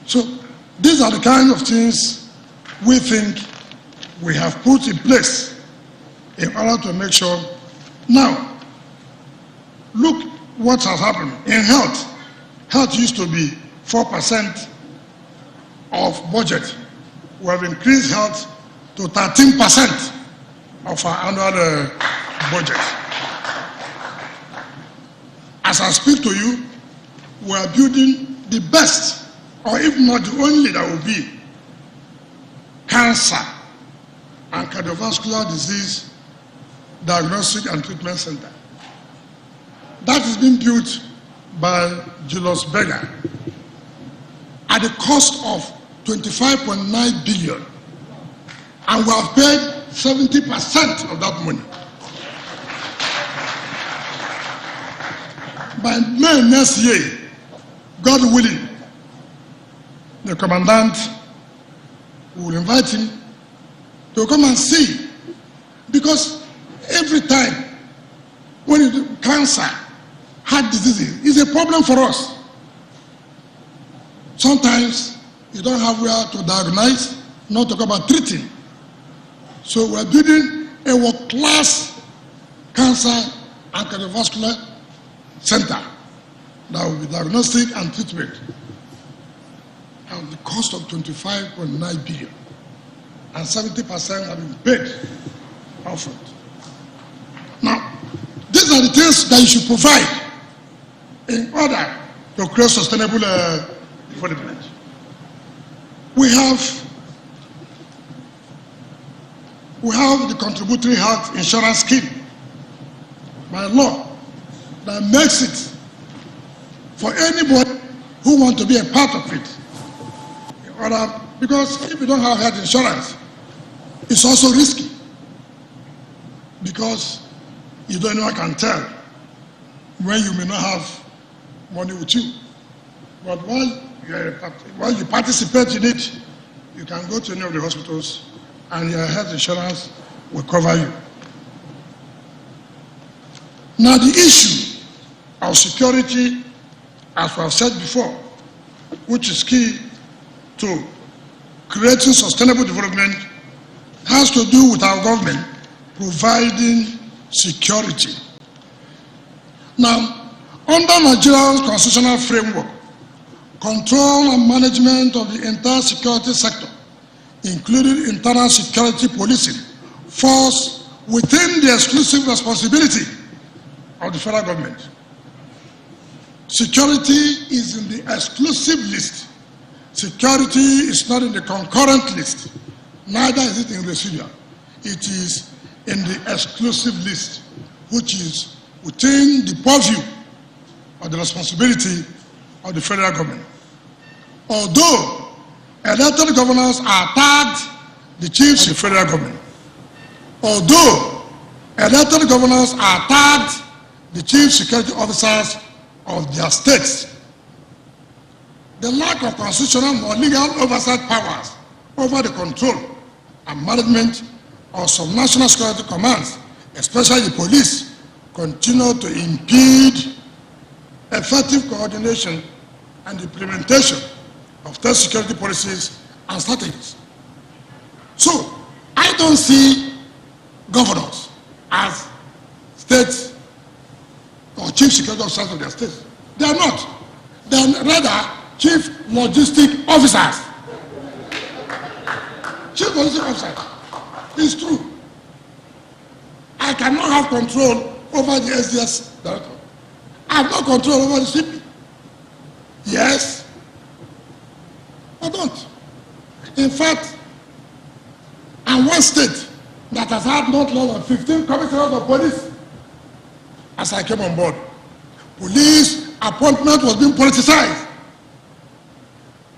So these are the kind of things we think we have put in place in order to make sure. Now, look what has happened in health. Health used to be 4% of budget. We have increased health to 13% of our annual budget. As I speak to you, we are building the best, or if not the only that will be, cancer and cardiovascular disease diagnostic and treatment center. That is being built by Julius Berger at the cost of 25.9 billion. And we have paid 70% of that money. By May next year, God willing, the commandant will invite him to come and see. Because every time when you do cancer, heart disease is a problem for us. Sometimes you don't have where to diagnose, not talk about treating. So we're building a world-class cancer and cardiovascular center that will be diagnostic and treatment at the cost of 25.9 billion. And 70% have been paid upfront. Now, these are the things that you should provide in order to create sustainable development. We have the contributory health insurance scheme by law that makes it for anybody who wants to be a part of it. Because if you don't have health insurance, it's also risky because you don't know, I can tell when you may not have money with you. But while you participate in it, you can go to any of the hospitals and your health insurance will cover you. Now the issue of security, as we have said before, which is key to creating sustainable development, has to do with our government providing security. Now, under Nigeria's constitutional framework, control and management of the entire security sector, including internal security policing, falls within the exclusive responsibility of the federal government. Security is in the exclusive list Security is not in the concurrent list, neither is it in residual. It is in the exclusive list, which is within the purview of the responsibility of the federal government. Although elected governors are tagged the chiefs of federal government, although elected governors are tagged the chief security officers of their states, the lack of constitutional or legal oversight powers over the control and management of some national security commands, especially the police, continue to impede effective coordination and implementation of state security policies and strategies. So, I don't see governors as state or chief security officers of their states. They are not. They are rather chief logistic officers. Chief logistic officers. It's true. I cannot have control over the SDS director. I have no control over the CP. Yes, I don't. In fact, I'm one state that has had not less than 15 commissioners of police as I came on board. Police appointment was being politicized.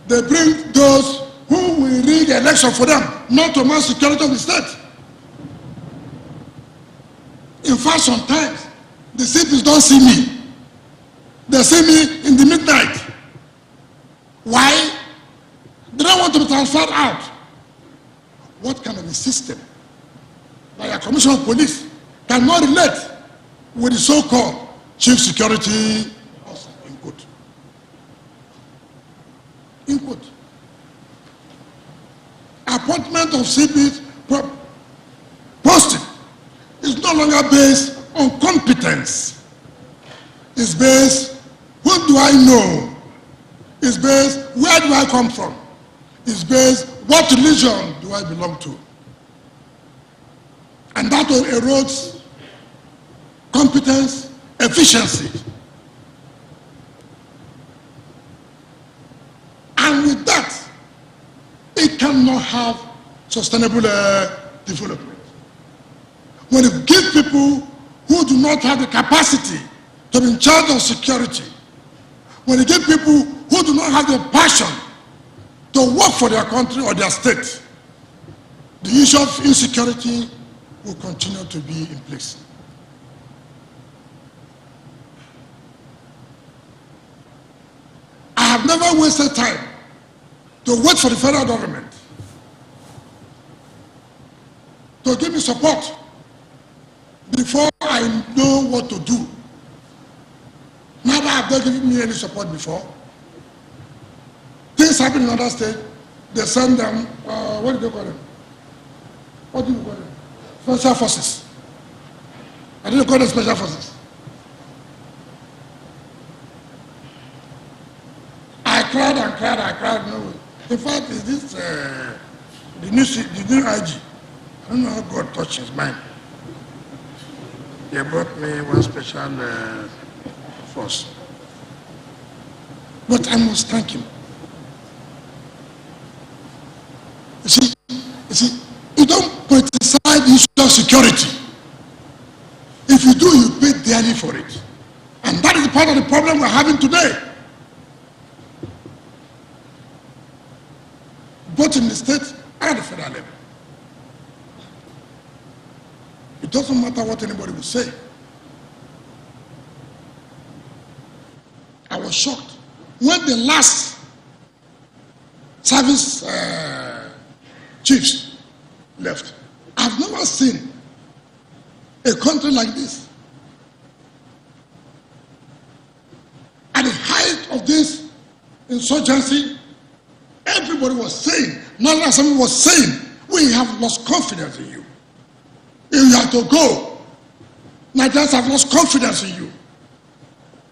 They bring those who will rig election for them, not to manage security of the state. In fact, sometimes the CPs don't see me. They see me in the midnight. Why? They don't want to be transferred out. What kind of a system like a commissioner of police cannot relate with the so-called chief security officer? Input. Appointment of CPs posting is no longer based on competence. It's based, who do I know? It's based, where do I come from? It's based, what religion do I belong to? And that will erode competence, efficiency. And with that, it cannot have sustainable development. When you give people who do not have the capacity to be in charge of security, when you give people who do not have the passion to work for their country or their state, the issue of insecurity will continue to be in place. I have never wasted time to wait for the federal government to give me support before I know what to do. Never have they given me any support before. Things happen in other states, they send them, what do they call them? What do you call them? Special forces. I didn't call them special forces. I cried and cried, I cried, no way. In fact, is this the new IG? I don't know how God touched his mind. He brought me one special force. But I must thank him. You see, you don't politicize the issue of security. If you do, you pay dearly for it. And that is part of the problem we're having today. Both in the state and the federal level. It doesn't matter what anybody will say. I was shocked when the last service chiefs left. I've never seen a country like this. At the height of this insurgency, everybody was saying, National Assembly was saying, we have lost confidence in you. You have to go. Nigerians have lost confidence in you.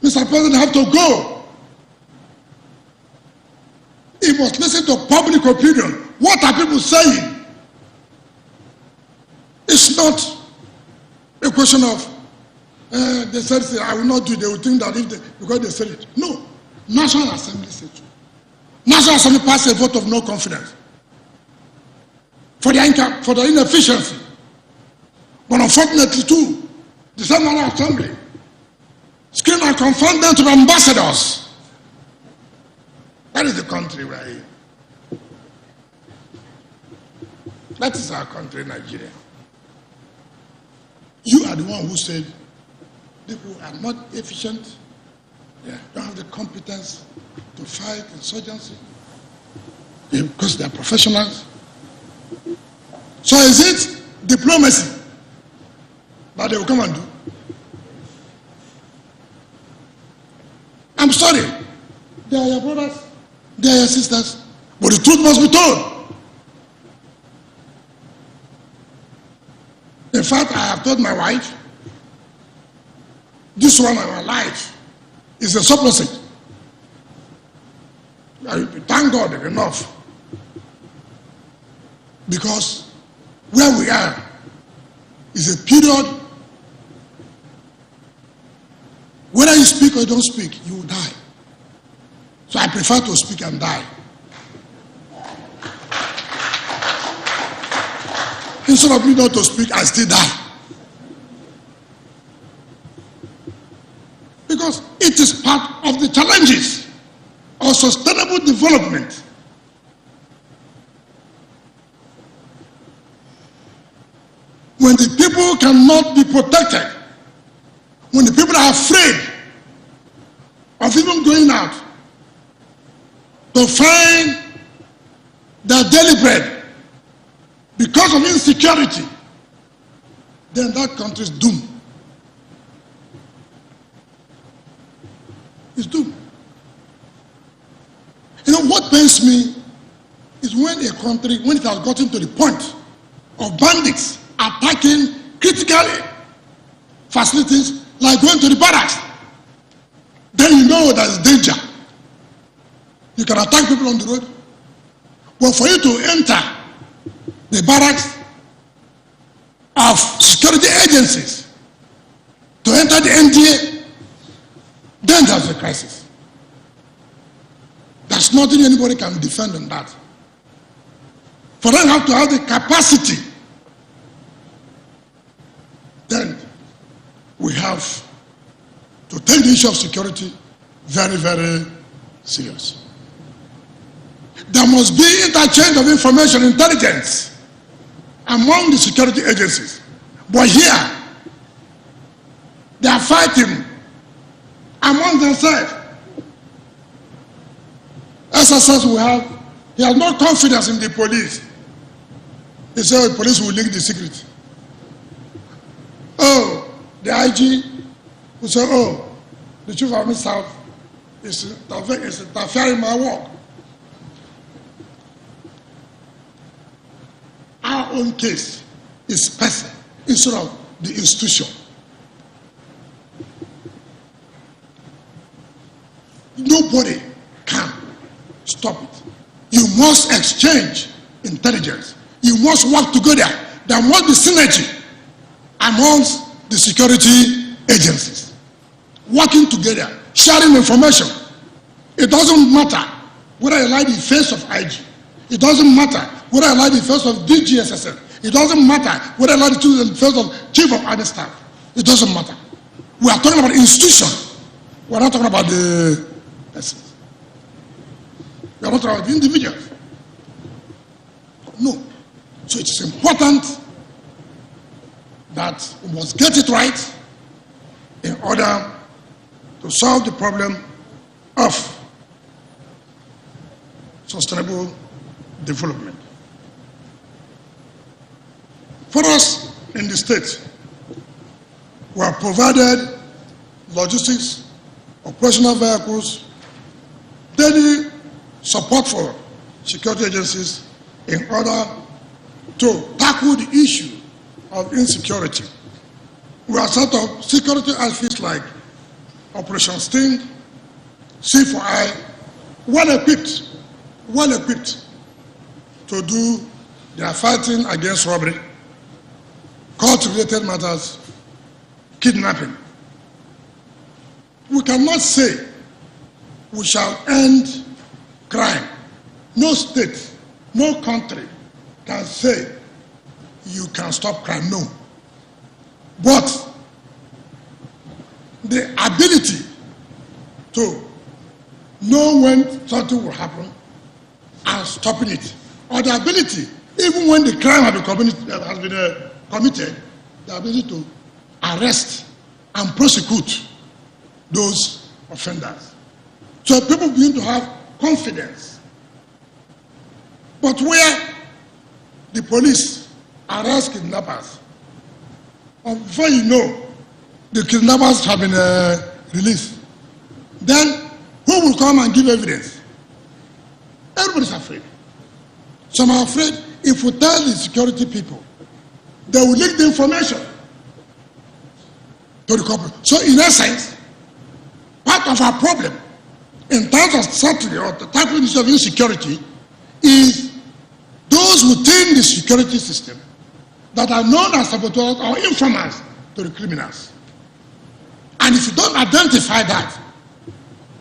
Mr. President, have to go. He must listen to public opinion. What are people saying? It's not a question of they said, I will not do it. They will think that if they, because they said it. No. National Assembly said it. National Assembly passed a vote of no confidence for the inefficiency. But unfortunately too, the same National Assembly screened and confirmed them to be ambassadors. That is the country we are in. That is our country, Nigeria. You are the one who said people are not efficient, they don't have the competence to fight insurgency because they are professionals. So is it diplomacy that they will come and do? I'm sorry, they are your brothers, they are your sisters, but the truth must be told. In fact, I have told my wife, this one in my life is a surplusage. Thank God enough. Because where we are is a period, whether you speak or you don't speak, you will die. So I prefer to speak and die. Instead of me not to speak, I still die. Because it is part of the challenges of sustainable development. When the people cannot be protected, when the people are afraid of even going out to find their daily bread because of insecurity, then that country is doomed. It's doomed. You know what pains me is when a country, when it has gotten to the point of bandits attacking critical facilities like going to the barracks, then you know there's danger. You can attack people on the road, but for you to enter the barracks of security agencies, to enter the NDA, then there's a crisis. There's nothing anybody can defend on that. For them have to have the capacity, then we have to take the issue of security very, very serious. There must be interchange of information, intelligence among the security agencies. But here, they are fighting among themselves. SSS will have, he has no confidence in the police. He said the police will leak the secret. Oh, the IG will say, oh, the chief of army staff is interfering in my work. Our own case is person instead of the institution. Nobody can stop it. You must exchange intelligence. You must work together. There must be synergy amongst the security agencies. Working together, sharing information. It doesn't matter whether I like the face of IG. It doesn't matter whether I like the face of DGSSN. It doesn't matter whether I like the face of Chief of Army Staff. It doesn't matter. We are talking about institution. We are not talking about the persons. We are not talking about the individuals. No. So it is important that we must get it right in order to solve the problem of sustainable development. For us in the state, we have provided logistics, operational vehicles, daily support for security agencies in order to tackle the issue of insecurity. We have set up security outfits like Operation Sting, C4I, well equipped to do their fighting against robbery, cult-related matters, kidnapping. We cannot say we shall end crime No state, no country can say you can stop crime. No. But the ability to know when something will happen and stopping it, or the ability, even when the crime has been committed, the ability to arrest and prosecute those offenders. So people begin to have confidence. But where the police arrest kidnappers, and before you know, the kidnappers have been released, then who will come and give evidence? Everybody's afraid. Some are afraid if we tell the security people, they will leak the information to the corporate. So in essence, part of our problem in terms of certainty or the type of insecurity is those within the security system that are known as saboteurs or informers to the criminals. And if you don't identify that,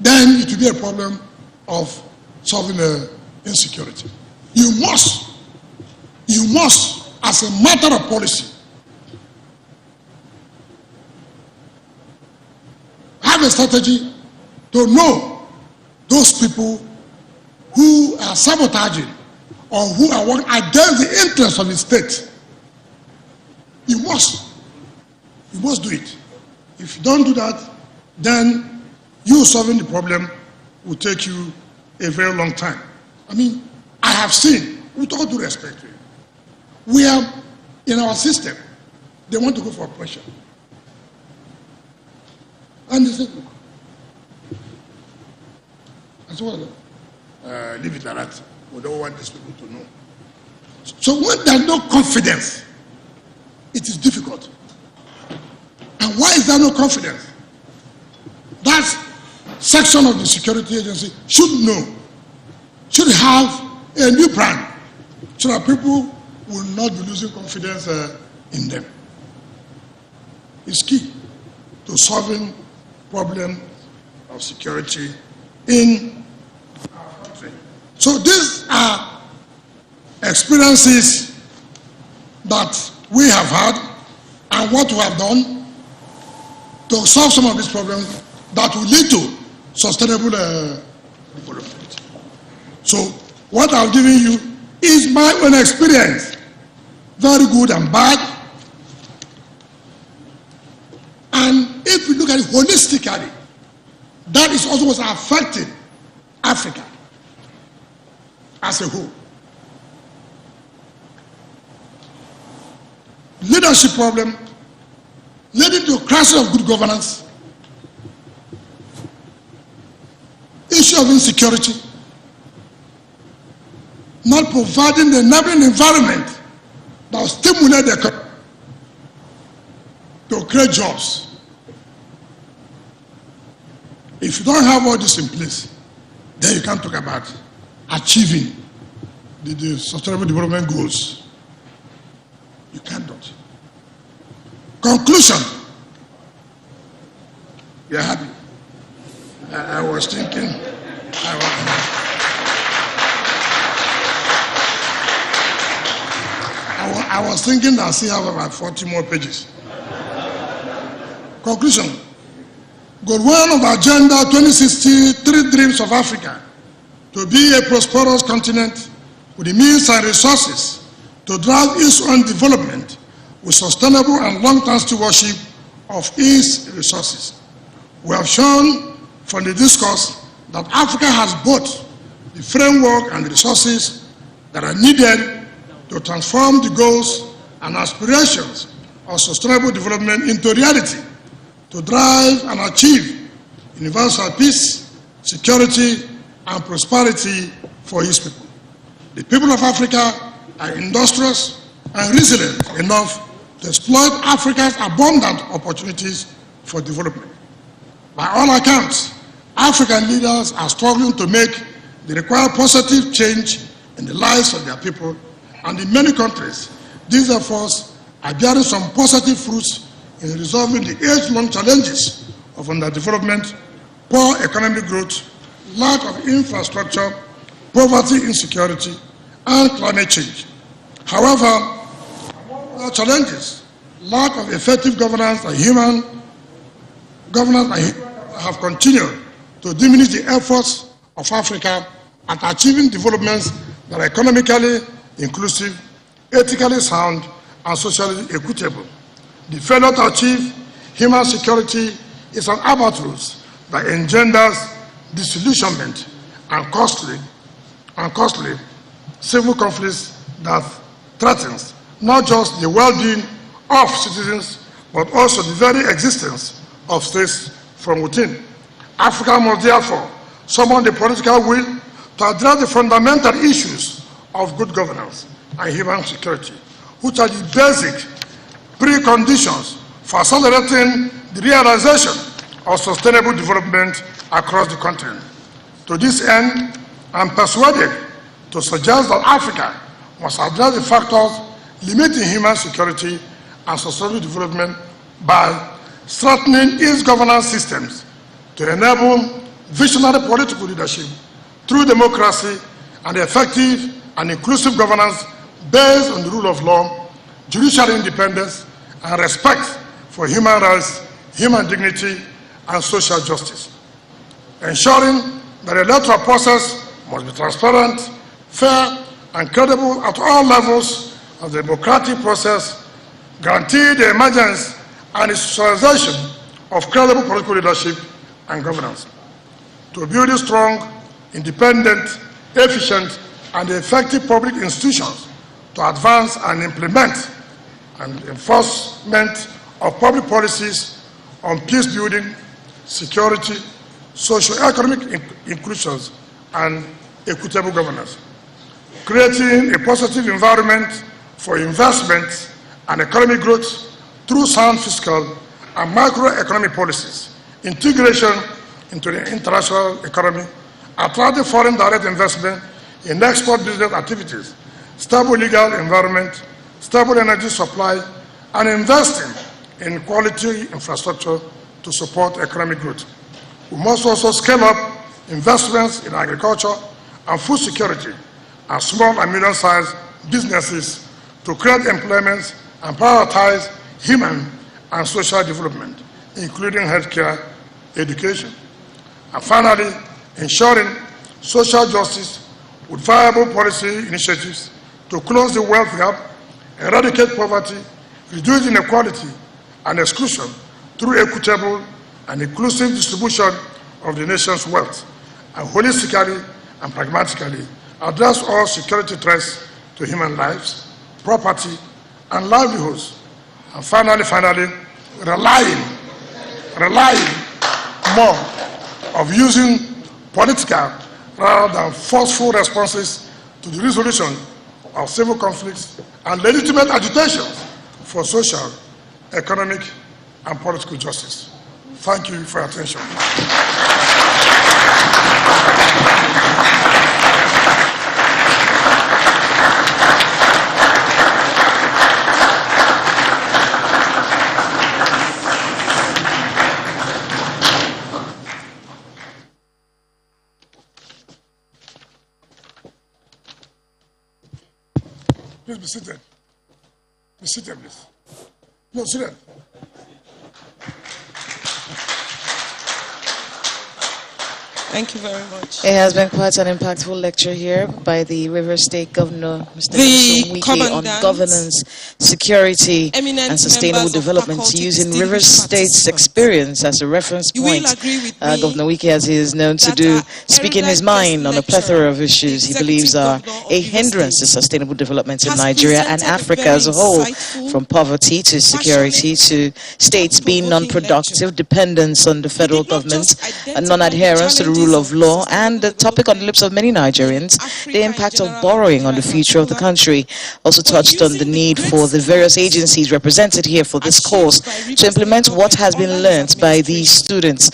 then it will be a problem of solving insecurity. You must, as a matter of policy, have a strategy to know those people who are sabotaging or who are working against the interests of the state. You must do it. If you don't do that, then you solving the problem will take you a very long time. I mean, I have seen, with all due respect, we are in our system, they want to go for operation. And they say, look, I said, well, leave it like that. We don't want these people to know. So when there's no confidence, it is difficult. And why is there no confidence? That section of the security agency should know, should have a new plan so that people will not be losing confidence in them. It's key to solving problem of security in our country. So these are experiences that we have had and what we have done to solve some of these problems that will lead to sustainable development. So what I'm giving you is my own experience, very good and bad. And if you look at it holistically, that is also what's affecting Africa as a whole. Leadership problem leading to a crisis of good governance, issue of insecurity, not providing the enabling environment that will stimulate the economy to create jobs. If you don't have all this in place, then you can't talk about achieving the sustainable development goals. You can't do it. Conclusion. We are happy. I was thinking, I was thinking that I still have about 40 more pages. Conclusion. Goal 1 of Agenda 2060, 3 Dreams of Africa, to be a prosperous continent with the means and resources to drive its own development with sustainable and long-term stewardship of its resources. We have shown from the discourse that Africa has both the framework and the resources that are needed to transform the goals and aspirations of sustainable development into reality, to drive and achieve universal peace, security, and prosperity for its people. The people of Africa are industrious and resilient enough to exploit Africa's abundant opportunities for development. By all accounts, African leaders are struggling to make the required positive change in the lives of their people, and in many countries, these efforts are bearing some positive fruits in resolving the age-long challenges of underdevelopment, poor economic growth, lack of infrastructure, poverty, insecurity, and climate change. However, among other challenges, lack of effective governance and human have continued to diminish the efforts of Africa at achieving developments that are economically inclusive, ethically sound, and socially equitable. The failure to achieve human security is an albatross that engenders disillusionment and costly civil conflicts that threatens not just the well-being of citizens, but also the very existence of states from within. Africa must therefore summon the political will to address the fundamental issues of good governance and human security, which are the basic preconditions for accelerating the realization of sustainable development across the continent. To this end, I'm persuaded to suggest that Africa must address the factors limiting human security and sustainable development by strengthening its governance systems to enable visionary political leadership through democracy and effective and inclusive governance based on the rule of law, judicial independence, and respect for human rights, human dignity, and social justice. Ensuring that the electoral process must be transparent, fair, and credible at all levels of the democratic process, guarantee the emergence and institutionalization of credible political leadership and governance. To build a strong, independent, efficient, and effective public institutions to advance and implement and enforcement of public policies on peace building, security, socio-economic inclusions, and equitable governance. Creating a positive environment for investment and economic growth through sound fiscal and macroeconomic policies, integration into the international economy, attracting foreign direct investment in export business activities, stable legal environment, stable energy supply, and investing in quality infrastructure to support economic growth. We must also scale up investments in agriculture and food security and small and medium-sized businesses to create employment and prioritize human and social development, including healthcare, education. And finally, ensuring social justice with viable policy initiatives to close the wealth gap, eradicate poverty, reduce inequality and exclusion through equitable and inclusive distribution of the nation's wealth, and holistically and pragmatically address all security threats to human lives, property, and livelihoods. And finally, relying more of using political rather than forceful responses to the resolution of civil conflicts and legitimate agitations for social, economic, and political justice. Thank you for your attention. Please be seated. Be seated, please. No, sit down. Thank you very much. It has been quite an impactful lecture here by the Rivers State Governor, Mr. Wike, on governance, security, and sustainable development, using Rivers State's experience as a reference point. Governor Wike, as he is known to do, speaking his mind on a plethora of issues he believes are a hindrance to sustainable development in Nigeria and Africa as a whole, from poverty to security to states being non-productive, dependence on the federal government, and non-adherence to the rule of law, and the topic on the lips of many Nigerians, the impact of borrowing on the future of the country. Also touched on the need for the various agencies represented here for this course to implement what has been learnt by these students.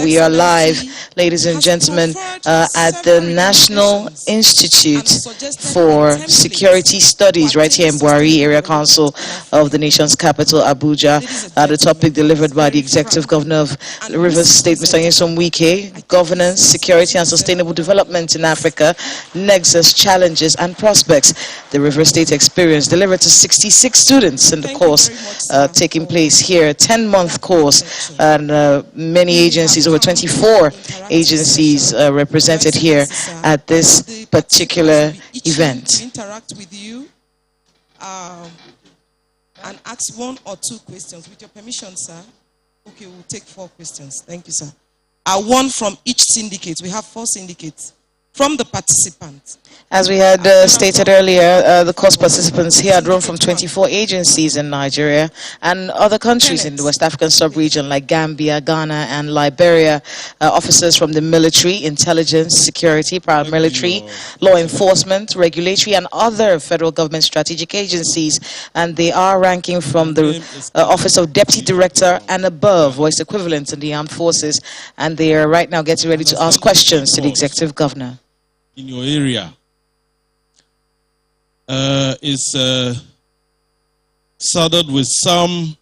We are live, ladies and gentlemen, at the National Institute for Security Studies right here in Buhari Area Council of the nation's capital, Abuja. The topic delivered by the Executive Governor of Rivers State, Mr. Nyesom Wike, Governance governance, security, and sustainable development in Africa, nexus, challenges, and prospects. The River State Experience delivered to 66 students in the course taking place here, a 10-month course, and many agencies, over 24 agencies represented here at this particular event. To interact with you and ask 1 or 2 questions. With your permission, sir. Okay, we'll take 4 questions. Thank you, sir. 1 from each syndicate. We have 4 syndicates. From the participants. As we had stated earlier, the course participants here had drawn from 24 agencies in Nigeria and other countries in the West African sub-region like Gambia, Ghana, and Liberia. Officers from the military, intelligence, security, paramilitary, law enforcement, regulatory, and other federal government strategic agencies. And they are ranking from the Office of Deputy Director and above, or its equivalent in the armed forces. And they are right now getting ready to ask questions to the Executive Governor. In your area is saddled with some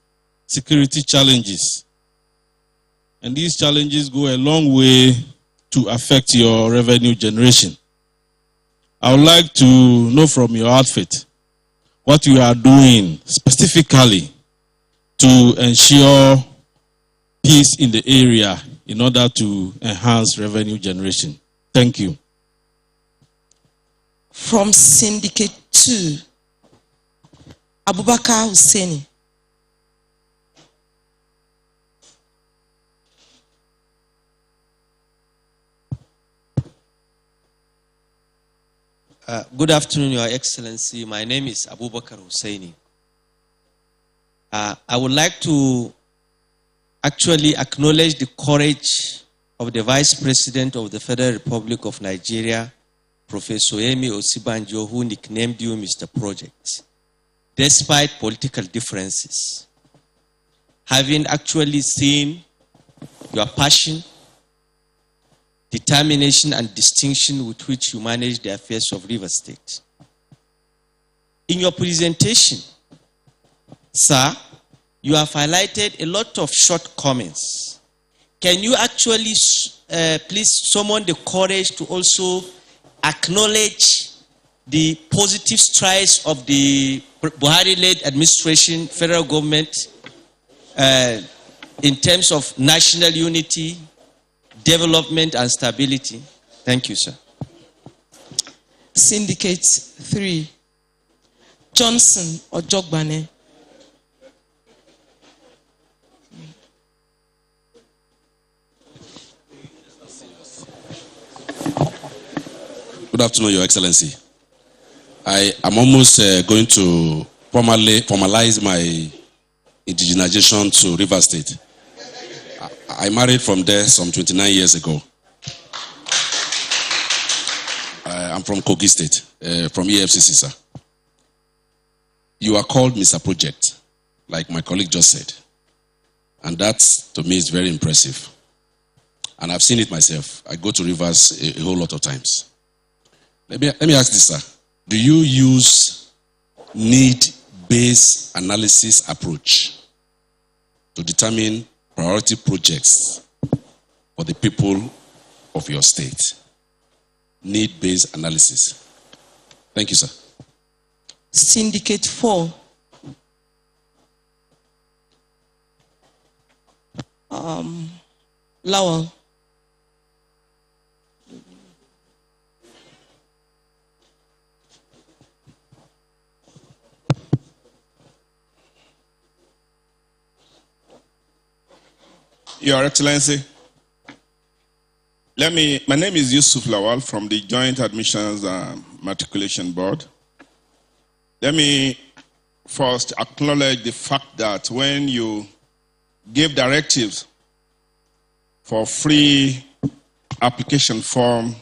security challenges, and these challenges go a long way to affect your revenue generation. I would like to know from your outfit what you are doing specifically to ensure peace in the area in order to enhance revenue generation. Thank you. From Syndicate 2, Abubakar Husseini. Good afternoon, Your Excellency. My name is Abubakar Husseini. I would like to actually acknowledge the courage of the Vice President of the Federal Republic of Nigeria, Professor Yemi Osibanjo, who nicknamed you Mr. Project, despite political differences. Having actually seen your passion, determination, and distinction with which you manage the affairs of River State. In your presentation, sir, you have highlighted a lot of shortcomings. Can you actually please summon the courage to also acknowledge the positive strides of the Buhari-led administration, federal government, in terms of national unity, development, and stability? Thank you, sir. Syndicate 3, Johnson Ojogbane. Good afternoon, Your Excellency. I am almost going to formalize my indigenization to River State. I married from there some 29 years ago. I'm from Kogi State, from EFCC, sir. You are called Mr. Project, like my colleague just said. And that, to me, is very impressive. And I've seen it myself. I go to Rivers a whole lot of times. Let me ask this, sir. Do you use need-based analysis approach to determine priority projects for the people of your state? Need-based analysis. Thank you, sir. Syndicate 4. Lowell. Your Excellency, my name is Yusuf Lawal from the Joint Admissions Matriculation Board. Let me first acknowledge the fact that when you gave directives for free application form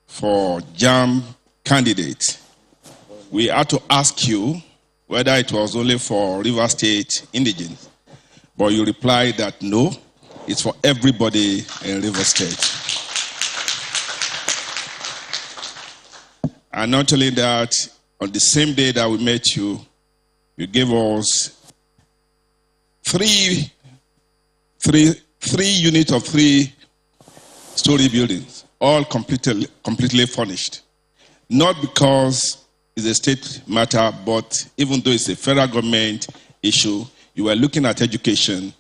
for JAMB candidates, we had to ask you whether it was only for River State indigents. But you replied that no, it's for everybody in River State. And not only that, on the same day that we met you, you gave us three units of 3 story buildings, all completely furnished. Not because it's a state matter, but even though it's a federal government issue, you were looking at education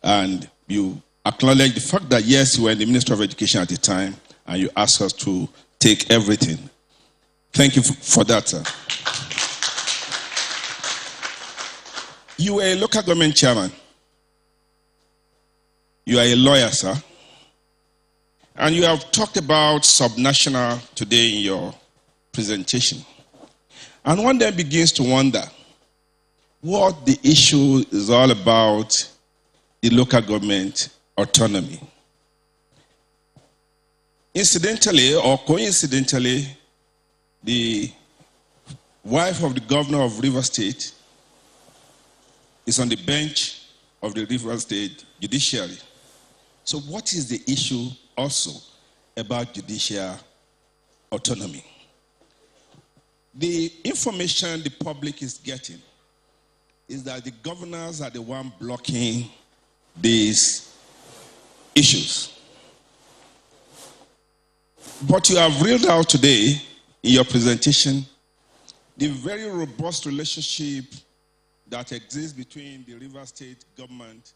and you acknowledge the fact that, yes, you were in the Ministry of Education at the time and you asked us to take everything. Thank you for that, sir. You were a local government chairman. You are a lawyer, sir. And you have talked about subnational today in your presentation. And one then begins to wonder what the issue is all about, the local government autonomy. Incidentally or coincidentally, the wife of the governor of Rivers State is on the bench of the Rivers State judiciary. So what is the issue also about judicial autonomy? The information the public is getting is that the governors are the one blocking these issues. But you have reeled out today in your presentation the very robust relationship that exists between the Rivers State government